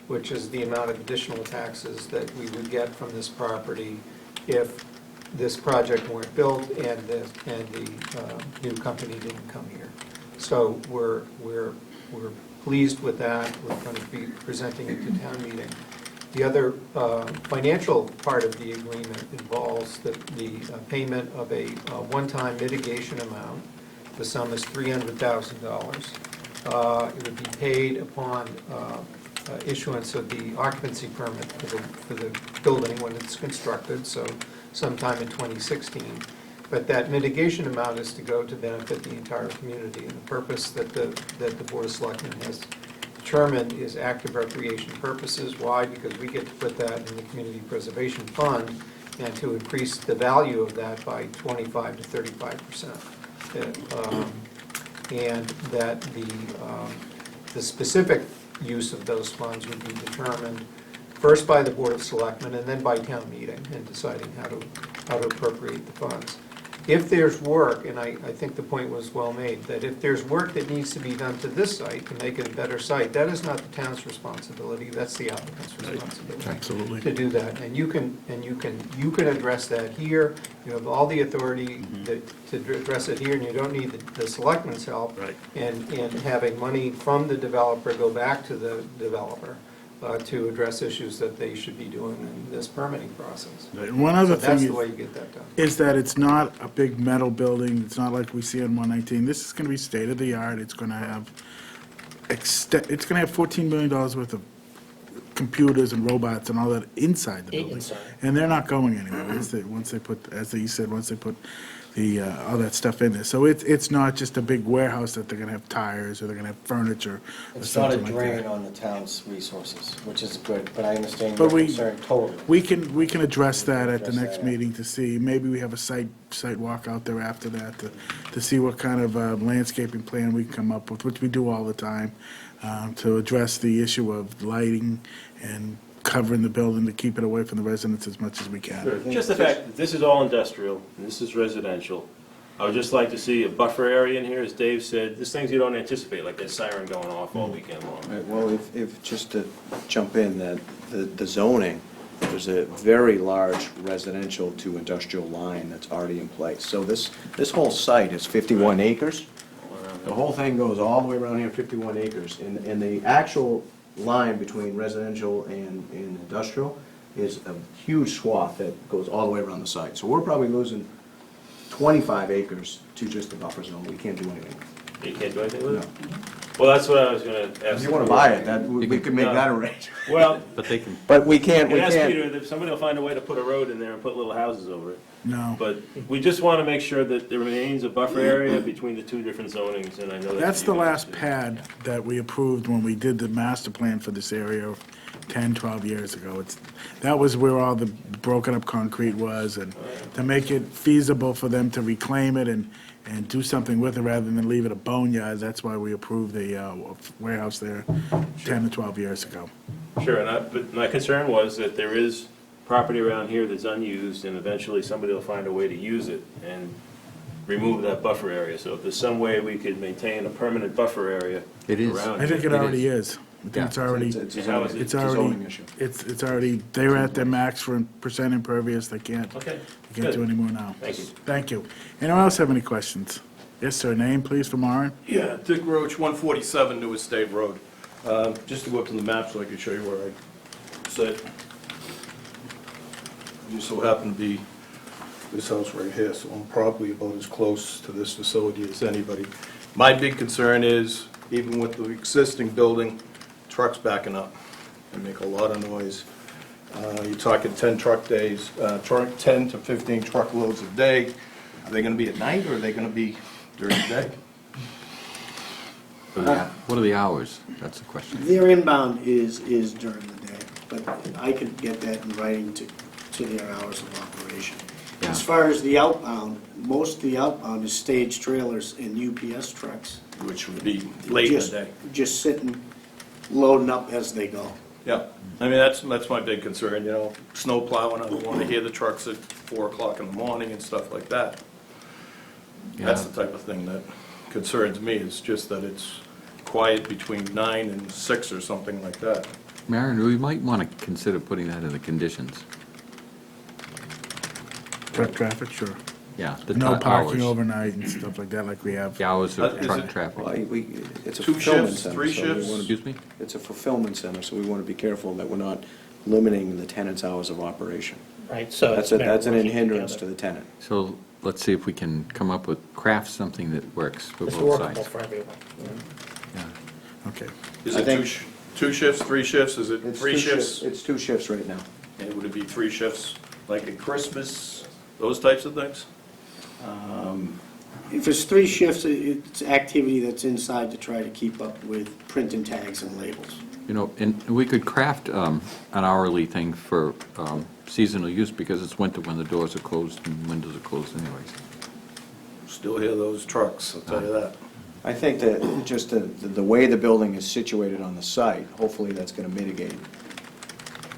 which is the amount of additional taxes that we would get from this property if this project weren't built and the new company didn't come here. So we're pleased with that. We're going to be presenting it to town meeting. The other financial part of the agreement involves the payment of a one-time mitigation amount. The sum is $300,000. It would be paid upon issuance of the occupancy permit for the building when it's constructed, so sometime in 2016. But that mitigation amount is to go to benefit the entire community. And the purpose that the Board of Selectmen has determined is active recreation purposes. Why? Because we get to put that in the Community Preservation Fund and to increase the value of that by 25 to 35%. And that the specific use of those funds would be determined first by the Board of Selectmen and then by town meeting in deciding how to appropriate the funds. If there's work, and I think the point was well made, that if there's work that needs to be done to this site to make it a better site, that is not the town's responsibility, that's the applicant's responsibility. Absolutely. To do that, and you can address that here, you have all the authority to address it here, and you don't need the selectmen's help. Right. And having money from the developer go back to the developer to address issues that they should be doing in this permitting process. One other So that's thing the way you get that done. is that it's not a big metal building. It's not like we see on 119. This is going to be state-of-the-art. It's going to have $14 million worth of computers and robots and all that inside the building. Inside. And they're not going anywhere once they put, as you said, once they put the, all that stuff in there. So it's not just a big warehouse that they're gonna have tires or they're gonna have furniture or It's not a something like drain that. on the town's resources, which is good, but I understand But your we- concern totally. We can address that at the Address next that. meeting to see, maybe we have a site walk out there after that to see what kind of landscaping plan we can come up with, which we do all the time, to address the issue of lighting and covering the building to keep it away from the residents as much as we can. Just the fact that this is all industrial, and this is residential, I would just like to see a buffer area in here, as Dave said, there's things you don't anticipate, like that siren going off all weekend long. Right, well, if, just to jump in, that the zoning, there's a very large residential to industrial line that's already in place. So this whole site is 51 acres. The whole thing goes all the way around here, 51 acres. And the actual line between residential and industrial is a huge swath that goes all the way around the site. So we're probably losing 25 acres to just the buffer zone. We can't do anything. You can't do anything with No. it? Well, that's what I was gonna ask. If you want to buy it, that, we could make that arrangement. Well, But they can, But we can't, and we ask can't. Peter, if somebody will find a way to put a road in there and put little houses over it. No. But we just want to make sure that there remains a buffer area between the two different zonings, and I know that. That's the last pad that we approved when we did the master plan for this area 10, 12 years ago. That was where all the broken up concrete was, and to make it feasible for them to reclaim it and do something with it rather than leave it a boneyard, that's why we approved the warehouse there 10 to 12 years ago. Sure, but my concern was that there is property around here that's unused, and eventually somebody will find a way to use it and remove that buffer area. So if there's some way we could maintain a permanent buffer area It is. around I think here. it already is. I think it's already, It's a And how is zoning- it? it's a already, zoning issue. it's already, they were at their max for percent impervious, they can't Okay, do good. any more now. Thank you. Thank you. Anyone else have any questions? Yes, sir, name, please, for Maren? Yeah, Dick Roach, 147 New Estate Road. Just to go up to the map so I can show you where I sit. Just so happen to be this house right here, so I'm probably about as close to this facility as anybody. My big concern is, even with the existing building, trucks backing up. They make a lot of noise. You're talking 10 truck days, 10 to 15 truckloads a day. Are they gonna be at night, or are they gonna be during the day? what are the hours? That's the question. Their inbound is during the day, but I could get that in writing to their hours of operation. Yeah. As far as the outbound, most of the outbound is stage trailers and UPS trucks. Which would be late in the Just- day. Just sitting, loading up as they go. Yeah, I mean, that's my big concern, you know, snow plowing, I don't want to hear the trucks at 4 o'clock in the morning and stuff like that. That's Yeah. the type of thing that concerns me, it's just that it's quiet between 9 and 6 or something like that. Maren, we might want to consider putting that in the conditions. Truck traffic, sure. Yeah, the No parking hours. overnight and stuff like that, like we have. The hours of Is truck it- traffic. Well, it's a 2 fulfillment shifts, center. 3 so we shifts? wanna- Excuse me? It's a fulfillment center, so we want to be careful that we're not limiting the tenant's hours of operation. Right, so. That's it's an working hindrance to together. the tenant. So let's see if we can come up with, craft something that works for It's both workable sides. for everyone. Yeah. Okay. Is I it think- 2 shifts, 3 shifts, is it It's 3 two shifts? It's 2 shifts right now. And would it be 3 shifts, like at Christmas, those types of things? If it's 3 shifts, it's activity that's inside to try to keep up with printing tags and labels. You know, and we could craft an hourly thing for seasonal use, because it's winter when the doors are closed and windows are closed anyways. Still hear those trucks, I'll tell you that. I think that just the way the building is situated on the site, hopefully that's going to mitigate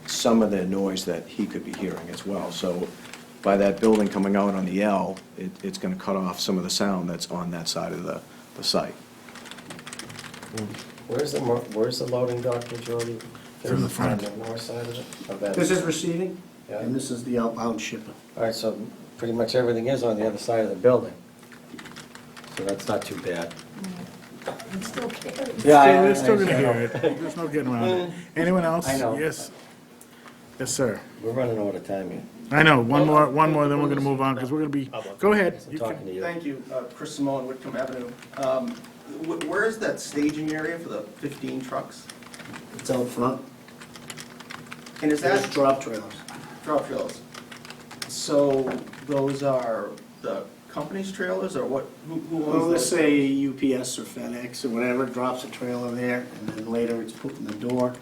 some of the noise that he could be hearing as well. So by that building coming out on the L, it's going to cut off some of the sound that's on that side of the site. Where's the loading dock majority? From the front. On the north side of it? Of that? This is receiving, Yeah. and this is the outbound shipping. All right, so pretty much everything is on the other side of the building. So that's not too bad. It still carries. They're still gonna hear it. There's no getting around it. Anyone else? I know. Yes. Yes, sir. We're running out of time here. I know, one more, then we're gonna move on, because we're gonna be, go ahead. I'm You can- talking to you. Thank you, Chris Simone, Whitcomb Avenue. Where is that staging area for the 15 trucks? It's out front. And is There's that drop trailers. drop trailers? So those are the company's trailers, or what, who Well, owns let's those? say UPS or FedEx or whatever drops a trailer there, and then later it's put in the door.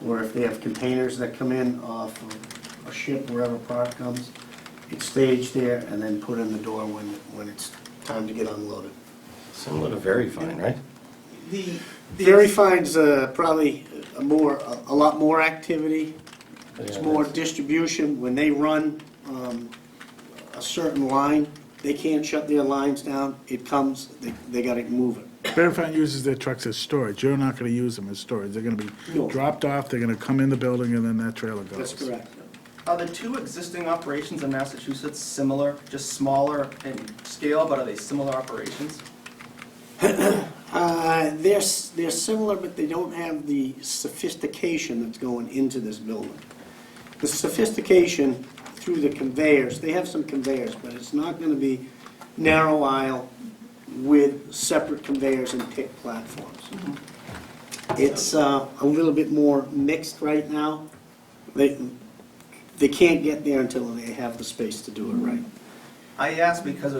Or if they have containers that come in off of a ship, wherever product comes, it's staged there and then put in the door when it's time to get unloaded. Similar to Very Fine, right? Very Fine's probably a lot more activity. It's Yeah, more that's- distribution. When they run a certain line, They can't shut their lines down. It comes, they gotta move it. Bearfront uses their trucks as storage. You're not gonna use them as storage. They're gonna be No. dropped off, they're gonna come in the building, and then that trailer goes. That's correct. Are the two existing operations in Massachusetts similar, just smaller in scale, but are they similar operations? They're similar, but they don't have the sophistication that's going into this building. The sophistication through the conveyors, they have some conveyors, but it's not gonna be narrow aisle with separate conveyors and pick platforms. It's a little bit more mixed right now. They can't get there until they have the space to do it right. I ask because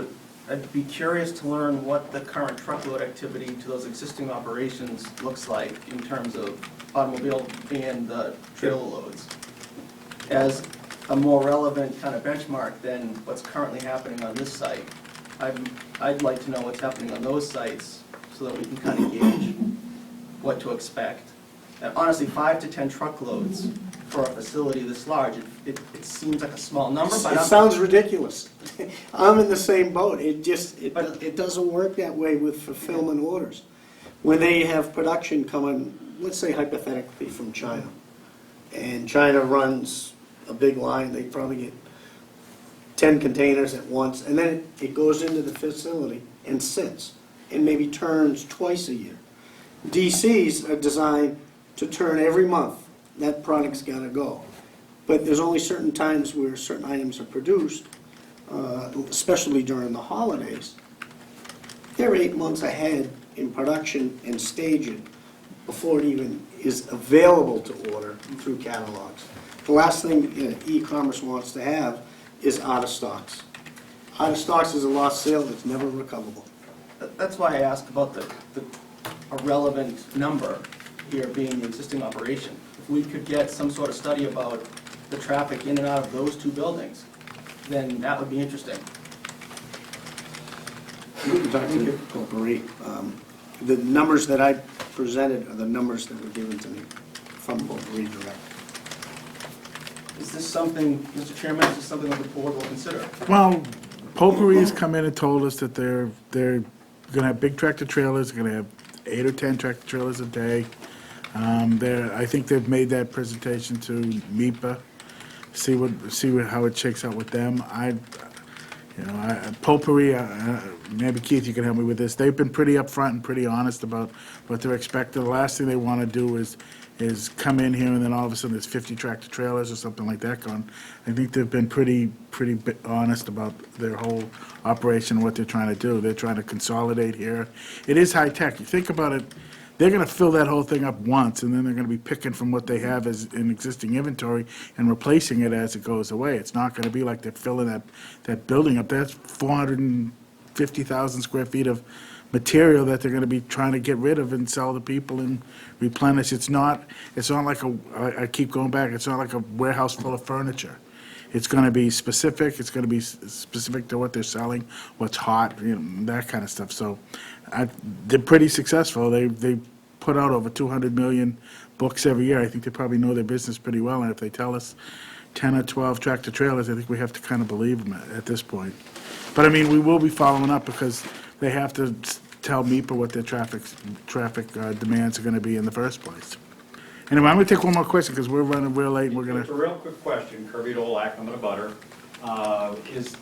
I'd be curious to learn what the current truckload activity to those existing operations looks like in terms of automobile and trailer loads, as a more relevant kind of benchmark than what's currently happening on this site. I'd like to know what's happening on those sites so that we can kind of gauge what to expect. And honestly, 5 to 10 truckloads for a facility this large, it seems like a small number, but It sounds ridiculous. I'm in the same boat. It doesn't work that way with fulfillment orders. When they have production coming, let's say hypothetically from China, and China runs a big line, they probably get 10 containers at once, and then it goes into the facility and sits, and maybe turns twice a year. DCs are designed to turn every month. That product's gotta go. But there's only certain times where certain items are produced, especially during the holidays. They're 8 months ahead in production and staging before it even is available to order through catalogs. The last thing e-commerce wants to have is out of stocks. Out of stocks is a lost sale that's never recoverable. that's why I asked about a relevant number here being the existing operation. If we could get some sort of study about the traffic in and out of those two buildings, then that would be interesting. We can talk to Potpourri. The numbers that I presented are the numbers that were given to me from Potpourri Direct. Is this something, Mr. Chairman, is this something that the board will consider? Well, Potpourri's come in and told us that they're gonna have big tractor trailers, they're gonna have 8 or 10 tractor trailers a day. I think they've made that presentation to MIPA, how it shakes out with them. Potpourri, maybe Keith, you can help me with this. They've been pretty upfront and pretty honest about what they're expecting. The last thing they want to do is come in here and then all of a sudden there's 50 tractor trailers or something like that going. I think they've been pretty honest about their whole operation and what they're trying to do. They're trying to consolidate here. It is high tech. You think about it, they're going to fill that whole thing up once, and then they're going to be picking from what they have as in existing inventory and replacing it as it goes away. It's not going to be like they're filling that building up. That's 450,000 square feet of material that they're going to be trying to get rid of and sell to people and replenish. It's not like I keep going back, it's not like a warehouse full of furniture. It's going to be specific, it's going to be specific to what they're selling, what's hot, that kind of stuff. So they're pretty successful. They put out over 200 million books every year. I think they probably know their business pretty well, and if they tell us 10 or 12 tractor trailers, I think we have to kind of believe them at this point. But I mean, we will be following up because they have to tell MIPA what their traffic demands are going to be in the first place. Anyway, I'm going to take one more question because we're running real late. And we're going It's a real quick question, Kirby Dolak, I'm in a butter. Is,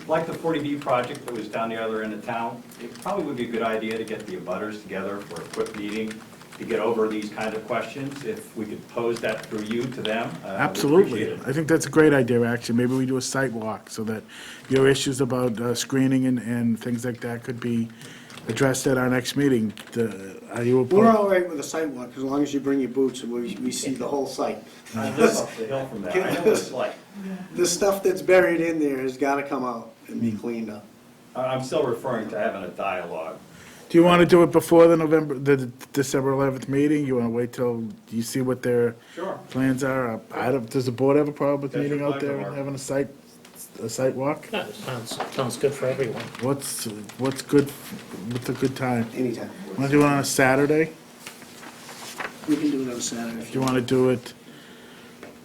like the 40B project that was down the other end of town, it probably would be a good idea to get the abutters together for a quick meeting to get over these kind of questions. If we could pose that through you to them, we'd Absolutely. appreciate it. I think that's a great idea, actually. Maybe we do a site walk so that your issues about screening and things like that could be addressed at our next meeting. Are you We're opposed? all right with a sidewalk as long as you bring your boots and we see the whole site. I live up the hill from there, I know what it's like. The stuff that's buried in there has got to come out and be cleaned up. I'm still referring to having a dialogue. Do you want to do it before the December 11th meeting? You want to wait till you see what their Sure. plans are? Does the board have a problem with That's meeting your out there pleasure, and Mark. having a site walk? That sounds good for everyone. What's a good time? Anytime. Want to do it on a Saturday? We can do it on Saturday. Do you want to do it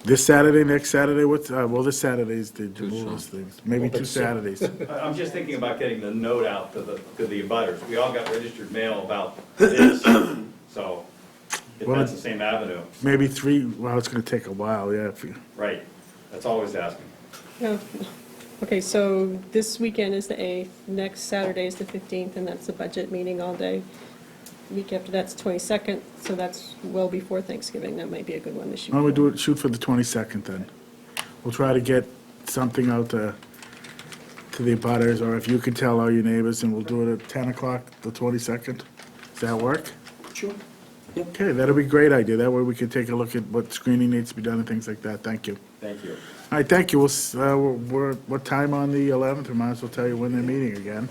This Saturday, next Saturday, what's, well, this Saturday's the Too Demoulas soon. things, maybe Well, two but so- Saturdays. I'm just thinking about getting the note out to the abutters. We all got registered mail about this, so if Well, that's the same avenue, Maybe three, well, it's gonna take a while, yeah, if you, right, that's always asking. Yeah. Okay, so this weekend is the 8th, next Saturday is the 15th, and that's the budget meeting all day. Week after that's 22nd, so that's well before Thanksgiving. That might be a good one to shoot. why don't we for. do it, shoot for the 22nd then? We'll try to get something out to the abutters, or if you can tell all your neighbors, and we'll do it at 10 o'clock, the 22nd. Does that work? Sure. Okay, that'll be a great idea. That way we can take a look at what screening needs to be done and things like that. Thank you. Thank you. All right, thank you. We're, what time on the 11th? We might as well tell you when they're meeting again.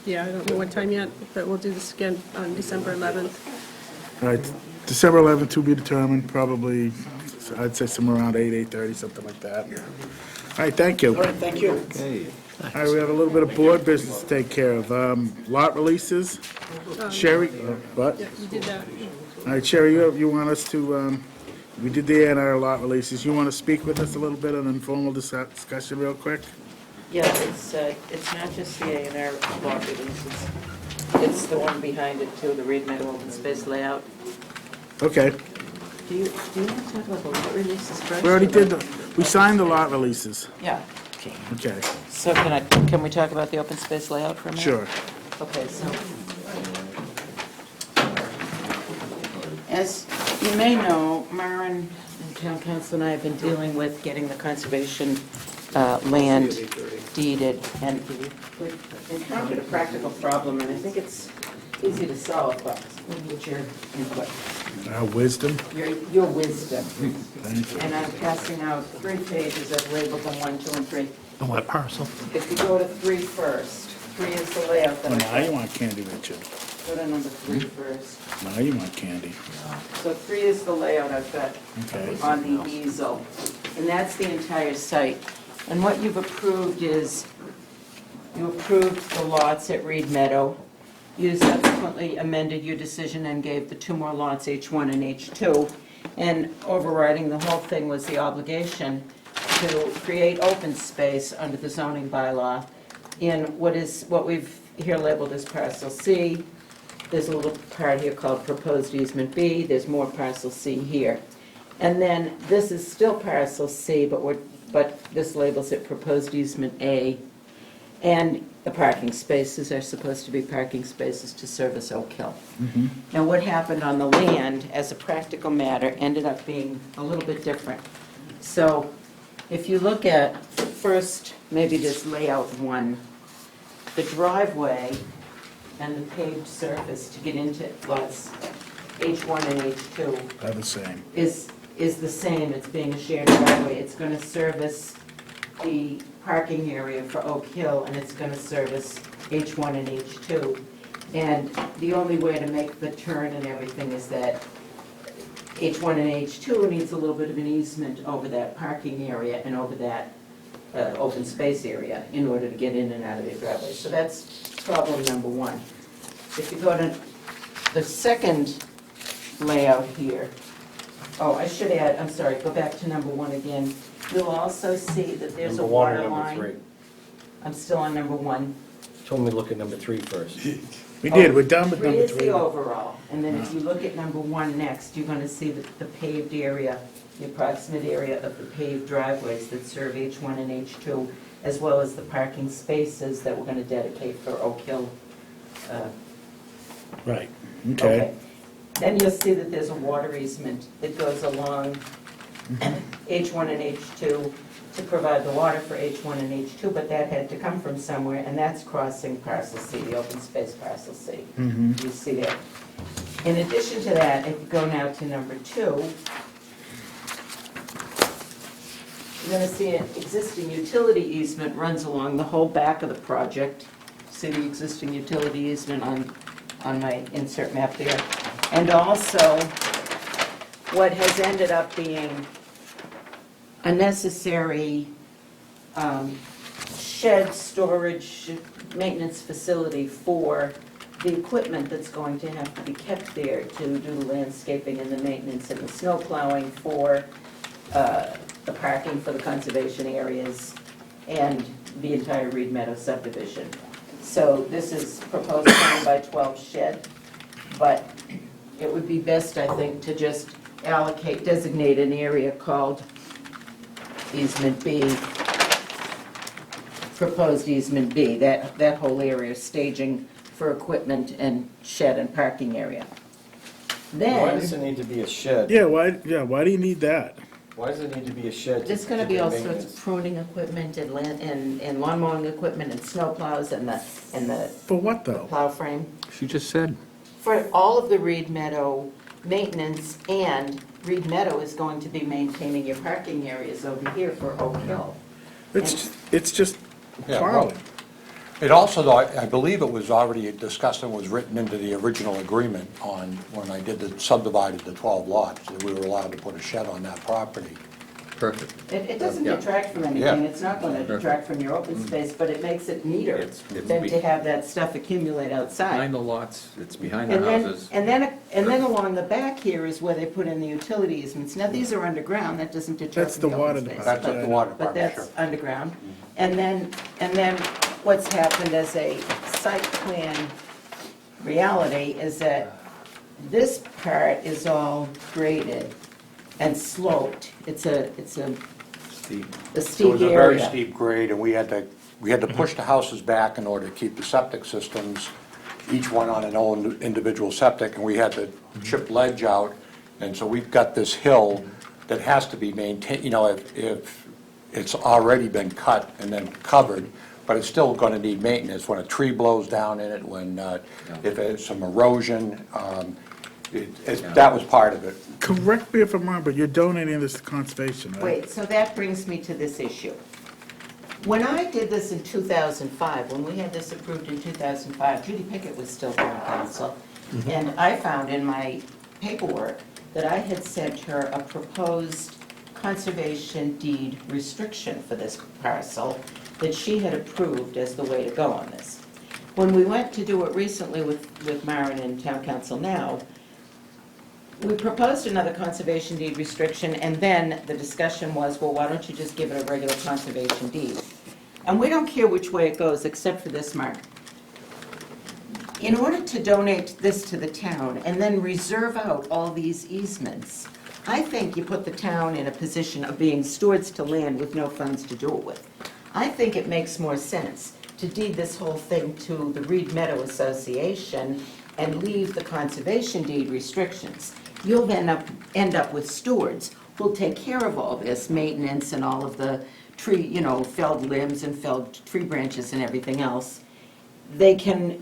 Yeah, I don't know what time yet, but we'll do this again on December 11th. All right, December 11th to be determined, probably, I'd say somewhere around 8:30, something like that. All right, thank you. All right, thank you. All right, we have a little bit of board business to take care of. Lot releases. Sherry, what? Yeah, you did that. All right, Sherry, you want us to, we did the A&R lot releases. You want to speak with us a little bit, an informal discussion real quick? Yeah, it's not just the A&R lot releases. It's the one behind it too, the Reed Meadow open space layout. Okay. Do you want to talk about the lot releases first? We already did, we signed the lot releases. Yeah, okay. Okay, So can we talk about the open space layout for a minute? sure. Okay, so. As you may know, Myron and Town Council and I have been dealing with getting the conservation land deeded, and we've encountered a practical problem, and I think it's easy to solve, but we need your input, Wisdom? your wisdom. Thank you. And I'm passing out 3 pages. I've labeled them 1, 2, and 3. On what parcel? If you go to 3 first, 3 is the layout that Oh, I now you want candy, Richard. go to number 3 first. Now you want candy. So 3 is the layout I've got Okay. on the easel, and that's the entire site. And what you've approved is, you approved the lots at Reed Meadow. You subsequently amended your decision and gave the 2 more lots, H1 and H2. And overriding the whole thing was the obligation to create open space under the zoning bylaw in what we've here labeled as parcel C. There's a little part here called proposed easement B. There's more parcel C here. And then this is still parcel C, but this labels it proposed easement A. And the parking spaces are supposed to be parking spaces to service Oak Hill. Now, what happened on the land, as a practical matter, ended up being a little bit different. So if you look at, first, maybe this layout 1, the driveway and the paved surface to get into lots H1 and H2 Are the same. is the same. It's being a shared driveway. It's going to service the parking area for Oak Hill, and it's going to service H1 and H2. And the only way to make the turn and everything is that H1 and H2 needs a little bit of an easement over that parking area and over that open space area in order to get in and out of their driveway. So that's problem number 1. If you go to the second layout here, oh, I should add, I'm sorry, go back to number 1 again. You'll also see that there's a Number 1 or water number line. 3? I'm still on number 1. Told me to look at number 3 first. We did, we're done with 3 number is 3. the overall, and then if you look at number 1 next, you're going to see the paved area, the approximate area of the paved driveways that serve H1 and H2, as well as the parking spaces that we're going to dedicate for Oak Hill. Right, okay. Then you'll see that there's a water easement that goes along H1 and H2 to provide the water for H1 and H2, but that had to come from somewhere, and that's crossing parcel C, the open space parcel C. You see there. In addition to that, if you go now to number 2, you're going to see an existing utility easement runs along the whole back of the project. See the existing utility easement on my insert map there. And also, what has ended up being a necessary shed storage maintenance facility for the equipment that's going to have to be kept there to do the landscaping and the maintenance and the snow plowing for the parking for the conservation areas and the entire Reed Meadow subdivision. So this is proposed 20 by 12 shed, but it would be best, I think, to just designate an area called easement B, proposed easement B, that whole area, staging for equipment and shed and parking area. Why does Then, it need to be a shed? Yeah, why do you need that? Why does it need to be a shed? there's gonna be all sorts of pruning equipment and lawn mowing equipment and snow plows and the For what, though? plow frame. She just said. For all of the Reed Meadow maintenance, and Reed Meadow is going to be maintaining your parking areas over here for Oak Hill. It's just Yeah, plowing. It also, though, I believe it was already discussed and was written into the original agreement on, when I did the subdivided the 12 lots, that we were allowed to put a shed on that property. Perfect. It doesn't Yeah. detract from Yeah. anything, it's not gonna detract from your open space, but it makes it neater It's than to have that stuff accumulate outside. Behind the lots, it's behind the And then, houses. and then along the back here is where they put in the utility easements. Now, these are underground, that doesn't detract That's from the the water open space. department. That's at the water But department, sure. that's underground. And then what's happened as a site plan reality is that this part is all graded and sloped. It's a Steve. a So it steep was a very area. steep grade, and we had to push the houses back in order to keep the septic systems, each one on an own individual septic, and we had to chip ledge out. And so we've got this hill that has to be maintained, if it's already been cut and then covered, but it's still going to need maintenance when a tree blows down in it, if there's some erosion, that was part of it. Correct me if I'm wrong, but you're donating this to conservation, right? Wait, so that brings me to this issue. When I did this in 2005, when we had this approved in 2005, Judy Pickett was still on council, and I found in my paperwork that I had sent her a proposed conservation deed restriction for this parcel that she had approved as the way to go on this. When we went to do it recently with Maren and town council now, we proposed another conservation deed restriction, and then the discussion was, well, why don't you just give it a regular conservation deed? And we don't care which way it goes, except for this, Mark. In order to donate this to the town and then reserve out all these easements, I think you put the town in a position of being stewards to land with no funds to do it with. I think it makes more sense to deed this whole thing to the Reed Meadow Association and leave the conservation deed restrictions. You'll then end up with stewards who'll take care of all this maintenance and all of the tree, felled limbs and felled tree branches and everything else. They can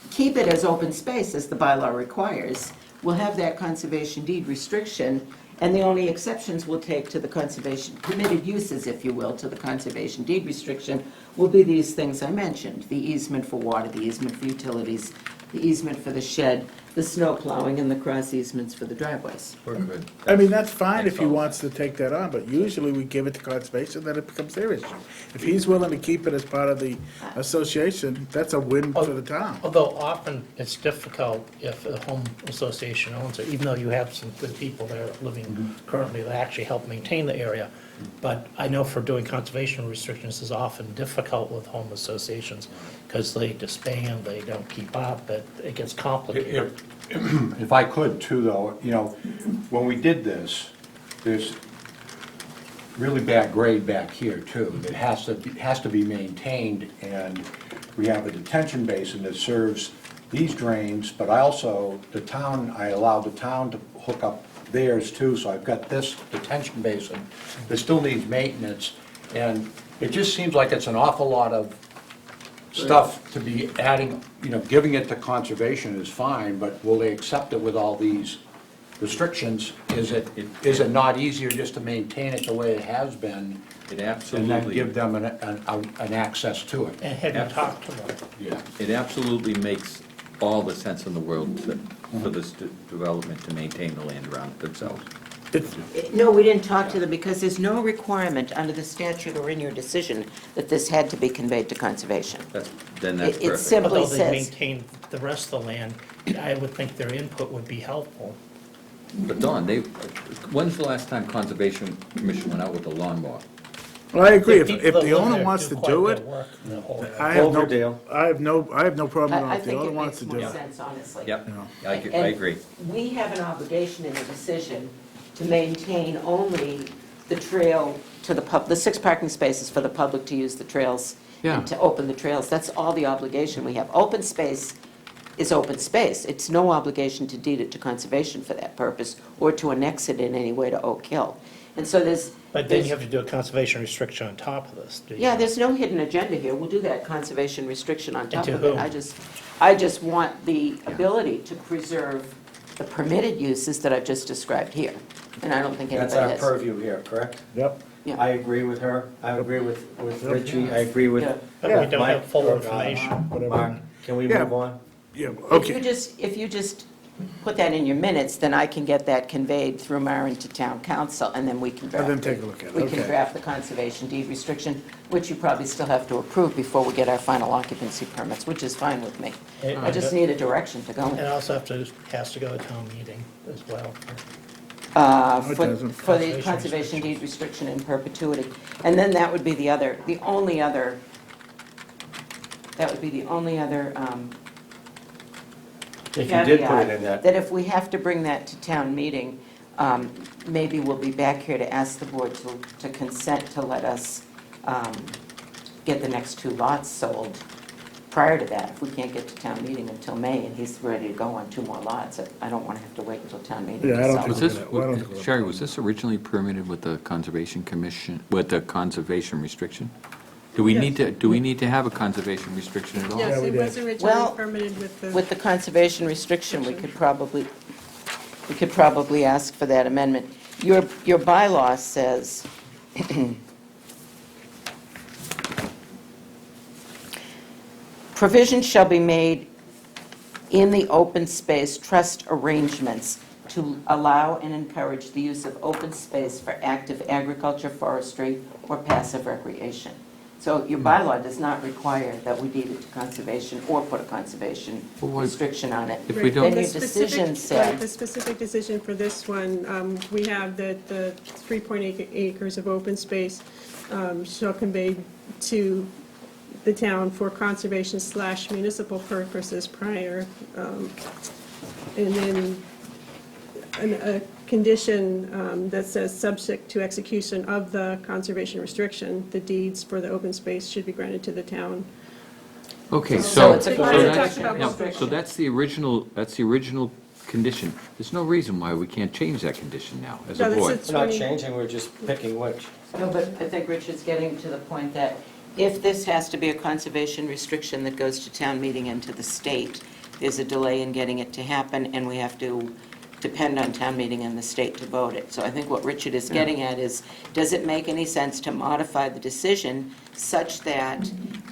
keep it as open space as the bylaw requires. We'll have that conservation deed restriction, and the only exceptions we'll take to the conservation, permitted uses, if you will, to the conservation deed restriction will be these things I mentioned: the easement for water, the easement for utilities, the easement for the shed, the snow plowing, and the cross easements for the driveways. We're good. I mean, that's fine if he wants to take that on, but usually we give it to conservation, then it becomes their issue. If he's willing to keep it as part of the association, that's a win for the town. Although often it's difficult if a home association owns it, even though you have some good people there living currently that actually help maintain the area. But I know for doing conservation restrictions is often difficult with home associations because they disband, they don't keep up, it gets complicated. If I could too, though, when we did this, there's really bad grade back here too. It has to be maintained, and we have a detention basin that serves these drains, but I allowed the town to hook up theirs too, so I've got this detention basin that still needs maintenance, and it just seems like it's an awful lot of stuff to be adding, giving it to conservation is fine, but will they accept it with all these restrictions? Is it not easier just to maintain it the way it has been? It And absolutely. then give them an access to it? And have you talked to them? Yeah. It absolutely makes all the sense in the world for this development to maintain the land around it themselves. No, we didn't talk to them because there's no requirement under the statute or in your decision that this had to be conveyed to conservation. Then that's It perfect. simply Although they says, maintain the rest of the land, I would think their input would be helpful. But Don, when's the last time Conservation Commission went out with a lawnmower? Well, I agree, The if people the that live owner there wants to quite a do bit it, of work in the whole area. I have Overdale. I have no problem I if the think owner it wants makes to do more it. sense, honestly. Yep, I And agree. We have an obligation in the decision to maintain only the trail to the 6 parking spaces for the public to use the trails Yeah. and to open the trails. That's all the obligation we have. Open space is open space. It's no obligation to deed it to conservation for that purpose or to annex it in any way to Oak Hill. And so But then you have to do a conservation restriction on top of this, do you? yeah, there's no hidden agenda here. We'll do that conservation restriction on top to of it. whom? I just want the ability to preserve the permitted uses that I've just described here. And I don't think That's anybody our has. purview here, correct? Yep. Yeah. I agree with her, I agree with Richie, I agree with Yeah. But we don't Mike, have full or, information. Mark, can we Yeah. move on? Yeah, If you okay. just put that in your minutes, then I can get that conveyed through Myron to town council, and then we can draft. And then take a look at it, We can okay. draft the conservation deed restriction, which you probably still have to approve before we get our final occupancy permits, which is fine with me. I just need a direction to go. And also has to go to town meeting as well. No, it For doesn't. the conservation deed restriction in perpetuity. And then that would be the only other, If you did put it caveat, in that, that if we have to bring that to town meeting, maybe we'll be back here to ask the board to consent to let us get the next 2 lots sold prior to that. If we can't get to town meeting until May and he's ready to go on 2 more lots, I don't want to have to wait until town meeting Yeah, I to don't sell think Was them. this, Why don't we go- Sherry, was this originally permitted with the Conservation Commission, with the conservation restriction? Do we need to have a conservation restriction at all? Yes, we it was did. originally Well, permitted with the. With the conservation restriction, we could probably ask for that amendment. Your bylaw says, provisions shall be made in the open space trust arrangements to allow and encourage the use of open space for active agriculture, forestry, or passive recreation. So your bylaw does not require that we deed it to conservation or put a conservation Well, why- restriction on it. If we Right, don't- Then the your specific- decision right, said, the specific decision for this one, we have that the 3.8 acres of open space shall convey to the town for conservation/municipal purposes prior. And then a condition that says, subject to execution of the conservation restriction, the deeds for the open space should be granted to the town. Okay, So so, it's a so conservation that's, no, restriction. so that's the original condition. There's no reason why we can't change that condition now, as No, a that's board. it. we're not changing, we're just picking which. no, but I think Richard's getting to the point that if this has to be a conservation restriction that goes to town meeting and to the state, there's a delay in getting it to happen, and we have to depend on town meeting and the state to vote it. So I think what Richard is getting at is, does it make any sense to modify the decision such that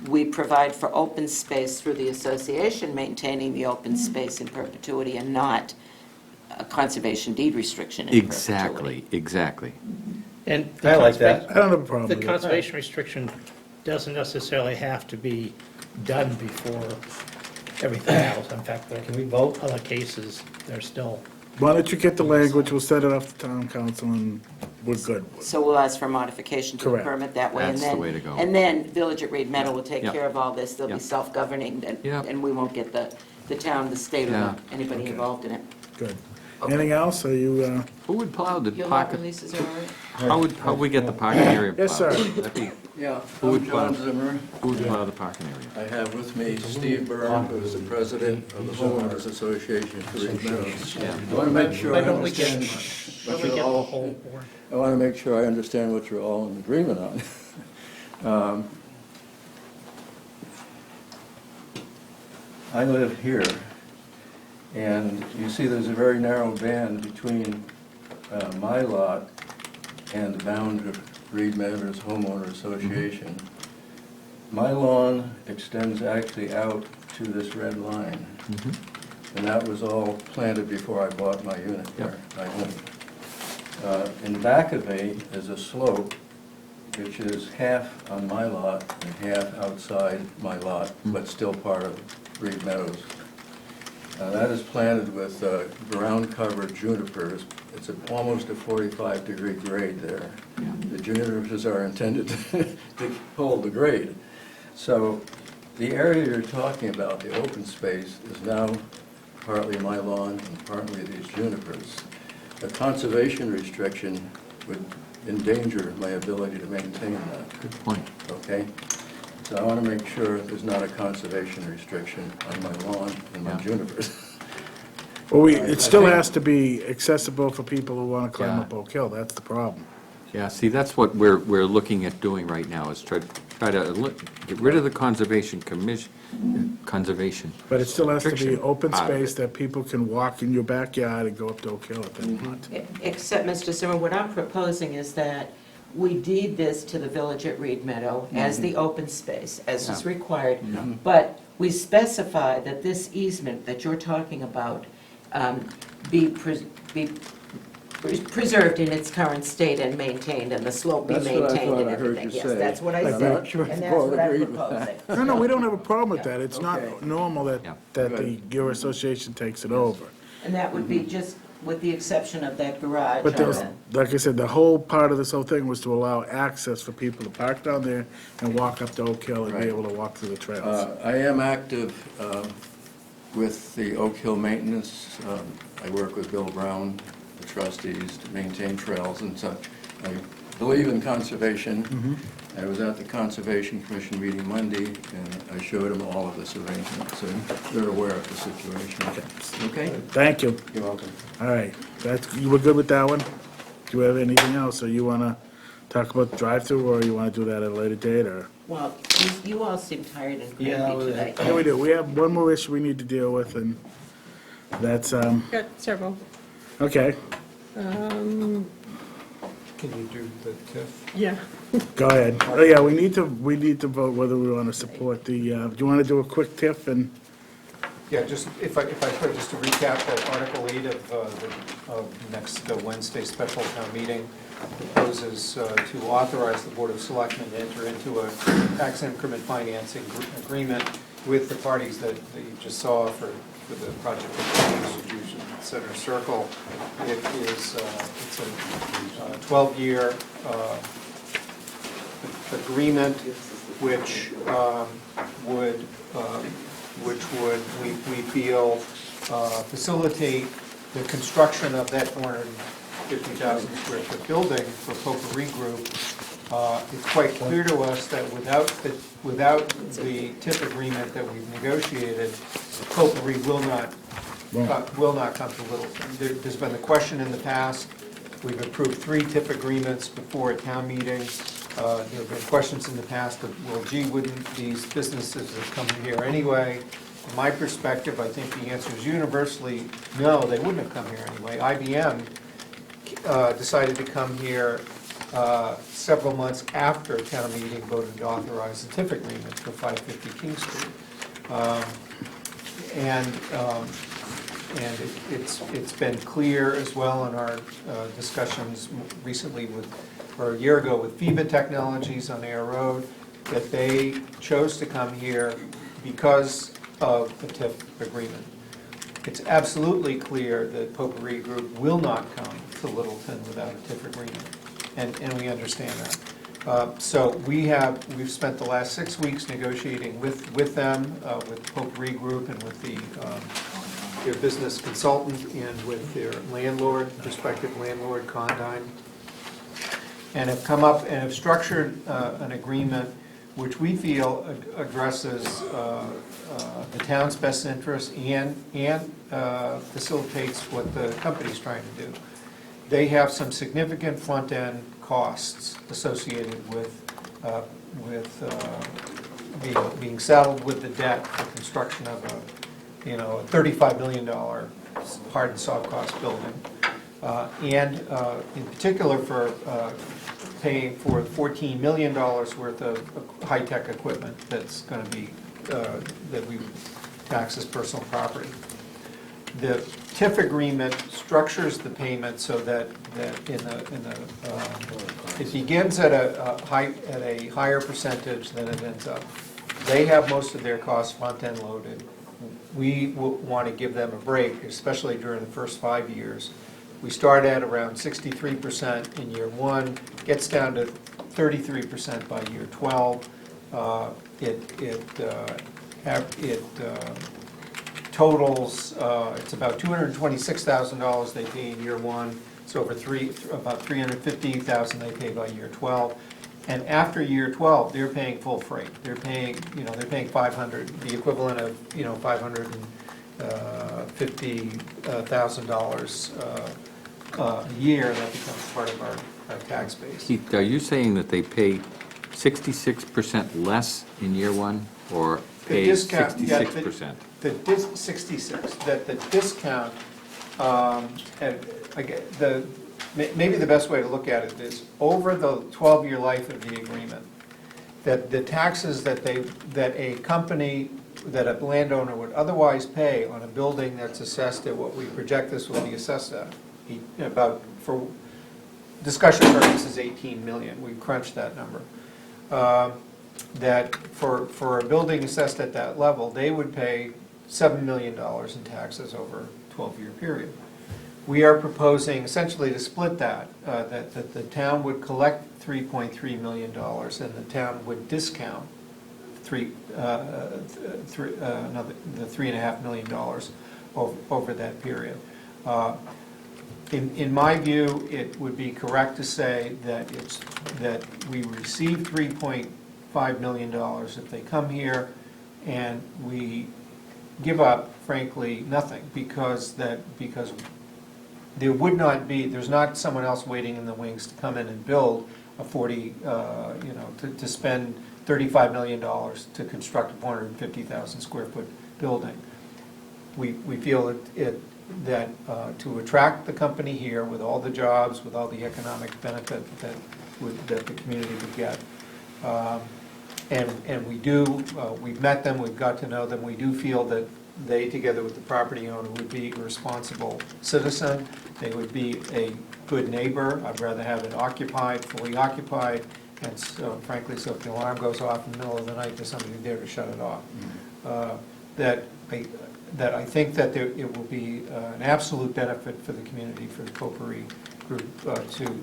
we provide for open space through the association maintaining the open space in perpetuity and not a conservation deed restriction in perpetuity? Exactly. And I like that. I don't have a problem The with it. conservation restriction doesn't necessarily have to be done before everything else. In fact, there Can we vote? other cases, they're still, Why don't you get the language, we'll set it up to town council, and we're good. So we'll ask for modification to the Correct. permit that way. and That's the then- way to go. And then Village at Reed Meadow will take Yep. care of all this. They'll be Yep. self-governing, Yep. and we won't get the town, the state, Yeah. or anybody Okay. involved in it. Good. Anything else, are you, Who would plow the Your lot pocket, releases are all right? how would we get the parking area plowed? Yes, sir. That'd be- Yeah, Who would I'm plow- John Zimmer. Who would plow the parking area? I have with me Steve Byrne, who is the president of the Homeowners Association for Reed Meadows. I want to make sure I why don't we get, understand why what don't we you're get the all, whole board? I want to make sure I understand what you're all in agreement on. I live here, and you see there's a very narrow band between my lot and the bound of Reed Meadows Homeowner Association. My lawn extends actually out to this red line, and that was all planted before I bought my unit there, my home. In back of me is a slope, which is half on my lot and half outside my lot, but still part of Reed Meadows. That is planted with ground-covered junipers. It's almost a 45-degree grade there. The junipers are intended to hold the grade. So the area you're talking about, the open space, is now partly my lawn and partly these junipers. A conservation restriction would endanger my ability to maintain that. Good point. Okay? So I want to make sure there's not a conservation restriction on my lawn and my junipers. Well, it still has to be accessible for people who want to climb up Oak Hill, that's the problem. Yeah, see, that's what we're looking at doing right now, is try to get rid of the conservation. But it still has to be restriction open part of space it. that people can walk in your backyard and go up to Oak Hill if they want. Except, Mr. Zimmer, what I'm proposing is that we deed this to the village at Reed Meadow as the open space, as is required, but we specify that this easement that you're talking about be preserved in its current state and maintained, and the slope be That's what I maintained thought and I heard everything. you Yes, say. that's what I I'm said, not sure and if that's Paul what I'm agreed with proposing. No, no, we don't have a problem with that. It's not Okay. normal that your association takes it over. And that would be just with the exception of that garage But on there's, the... like I said, the whole part of this whole thing was to allow access for people to park down there and walk up to Oak Hill and be Right. able to walk through the trails. I am active with the Oak Hill maintenance. I work with Bill Brown, the trustees, to maintain trails and such. I believe in conservation. I was at the Conservation Commission meeting Monday, and I showed them all of this arrangement, so they're aware of the situation. Okay? Thank you. You're welcome. All right, you were good with that one? Do you have anything else, or you want to talk about the drive-through, or you want to do that at a later date, or? Well, you all seem tired and Yeah, cranky tonight. Yeah, we do. We have one more issue we need to deal with, and that's, Got several. okay, Can you do the TIF? Yeah. go ahead. Oh, yeah, we need to vote whether we want to support the, do you want to do a quick TIF and? Yeah, just, if I could, just to recap, that Article 8 of next Wednesday special town meeting proposes to authorize the Board of Selectmen to enter into a tax increment financing agreement with the parties that you just saw for the project of distribution Center Circle. It's a 12-year agreement which would, we feel, facilitate the construction of that 450,000 square foot building for Potpourri Group. It's quite clear to us that without the TIF agreement that we've negotiated, Potpourri will not come to Littleton. There's been a question in the past. We've approved 3 TIF agreements before a town meeting. There have been questions in the past of, well, gee, wouldn't these businesses have come here anyway? From my perspective, I think the answer is universally, no, they wouldn't have come here anyway. IBM decided to come here several months after town meeting voted to authorize the TIF agreement for 550 King Street. And it's been clear as well in our discussions recently or a year ago with FIBA Technologies on Air Road, that they chose to come here because of the TIF agreement. It's absolutely clear that Potpourri Group will not come to Littleton without a TIF agreement, and we understand that. So we've spent the last 6 weeks negotiating with them, with Potpourri Group and with their business consultant and with their landlord, prospective landlord, Condyne, and have come up and have structured an agreement which we feel addresses the town's best interest and facilitates what the company's trying to do. They have some significant front-end costs associated with being saddled with the debt for construction of a $35 million hard and soft cost building. And in particular for paying for $14 million worth of high-tech equipment that's going to be, that we tax as personal property. the TIF agreement structures the payment so that it begins at a higher percentage than it ends up. They have most of their costs front-end loaded. We want to give them a break, especially during the first 5 years. We start at around 63% in year 1, gets down to 33% by year 12. It totals, it's about $226,000 they pay in year 1. It's over about $350,000 they pay by year 12. And after year 12, they're paying full freight. They're paying, they're paying $500, the equivalent of, $550,000 a year. That becomes part of our tax base. Keith, are you saying that they pay 66% less in year 1, or pay 66%? The 66, that the discount, maybe the best way to look at it is, over the 12-year life of the agreement, that the taxes that a landowner would otherwise pay on a building that's assessed at what we project this will be assessed at, about, for discussion purposes, 18 million. We crunched that number. That for a building assessed at that level, they would pay $7 million in taxes over a 12-year period. We are proposing essentially to split that, that the town would collect $3.3 million and the town would discount the $3.5 million over that period. In my view, it would be correct to say that we receive $3.5 million if they come here, and we give up, frankly, nothing, because there would not be, there's not someone else waiting in the wings to come in and build a to spend $35 million to construct a 450,000 square foot building. We feel that to attract the company here with all the jobs, with all the economic benefit that the community would get, and we've met them, we've got to know them, we do feel that they, together with the property owner, would be a responsible citizen. They would be a good neighbor. I'd rather have it occupied, fully occupied, and so, frankly, so if the alarm goes off in the middle of the night, there's somebody there to shut it off. That I think that it will be an absolute benefit for the community, for the Potpourri group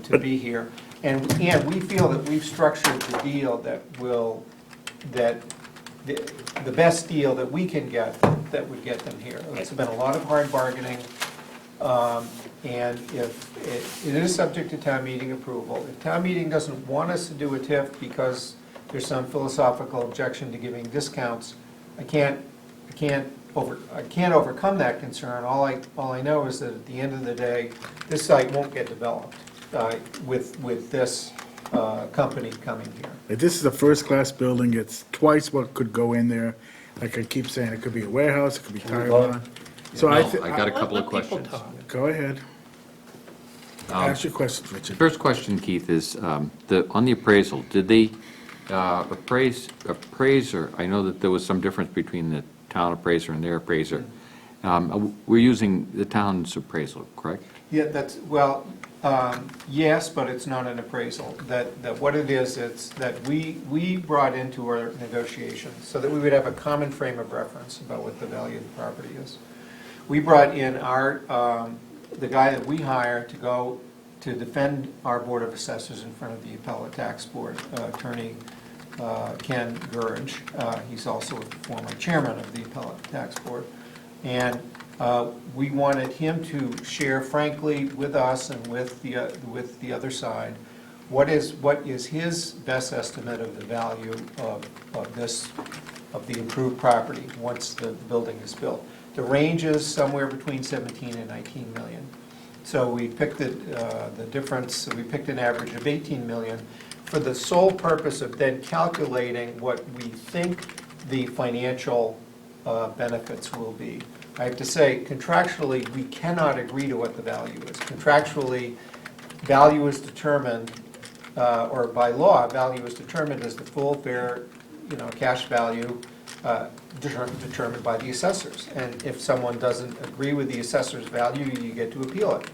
to be here. And we feel that we've structured the deal the best deal that we can get that would get them here. It's been a lot of hard bargaining, and if it is subject to town meeting approval. If town meeting doesn't want us to do a TIF because there's some philosophical objection to giving discounts, I can't overcome that concern. All I know is that at the end of the day, this site won't get developed with this company coming here. If this is a first-class building, it's twice what could go in there. Like I keep saying, it could be a warehouse, it could be tire barn. So I got a couple of questions. Go ahead. Ask your questions, Richard. First question, Keith, is on the appraisal, did they appraiser, I know that there was some difference between the town appraiser and their appraiser. We're using the town's appraisal, correct? Yeah, yes, but it's not an appraisal. That what it is, it's that we brought into our negotiations so that we would have a common frame of reference about what the value of the property is. We brought in the guy that we hired to go to defend our Board of Assessors in front of the Appellate Tax Board, Attorney Ken Gurge. He's also a former chairman of the Appellate Tax Board. And we wanted him to share frankly with us and with the other side what is his best estimate of the value of the improved property once the building is built. The range is somewhere between 17 and 19 million. So we picked the difference. We picked an average of 18 million for the sole purpose of then calculating what we think the financial benefits will be. I have to say, contractually, we cannot agree to what the value is. Contractually, value is determined, or by law, value is determined as the full, fair, cash value determined by the assessors. And if someone doesn't agree with the assessor's value, you get to appeal it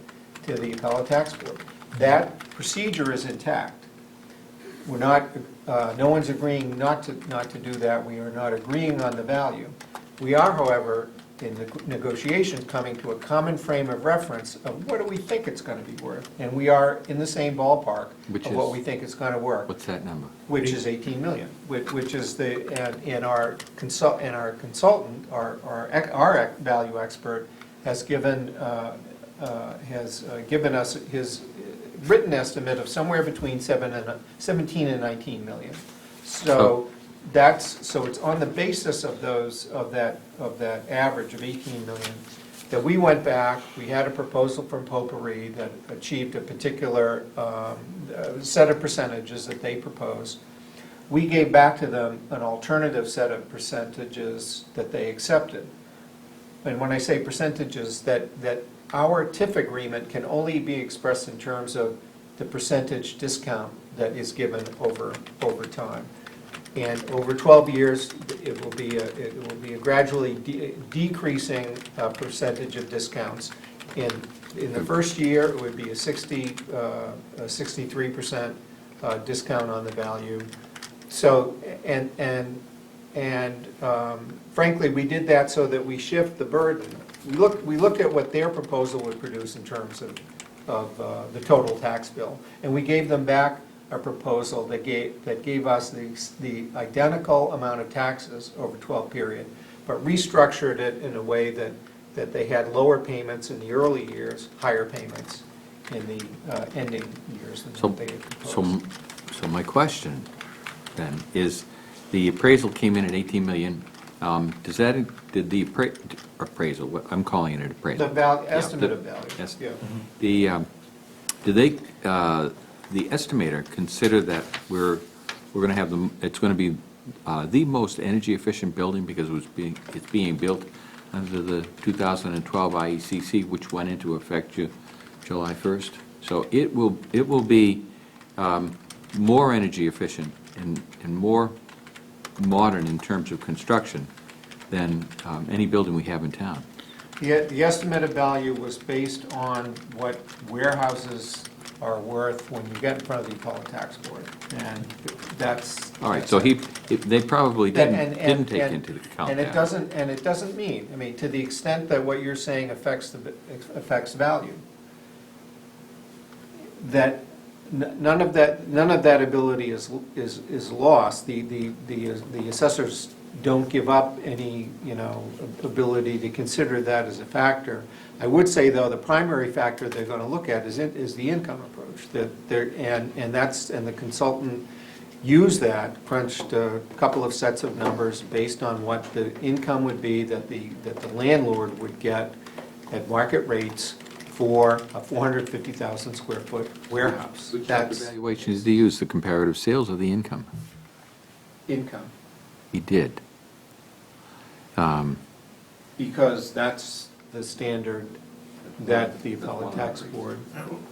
to the appellate tax board. That procedure is intact. We're not, no one's agreeing not to do that. We are not agreeing on the value. We are, however, in the negotiations, coming to a common frame of reference of what do we think it's going to be worth. And we are in the same ballpark Which of what is- we think it's going to work. What's that number? Which is 18 million, which is and our consultant, our value expert has given us his written estimate of somewhere between 17 and 19 million. So it's on the basis of that average of 18 million that we went back, we had a proposal from Potpourri that achieved a particular set of percentages that they proposed. We gave back to them an alternative set of percentages that they accepted. And when I say percentages, that our TIF agreement can only be expressed in terms of the percentage discount that is given over time. And over 12 years, it will be a gradually decreasing percentage of discounts. In the first year, it would be a 63% discount on the value. So, and frankly, we did that so that we shift the burden. We looked at what their proposal would produce in terms of the total tax bill, and we gave them back a proposal that gave us the identical amount of taxes over 12 period, but restructured it in a way that they had lower payments in the early years, higher payments in the ending years than what they had proposed. So my question then is, the appraisal came in at 18 million. Did the appraisal, I'm calling it an appraisal. The estimate of value. Yes. Yeah. Did they, the estimator consider that we're going to have it's going to be the most energy efficient building because it's being built under the 2012 IECC, which went into effect July 1st. So it will be more energy efficient and more modern in terms of construction than any building we have in town. The estimate of value was based on what warehouses are worth when you get in front of the appellate tax board, and that's. All right, so they probably didn't take into account and that. it doesn't mean, I mean, to the extent that what you're saying affects value, that none of that ability is lost. The assessors don't give up any, ability to consider that as a factor. I would say, though, the primary factor they're going to look at is the income approach. And the consultant used that, crunched a couple of sets of numbers based on what the income would be that the landlord would get at market rates for a 450,000 square foot warehouse. Which That's evaluation did he use, the comparative sales or the income? income, He did. because that's the standard that the appellate tax board.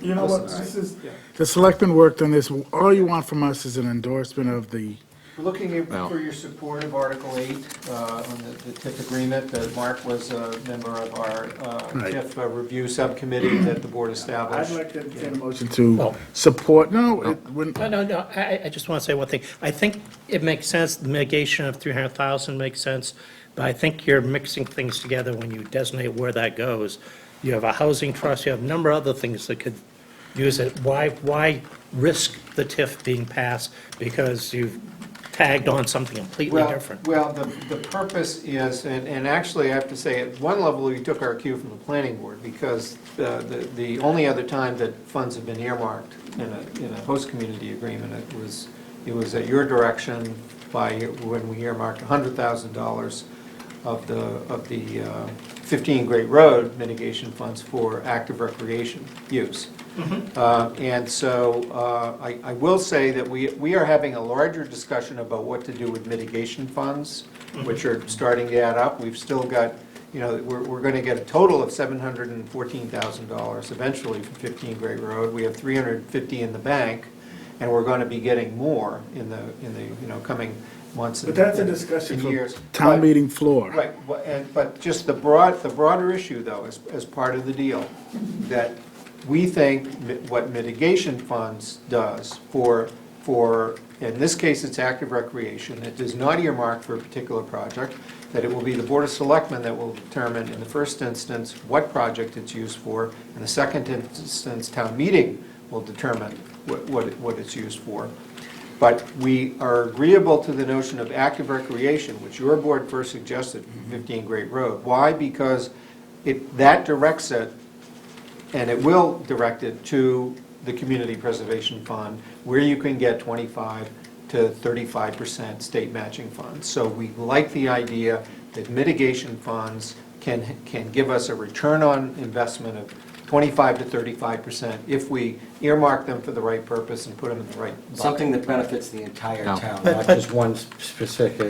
You know what, listens this to. is, Yeah. the selectmen worked on this, all you want from us is an endorsement of the, We're looking Well- for your support of Article 8 on the TIF agreement. Mark was a member of our Right. TIF review subcommittee that the board established. I'd like to entertain a motion to support, no, No, I just want to say one thing. I think it makes sense, the mitigation of 300,000 makes sense, but I think you're mixing things together when you designate where that goes. You have a housing trust, you have a number of other things that could use it. Why risk the TIF being passed because you've tagged on something completely different? Well, the purpose is, and actually I have to say, at one level, we took our cue from the planning board, because the only other time that funds have been earmarked in a host community agreement, it was at your direction when we earmarked $100,000 of the 15 Great Road mitigation funds for active recreation use. And so I will say that we are having a larger discussion about what to do with mitigation funds, which are starting to add up. We've still got, we're going to get a total of $714,000 eventually for 15 Great Road. We have $350 in the bank, and we're going to be getting more in the, coming months and But that's a discussion and for years. town But- meeting floor. Right, but just the broader issue, though, as part of the deal, that we think what mitigation funds does for, in this case, it's active recreation, it does not earmark for a particular project, that it will be the Board of Selectmen that will determine in the first instance what project it's used for, in the second instance, town meeting will determine what it's used for. But we are agreeable to the notion of active recreation, which your board first suggested for 15 Great Road. Why? Because that directs it, and it will direct it to the Community Preservation Fund, where you can get 25 to 35% state matching funds. So we like the idea that mitigation funds can give us a return on investment of 25 to 35% if we earmark them for the right purpose and put them in the right bucket. Something that benefits the entire No. town, But- not but- just one specific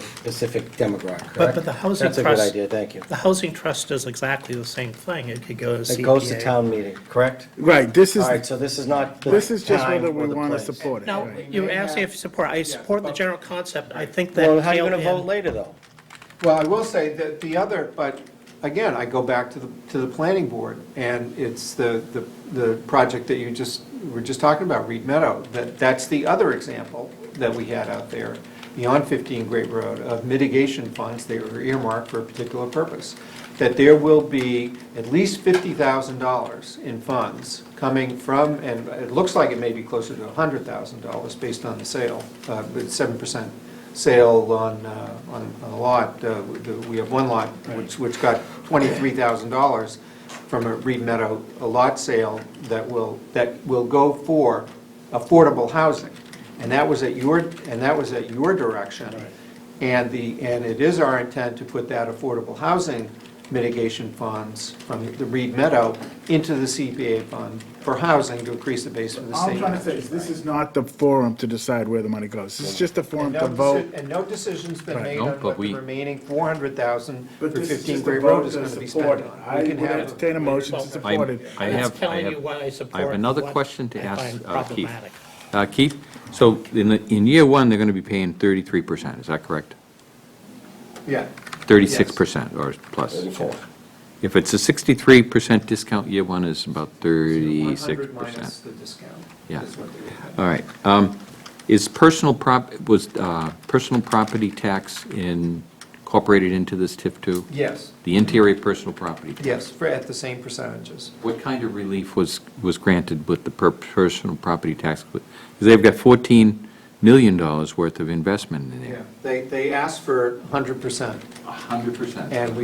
demographic, But correct? the housing That's trust. a good idea, thank you. The housing trust does exactly the same thing. It could go to CPA. It goes to town meeting, correct? Right, this is, All right, so this is not the this is just time whether we or the want to place. support it. No, right. you're asking if you support. I support the general concept. I think that. Well, how are you tail gonna vote end- later, though? Well, I will say that the other, but again, I go back to the planning board, and it's the project that we're just talking about, Reed Meadow, that's the other example that we had out there, beyond 15 Great Road, of mitigation funds, they were earmarked for a particular purpose. That there will be at least $50,000 in funds coming from, and it looks like it may be closer to $100,000 based on the sale, with 7% sale on a lot. We have one lot which got $23,000 from a Reed Meadow, a lot sale that will go for affordable housing. And that was at your direction. And it is our intent to put that affordable housing mitigation funds from the Reed Meadow into the CPA fund for housing to increase the base of the All state. I'm trying to say is, this is not the forum to decide where the money goes. This is just a forum to vote. And no decision's been Right. made No, on but what the we- remaining $400,000 for But this is 15 just a Great Road vote is to going to be support spent it. on. I We can would have, entertain a motion to I support it. I That's have, I telling you have, why I I support. have another what question to I ask find Keith. problematic. Keith, so in year one, they're going to be paying 33%, is that correct? yeah. 36% or plus? If it's a 63% discount, year one is about 100 minus 36%. the discount. Yeah. is what they would pay. All right. Is personal property tax incorporated into this TIF too? Yes, The interior personal property tax? yes, at the same percentages. What kind of relief was granted with the personal property tax? Because they've got $14 million worth of investment in Yeah, there. they asked for 100%. 100%. And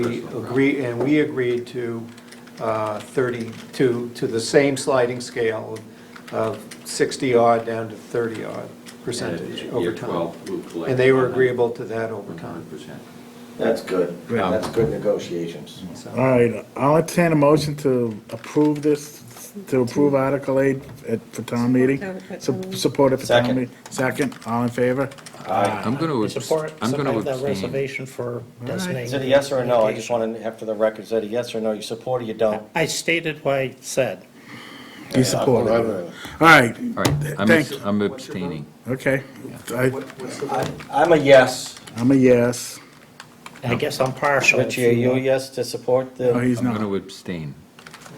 we agreed to 30, to the same sliding scale of 60-odd down to 30-odd percentage over time. And they were agreeable to that over time. 100%. That's good. That's good negotiations. So- All right, I'll entertain a motion to approve this, to approve Article 8 for town meeting. Support it for town Second. meeting. Second, all in favor? I'm going I to, support, I'm going support to that abstain. reservation for designating. Is it a yes or a no? I just want to have for the record, is that a yes or no? You support or you don't? I stated what I said. You support it. All right, All right, thank you. I'm abstaining. Okay. What's the vote? I'm a yes. I'm a yes. I guess I'm partial. Richie, are you a yes to support No, the, he's I'm going not. to abstain.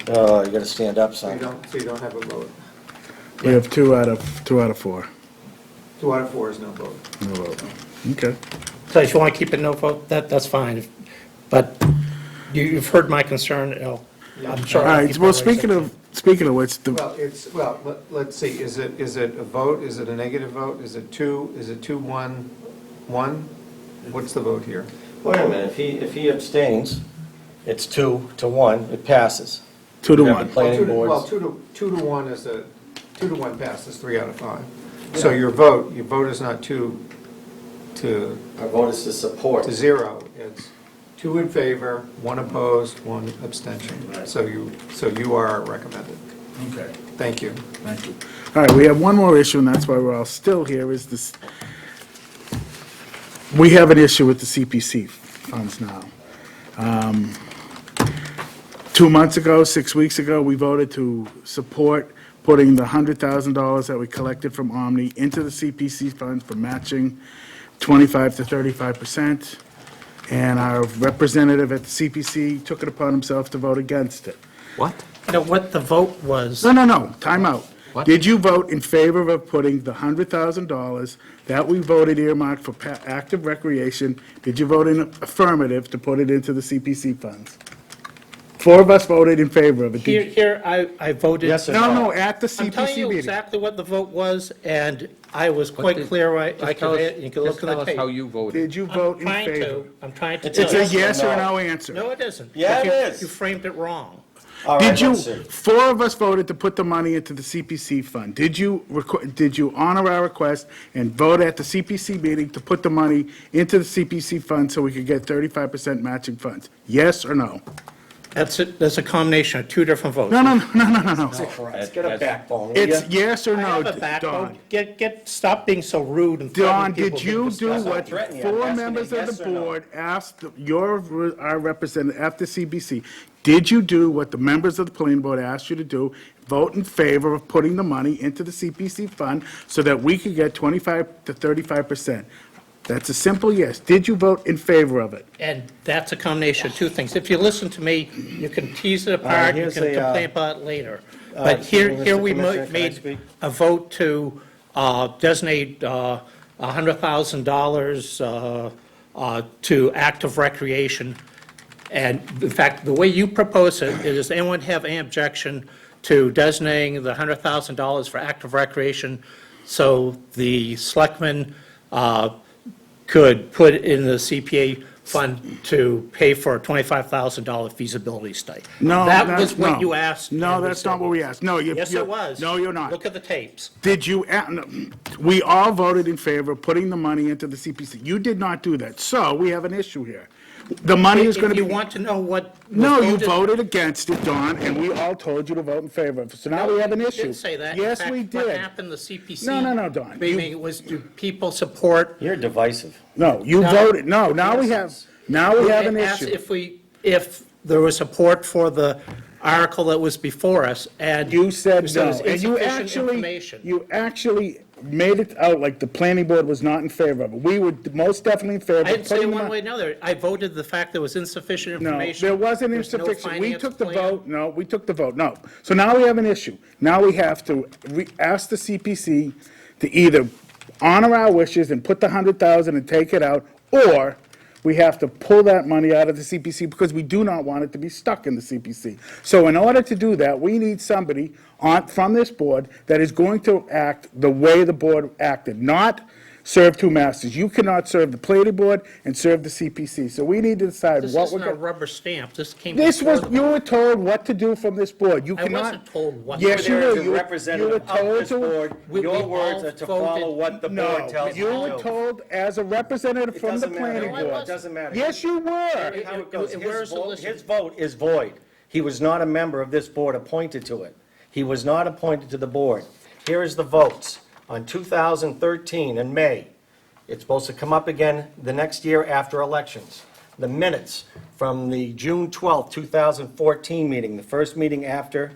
oh, you got to stand up, So you son. don't have a vote. We have 2 out of 4. 2 out of 4 is no vote. No vote. Okay. So if you want to keep it no vote, that's fine. But you've heard my concern, I'm All sure. right, well, speaking of which, Let's see, is it a vote, is it a negative vote, is it 2, 1, 1? What's the vote here? Wait a minute, if he abstains, it's 2 to 1, it passes. 2 to You have 1. the planning Well, boards. 2 to 1 is 2 to 1 passes, 3 out of 5. So your vote is not 2 to Our vote is to support. 0, it's 2 in favor, 1 opposed, 1 abstention. So you are recommended. Okay. Thank you. Thank you. All right, we have one more issue, and that's why we're all still here, is this, we have an issue with the CPC funds now. 2 months ago, 6 weeks ago, we voted to support putting the $100,000 that we collected from Omni into the CPC funds for matching 25 to 35%. And our representative at the CPC took it upon himself to vote against it. What? You know, what the vote was. No, time out. What? Did you vote in favor of putting the $100,000 that we voted earmarked for active recreation? Did you vote in affirmative to put it into the CPC funds? 4 of us voted in favor of it. Did you- Here, I voted. Yes or No, at the I'm telling CPC you meeting. exactly what the vote was, and I was What quite did- clear. I Just can, tell us- you can look just at the tell us tape. how you voted. Did you vote in favor? I'm trying to It's tell It's a you. yes or no. no answer. No, it isn't. Yeah, it You- is. You framed it wrong. All right, Did you, let's see. 4 of us voted to put the money into the CPC fund. Did you honor our request and vote at the CPC meeting to put the money into the CPC fund so we could get 35% matching funds? Yes or no? That's a combination of 2 different votes. No. Let's get a backbone. will It's ya? yes or I no, have a Don. backbone. Stop being so rude and Don, threatening people did to you discuss do it. what threatening you. I'm 4 asking members a of yes the or no. board asked our representative at the CBC? Did you do what the members of the planning board asked you to do? Vote in favor of putting the money into the CPC fund so that we could get 25 to 35%? That's a simple yes. Did you vote in favor of it? And that's a combination of 2 things. If you listen to me, you can tease it apart, you here's can a, complain about it later. But Mr. here we Commissioner, can I made speak? a vote to designate $100,000 to active recreation. And in fact, the way you propose it, does anyone have any objection to designating the $100,000 for active recreation so the selectmen could put in the CPA fund to pay for a $25,000 feasibility study? No, That that's- was what no. you asked. No, and we that's said not what we asked. No, Yes, it was. No, you're not. Look at the tapes. Did you, no, we all voted in favor of putting the money into the CPC. You did not do that. So we have an issue here. The money is going to be. If you want to know what. was No, you voted against it, Don, and we all told you to vote in favor of it. So now we have an You issue. didn't say that. Yes, In fact, we What did. happened, the CPC. No, Don. Meeting was, do people support? You're divisive. No, you No. voted, no, now we have an Asked issue. if there was support for the article that was before us, and. You said there no, was and you insufficient information. actually made it out like the planning board was not in favor of it. We were most definitely in favor of I didn't say putting one the- way or another. I voted the fact there was insufficient No, information. there wasn't There's no insufficient. We finance took the plan. vote, no, we took the vote, no. So now we have an issue. Now we have to ask the CPC to either honor our wishes and put the 100,000 and take it out, or we have to pull that money out of the CPC because we do not want it to be stuck in the CPC. So in order to do that, we need somebody from this board that is going to act the way the board acted, not serve 2 masters. You cannot serve the planning board and serve the CPC. So we need to decide This what isn't we're a going. rubber stamp. This came This before was, the you were told what to do from this board. You I cannot. wasn't told what. Yes, you There were. as a You were representative of told this to. board, We your all words are to follow voted- what the board No, tells you you to were do. told as a representative It from the doesn't matter. planning No, I board. wasn't. It doesn't matter. Yes, you were. How it goes. Where's the list? His vote is void. He was not a member of this board appointed to it. He was not appointed to the board. Here is the votes. On 2013 in May, it's supposed to come up again the next year after elections. The minutes from the June 12th, 2014 meeting, the first meeting after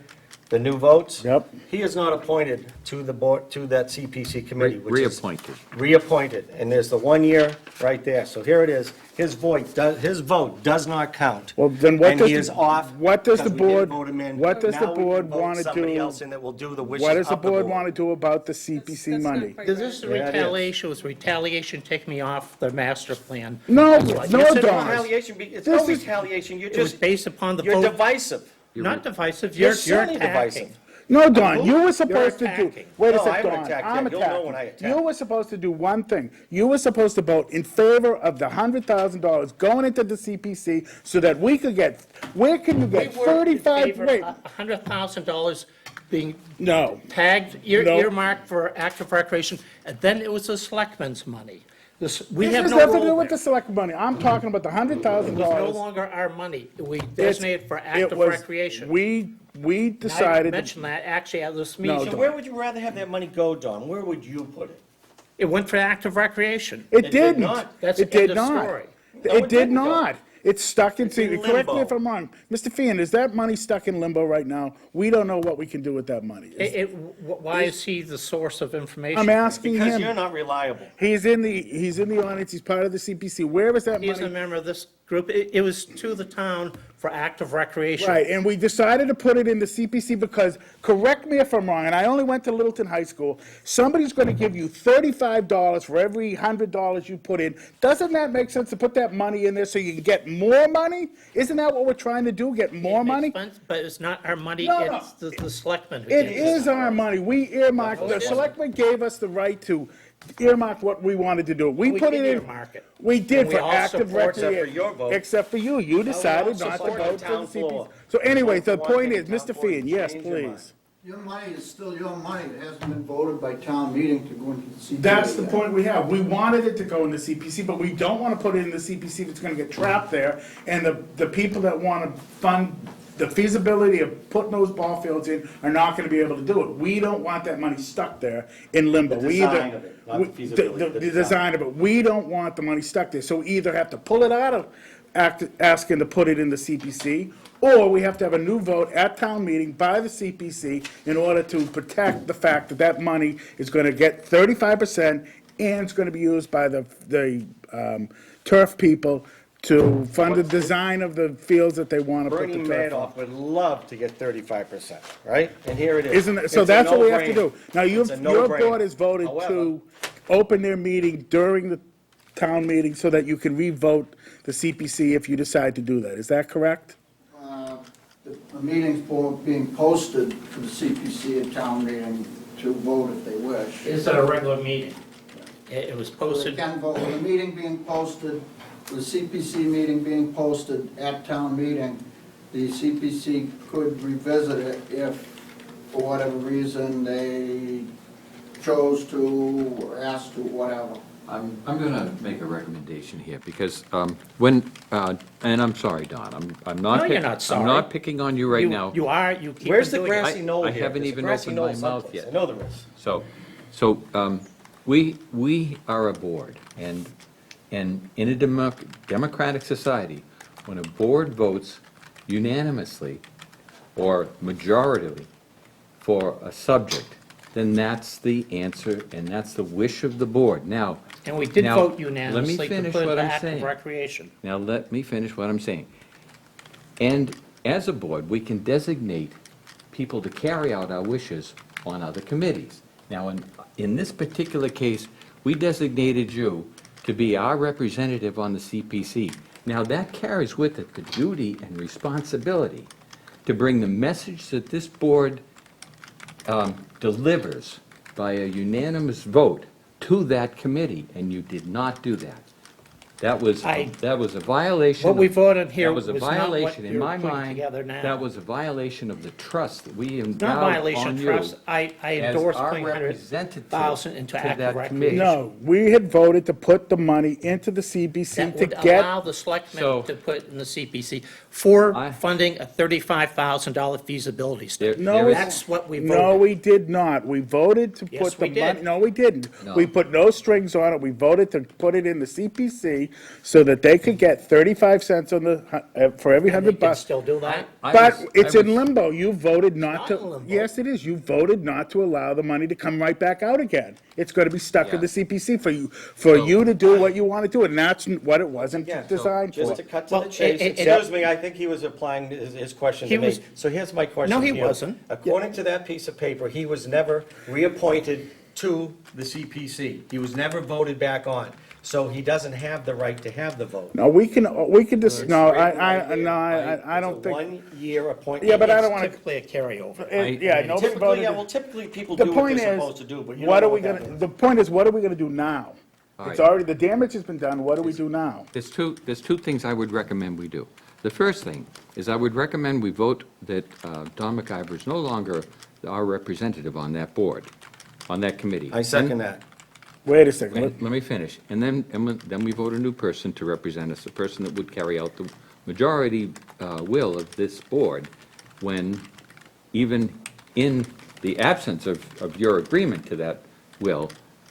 the new votes. Yep. He is not appointed to the board, to that CPC committee, which is Reappointed. reappointed, and there's the 1 year right there. So here it is. His vote does not count. Well, then what And does he the- is off. what does the because we didn't board- vote him in. what does the Now we can board vote wanna Somebody do- else in that will do the wishes What of does the the board want to do about the CPC That's not money? quite This right. is Yeah, it is. retaliation, was retaliation taking me off the master plan. No, Yes, no, it's Don. retaliation. It's This no is- retaliation. You're It was just, based upon the you're vote. divisive. Not divisive, You're you're certainly attacking. divisive. No, Don, you were supposed to do, attacking. wait a No, I second, haven't Don, attacked I'm yet. You'll know when I attacking. attack. You were supposed to do one thing. You were supposed to vote in favor of the $100,000 going into the CPC so that we could get, where can you get We were in 35, favor wait, of $100,000 being no. tagged, No. earmarked for active recreation, and then it was the selectmen's money. We This have has no nothing to do role with the there. select money. I'm talking about the It was no $100,000. longer our money. We It's- designated for it active was- recreation. We Now you decided, mentioned that actually at this No, meeting. So where would you rather have that money go, Don? Where would you put it? It went for active recreation. it did didn't. not. That's It the did end of not. story. No, It it did didn't, not. It's stuck in, It's in correct me if limbo. I'm wrong. Mr. Fian, is that money stuck in limbo right now? We don't know what we can do with that money. Why is he the source of information? I'm asking Because you're him. not reliable. He's in the audience, he's part of the CPC. Where is that He's a money? member of this group. It was to the town for active recreation. Right, and we decided to put it in the CPC because, correct me if I'm wrong, and I only went to Littleton High School, somebody's gonna give you $35 for every $100 you put in. Doesn't that make sense to put that money in there so you can get more money? Isn't that what we're trying to do, get more money? But it's not our money, No, no. it's the selectmen who It gave us is our money. We earmarked, the selectmen gave us the right to earmark what we wanted to do. We We put did it in. earmark it. We did And we for all active support- Except for recreation. your vote. Except for you. You decided all not to support vote the to town the floor. CPC. So anyway, the Vote for point one is, thing, Mr. town floor, Fian, yes, change your mind. please. Your money is still your money. It hasn't been voted by town meeting to go into the CPC. That's the point we have. We wanted it to go in the CPC, but we don't want to put it in the CPC if it's going to get trapped there. And the people that want to fund the feasibility of putting those ball fields in are not going to be able to do it. We don't want that money stuck there in limbo. The We either- design of it, not the feasibility, The the design of it. We don't want the money stuck there. So we either have to pull it out of asking to put it in the CPC, or we have to have a new vote at town meeting by the CPC in order to protect the fact that that money is going to get 35% and it's going to be used by the turf people to fund the design of the fields that they want to put Bernie the turf on. Madoff would love to get 35%, right? And here it is. Isn't it, so It's a that's what we have to no-brainer. do. Now, It's a your no-brainer. board has voted to open their meeting during the town meeting so that you can re-vote the CPC if you decide to do that. Is that correct? The meeting's being posted for the CPC at town meeting to vote if they wish. It's at a regular meeting. It was They posted, can vote, with the meeting being posted, the CPC meeting being posted at town meeting, the CPC could revisit it if, for whatever reason, they chose to, or asked to, whatever. I'm going to make a recommendation here, because when, and I'm sorry, Don, I'm not. No, you're not I'm sorry. not picking on you right now. You are, you keep Where's the doing it. grassy knoll I here? haven't There's a even grassy opened knoll my mouth someplace. yet. I know there is. So, we are a board, and in a democratic society, when a board votes unanimously or majoritarily for a subject, then that's the answer, and that's the wish of the board. Now. And we did now, vote let me unanimously to finish put what it I'm active saying. recreation. Now, let me finish what I'm saying. And as a board, we can designate people to carry out our wishes on other committees. Now, in this particular case, we designated you to be our representative on the CPC. Now, that carries with it the duty and responsibility to bring the message that this board delivers by a unanimous vote to that committee, and you did not do that. That was a violation. What we voted here That was a was not what violation, in you're my putting mind, together now. that was a violation of the trust that we Not endowed violation on of you trust. I endorse as our putting representative 100,000 into to active that recreation. committee. No, we had voted to put the money into the CPC That to would get. allow the selectmen So- to put in the CPC for funding a $35,000 feasibility study. No, That's what we voted. No, we did not. We voted to Yes, put the we money. did. No, we didn't. No. We put no strings on it. We voted to put it in the CPC so that they could get 35 cents on for every And they can $100. still do that? But it's in limbo. You voted not not to. in limbo. Yes, it is. You voted not to allow the money to come right back out again. It's going to be stuck in the CPC for you to do what you want to do, and that's what it wasn't Yeah, designed for. Just to cut to Well, the chase, it- excuse me, I think he was applying his question He to me. was- So here's my question No, to he you. wasn't. According to that piece of paper, he was never reappointed to the CPC. He was never voted back on. So he doesn't have the right to have the vote. No, we can just, It's no, written right I there. don't think. It's a one-year appointment. Yeah, but I don't want to. Typically a carryover. Yeah, nobody Typically, voted. yeah, well, typically people The do what point they're is, supposed to do, but you what don't are we know what gonna, that the point is, what are we gonna do now? All It's right. already, the damage has been done, what do we do now? There's two things I would recommend we do. The first thing is I would recommend we vote that Don McIver is no longer our representative on that board, on that committee. I second that. Wait a second, Let me finish. And then we vote a new person to represent us, a person that would carry out the majority will of this board when, even in the absence of your agreement to that will,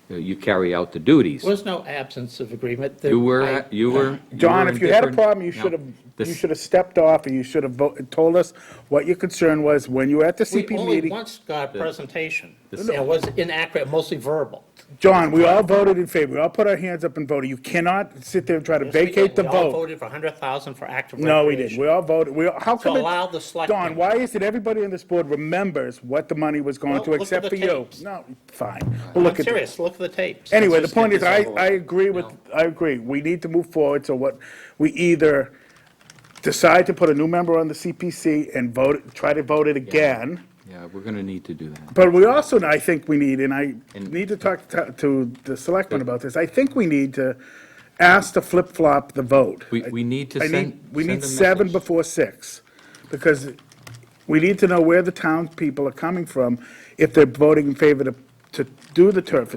you carry out the duties. There was no absence of agreement. You were. John, if you had a problem, you No, should have, you this- should have stepped off, and you should have told us what your concern was when you were at the We CP only meeting. once got a presentation. It was inaccurate, mostly verbal. John, we all voted in favor. We all put our hands up and voted. You cannot sit there and try to Yes, we did. vacate the We all vote. voted for 100,000 for active No, we recreation. didn't. We all voted. How come allow the selectmen- Don, why is it everybody on this board remembers what the money was going Well, to, look at except the for you? tapes. No, fine. We'll look I'm at serious, look at the tapes. Anyway, the Let's just point get is, this over with. I agree with, I agree. We need to move forward, so what, we either decide to put a new member on the CPC and try to vote it again, Yeah, we're going to need to do that. but we also, I think we need, and I And- need to talk to the selectmen about this, I think we need to ask to flip-flop the vote. We need to I send. need, we send need a 7 message. before 6, because we need to know where the townspeople are coming from if they're voting in favor to do the turf.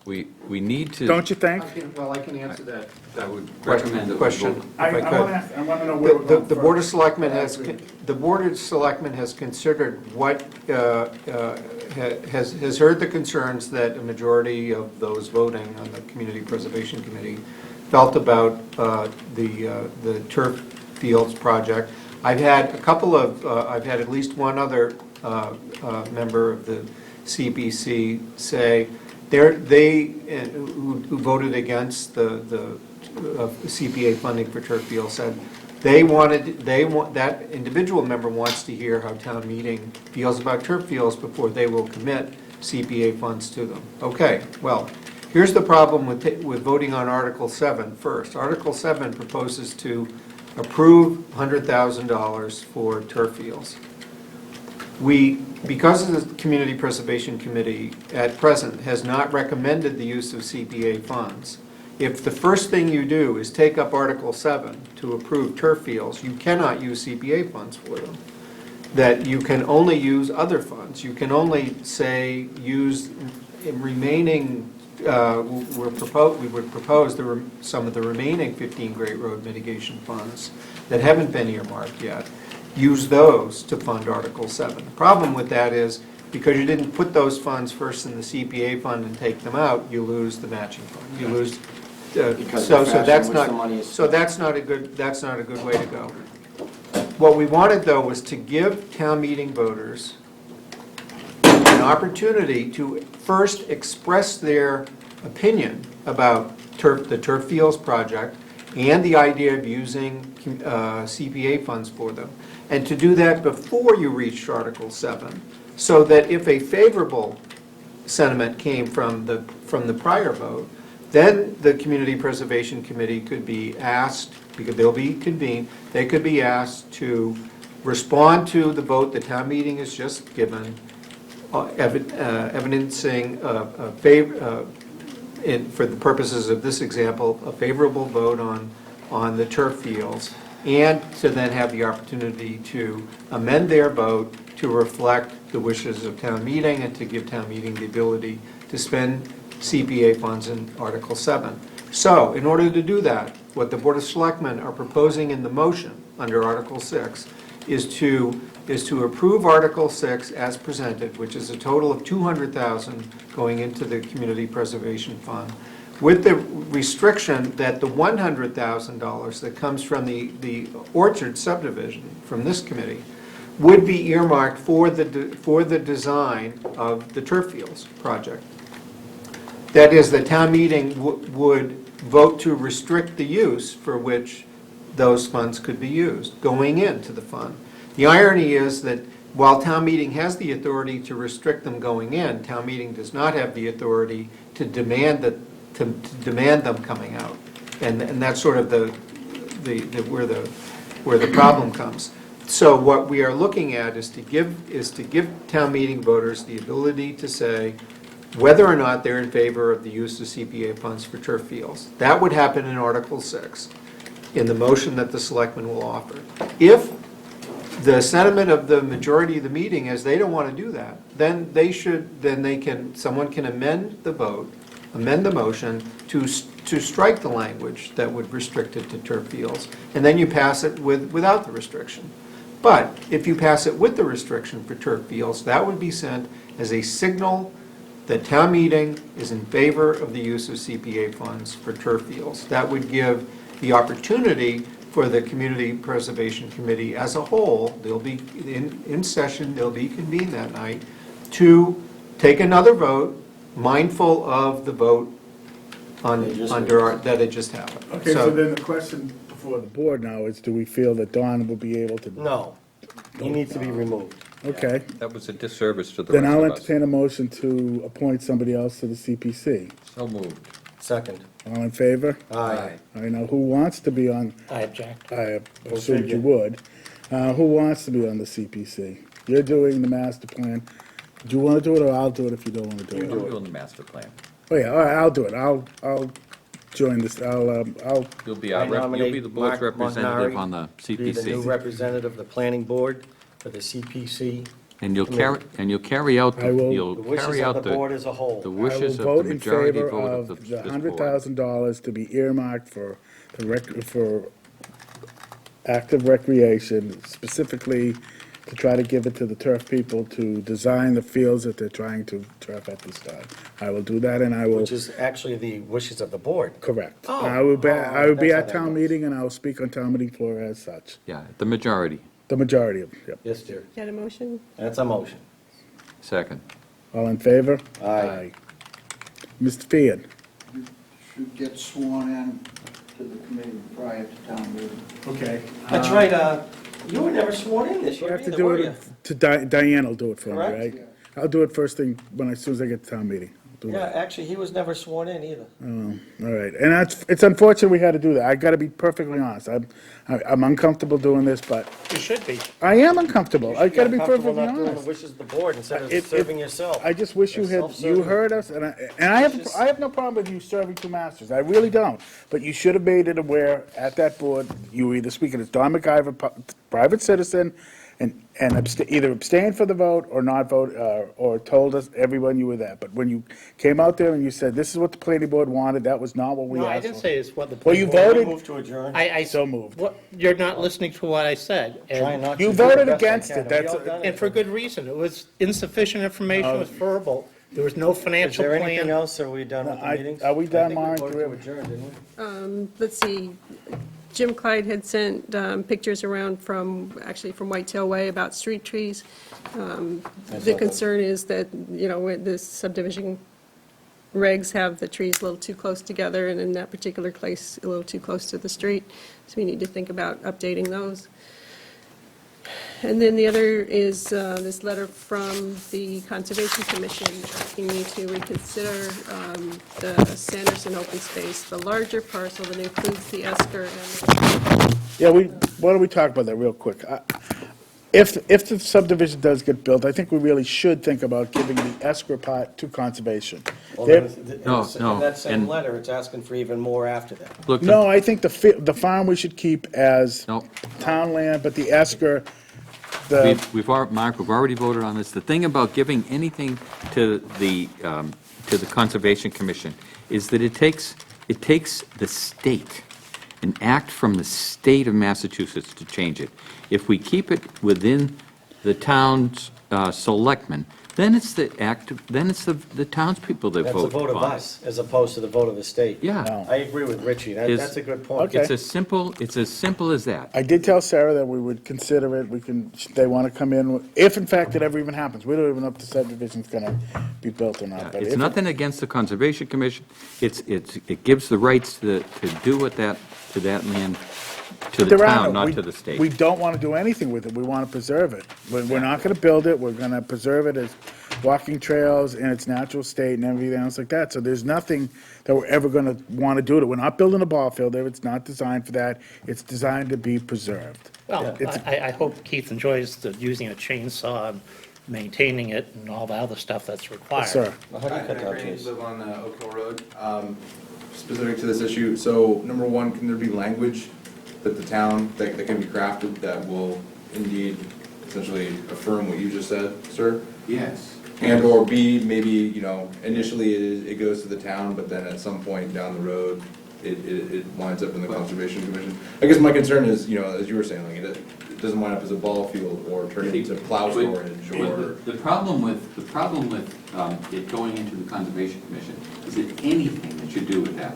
We need to. Don't you think? I can answer that. I would recommend that we Question, vote. if I could. I want to know where we're The going the Board of first. Selectmen has, the Board of Selectmen has considered what, has heard the concerns that a majority of those voting on the Community Preservation Committee felt about the turf fields project. I've had a couple of, I've had at least one other member of the CPC say who voted against the CPA funding for turf fields said that individual member wants to hear how town meeting feels about turf fields before they will commit CPA funds to them. Okay, well, here's the problem with voting on Article 7 first. Article 7 proposes to approve $100,000 for turf fields. Because of the Community Preservation Committee at present has not recommended the use of CPA funds, if the first thing you do is take up Article 7 to approve turf fields, you cannot use CPA funds for them. That you can only use other funds. You can only, say, use remaining, we would propose some of the remaining 15 Great Road mitigation funds that haven't been earmarked yet. Use those to fund Article 7. The problem with that is, because you didn't put those funds first in the CPA fund and take them out, you lose the matching fund. You lose, Because so the fashion that's in which not, the money is so that's not a good way to go. What we wanted, though, was to give town meeting voters an opportunity to first express their opinion about the turf fields project and the idea of using CPA funds for them, and to do that before you reached Article 7, so that if a favorable sentiment came from the prior vote, then the Community Preservation Committee could be asked, because they'll be convened, they could be asked to respond to the vote the town meeting has just given, evidencing for the purposes of this example, a favorable vote on the turf fields, and to then have the opportunity to amend their vote to reflect the wishes of town meeting and to give town meeting the ability to spend CPA funds in Article 7. So, in order to do that, what the Board of Selectmen are proposing in the motion under Article 6 is to approve Article 6 as presented, which is a total of $200,000 going into the Community Preservation Fund, with the restriction that the $100,000 that comes from the Orchard subdivision from this committee would be earmarked for the design of the turf fields project. That is, the town meeting would vote to restrict the use for which those funds could be used, going into the fund. The irony is that while town meeting has the authority to restrict them going in, town meeting does not have the authority to demand them coming out. And that's sort of where the problem comes. So what we are looking at is to give town meeting voters the ability to say whether or not they're in favor of the use of CPA funds for turf fields. That would happen in Article 6, in the motion that the selectmen will offer. If the sentiment of the majority of the meeting is they don't want to do that, then someone can amend the vote, amend the motion to strike the language that would restrict it to turf fields, and then you pass it without the restriction. But if you pass it with the restriction for turf fields, that would be sent as a signal that town meeting is in favor of the use of CPA funds for turf fields. That would give the opportunity for the Community Preservation Committee as a whole, they'll be in session, they'll be convened that night, to take another vote, mindful of the vote that it just happened. Okay, so then the question before the board now is, do we feel that Don will be able to? No, he needs to be removed. Okay, That was a disservice to the then rest I'll of us. entertain a motion to appoint somebody else to the CPC. So moved. Second. All in favor? Aye. I know who wants to be on, I object. I assumed you would. Who wants to be on the CPC? You're doing the master plan. Do you want to do it, or I'll do it if you don't want to do I'm it? doing the master plan. Oh, yeah, all right, I'll do it. I'll join this, I'll, You'll be I our, you'll be nominate the board's Mark representative Montgomery on the Be the new CPC. representative of the planning board for the CPC. And you'll carry out, I will- you'll The wishes carry of out the board as a whole. the I will wishes of vote the in majority favor vote of of the this board. $100,000 to be earmarked for for active recreation, specifically to try to give it to the turf people to design the fields that they're trying to turf at this time. I will do that, and I will, Which is actually the wishes of the board. correct. Oh, I will be that's how at that town works. meeting, and I will speak on town meeting floor as such. Yeah, the majority. The majority of them, yep. Yes, dear. Got a motion? That's a motion. Second. All in favor? Aye. Mr. Fian? Should get sworn in to the committee prior to town meeting. Okay. That's right, you were never sworn in this You year have to either, do were it you? to Diane will do it for me, Correct? right? I'll do it first thing, as soon as I get to town meeting. I'll do Yeah, that. actually, he was never sworn in either. All right, and it's unfortunate we had to do that. I gotta be perfectly honest. I'm uncomfortable doing this, but You should be. I am uncomfortable. I gotta be Comfortable perfectly not doing the honest. wishes of the board instead of It- serving yourself. I just wish you It's had, self-serving. you heard us, and I have no problem with you serving two masters. I really don't. But you should have made it aware at that board, you were either speaking as Don McIver, private citizen, and either abstain for the vote or not vote, or told us, everyone you were there. But when you came out there and you said, this is what the planning board wanted, that was not what we No, asked I for. didn't say it's what the. Well, you planning board- voted, Move to adjourn. I. so moved. What, you're not listening to what I said. and- Trying not to You do the voted best I against can. it. That's- We all done it. And for good reason. It was insufficient information, it was verbal. There was no Is financial there anything plan. else, or are we done with the meetings? Are we done, Maren? I think we voted to adjourn, didn't we? Let's see, Jim Clyde had sent pictures around from Whitetail Way about street trees. The concern is that, with this subdivision regs have the trees a little too close together, and in that particular place, a little too close to the street. So we need to think about updating those. And then the other is this letter from the Conservation Commission asking me to reconsider the Sanderson open space, the larger parcel that includes the Esker and Yeah, why don't we talk about that real quick? If the subdivision does get built, I think we really should think about giving the escrow part to conservation. Well, They're- No, no, in that same and- letter, it's asking for even more after that. Look, No, I think the farm we should keep as No. town land, but the esker, Mark, we've already voted on this. The thing about giving anything to the Conservation Commission is that it takes the state, an act from the state of Massachusetts to change it. If we keep it within the town's selectmen, then it's the townspeople that That's a vote. vote of on it. us, as opposed to the vote of the state. Yeah. I agree with Richie, Is- that's a good point. Okay. It's as simple as that. I did tell Sarah that we would consider it, they want to come in, if in fact it ever even happens. We don't even know if the subdivision's gonna be built or not. but It's if it- nothing against the Conservation Commission. It gives the rights to do with that, to that land, to the There are town, no- not we- to the state. We don't want to do anything with it, we want to preserve it. We're not going to build it, we're going to preserve it as walking trails in its natural state and everything else like that. So there's nothing that we're ever going to want to do to it. We're not building a ball field there, it's not designed for that, it's designed to be preserved. Well, It's- I hope Keith enjoys using a chainsaw and maintaining it and all the other stuff that's required. Yes, sir. Well, how do you cut down trees? live on Oak Hill Road. Specific to this issue, so number one, can there be language that the town, that can be crafted that will indeed essentially affirm what you just said, sir? Yes. And or B, maybe, initially it goes to the town, but then at some point down the road, it winds up in the Conservation Commission? I guess my concern is, as you were saying, like, doesn't wind up as a ball field or turn into plow storage or. The problem with it going into the Conservation Commission is that anything that you do with that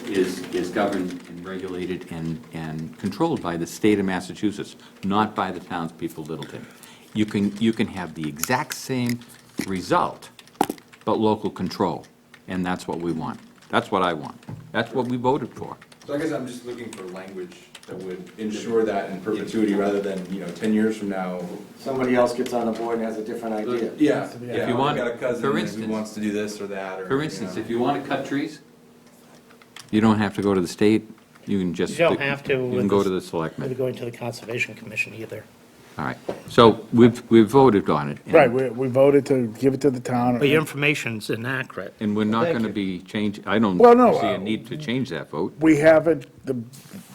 is governed and regulated and controlled by the state of Massachusetts, not by the townspeople of Littleton. You can have the exact same result, but local control, and that's what we want. That's what I want. That's what we voted for. So I guess I'm just looking for language that would ensure that in perpetuity rather than, 10 years from now. Somebody else gets on the board and has a different idea. Yeah, If you want, I've got a cousin for who instance, wants to do this or that or. For instance, if you want to cut trees, you don't have to go to the state, you can just. You don't have to. You can go to the selectmen. We're going to the Conservation Commission either. All right, so we've voted on it. and- Right, we voted to give it to the town. But your information's inaccurate. And we're not Thank going to you. be changed, I don't Well, no, see a need to change that vote. We haven't,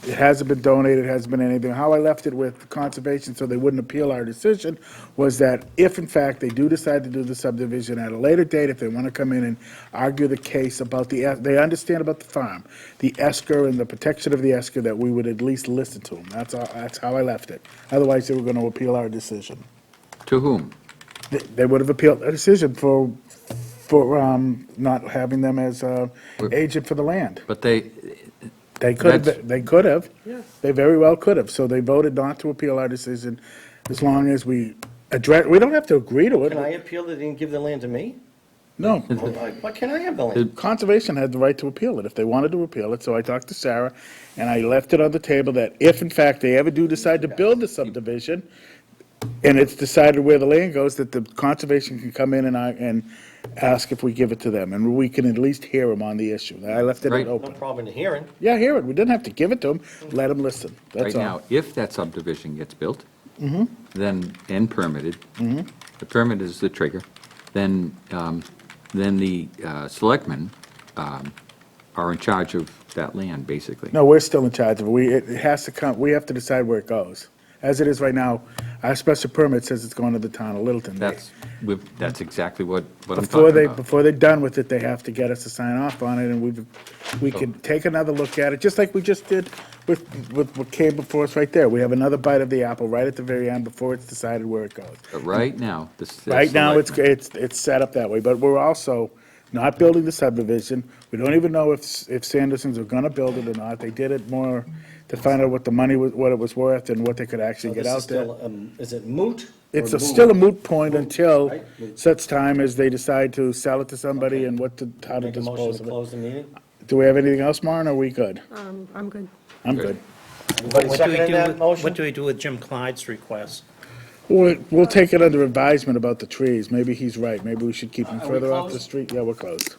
it hasn't been donated, hasn't been anything. How I left it with conservation so they wouldn't appeal our decision was that if in fact they do decide to do the subdivision at a later date, if they want to come in and argue the case about they understand about the farm, the esker and the protection of the esker, that we would at least listen to them. That's how I left it. Otherwise, they were going to appeal our decision. To whom? They would have appealed a decision for not having them as agent for the land. But they could That's- have, they could have. Yes. They very well could have. So they voted not to appeal our decision as long as we address, we don't have to agree to Can I it. appeal that they didn't give the land to me? No. Why can't I have the land? Conservation had the right to appeal it if they wanted to appeal it. So I talked to Sarah and I left it on the table that if in fact they ever do decide to build the subdivision and it's decided where the land goes, that the conservation can come in and ask if we give it to them. And we can at least hear them on the issue. I left it Right. No open. problem in hearing. Yeah, hear it. We didn't have to give it to them. Let them listen. Right That's all. now, if that subdivision gets built, Mhm. then, and permitted, Mhm. the permit is the trigger, then the selectmen are in charge of that land, basically. No, we're still in charge of it. It has to come, we have to decide where it goes. As it is right now, our special permit says it's going to the town of Littleton. That's exactly what I'm Before talking they, about. before they're done with it, they have to get us to sign off on it, and we can take another look at it, just like we just did with what came before us right there. We have another bite of the apple right at the very end before it's decided where it goes. But right now, the Right now, selectmen- it's set up that way, but we're also not building the subdivision. We don't even know if Sandersons are gonna build it or not. They did it more to find out what the money was, what it was worth, and what they could actually So get this is out there. still, is it moot? It's or still a moot point until Right? Moot. such time as they decide to sell it to somebody and how to Make a motion dispose to of it. close the meeting? Do we have anything else, Maren, or are we good? I'm good. I'm good. Everybody What do we seconding do that with- motion? What do we do with Jim Clyde's request? We'll take it under advisement about the trees. Maybe he's right. Maybe we should keep them Are we further off the closed? street. Yeah, we're closed.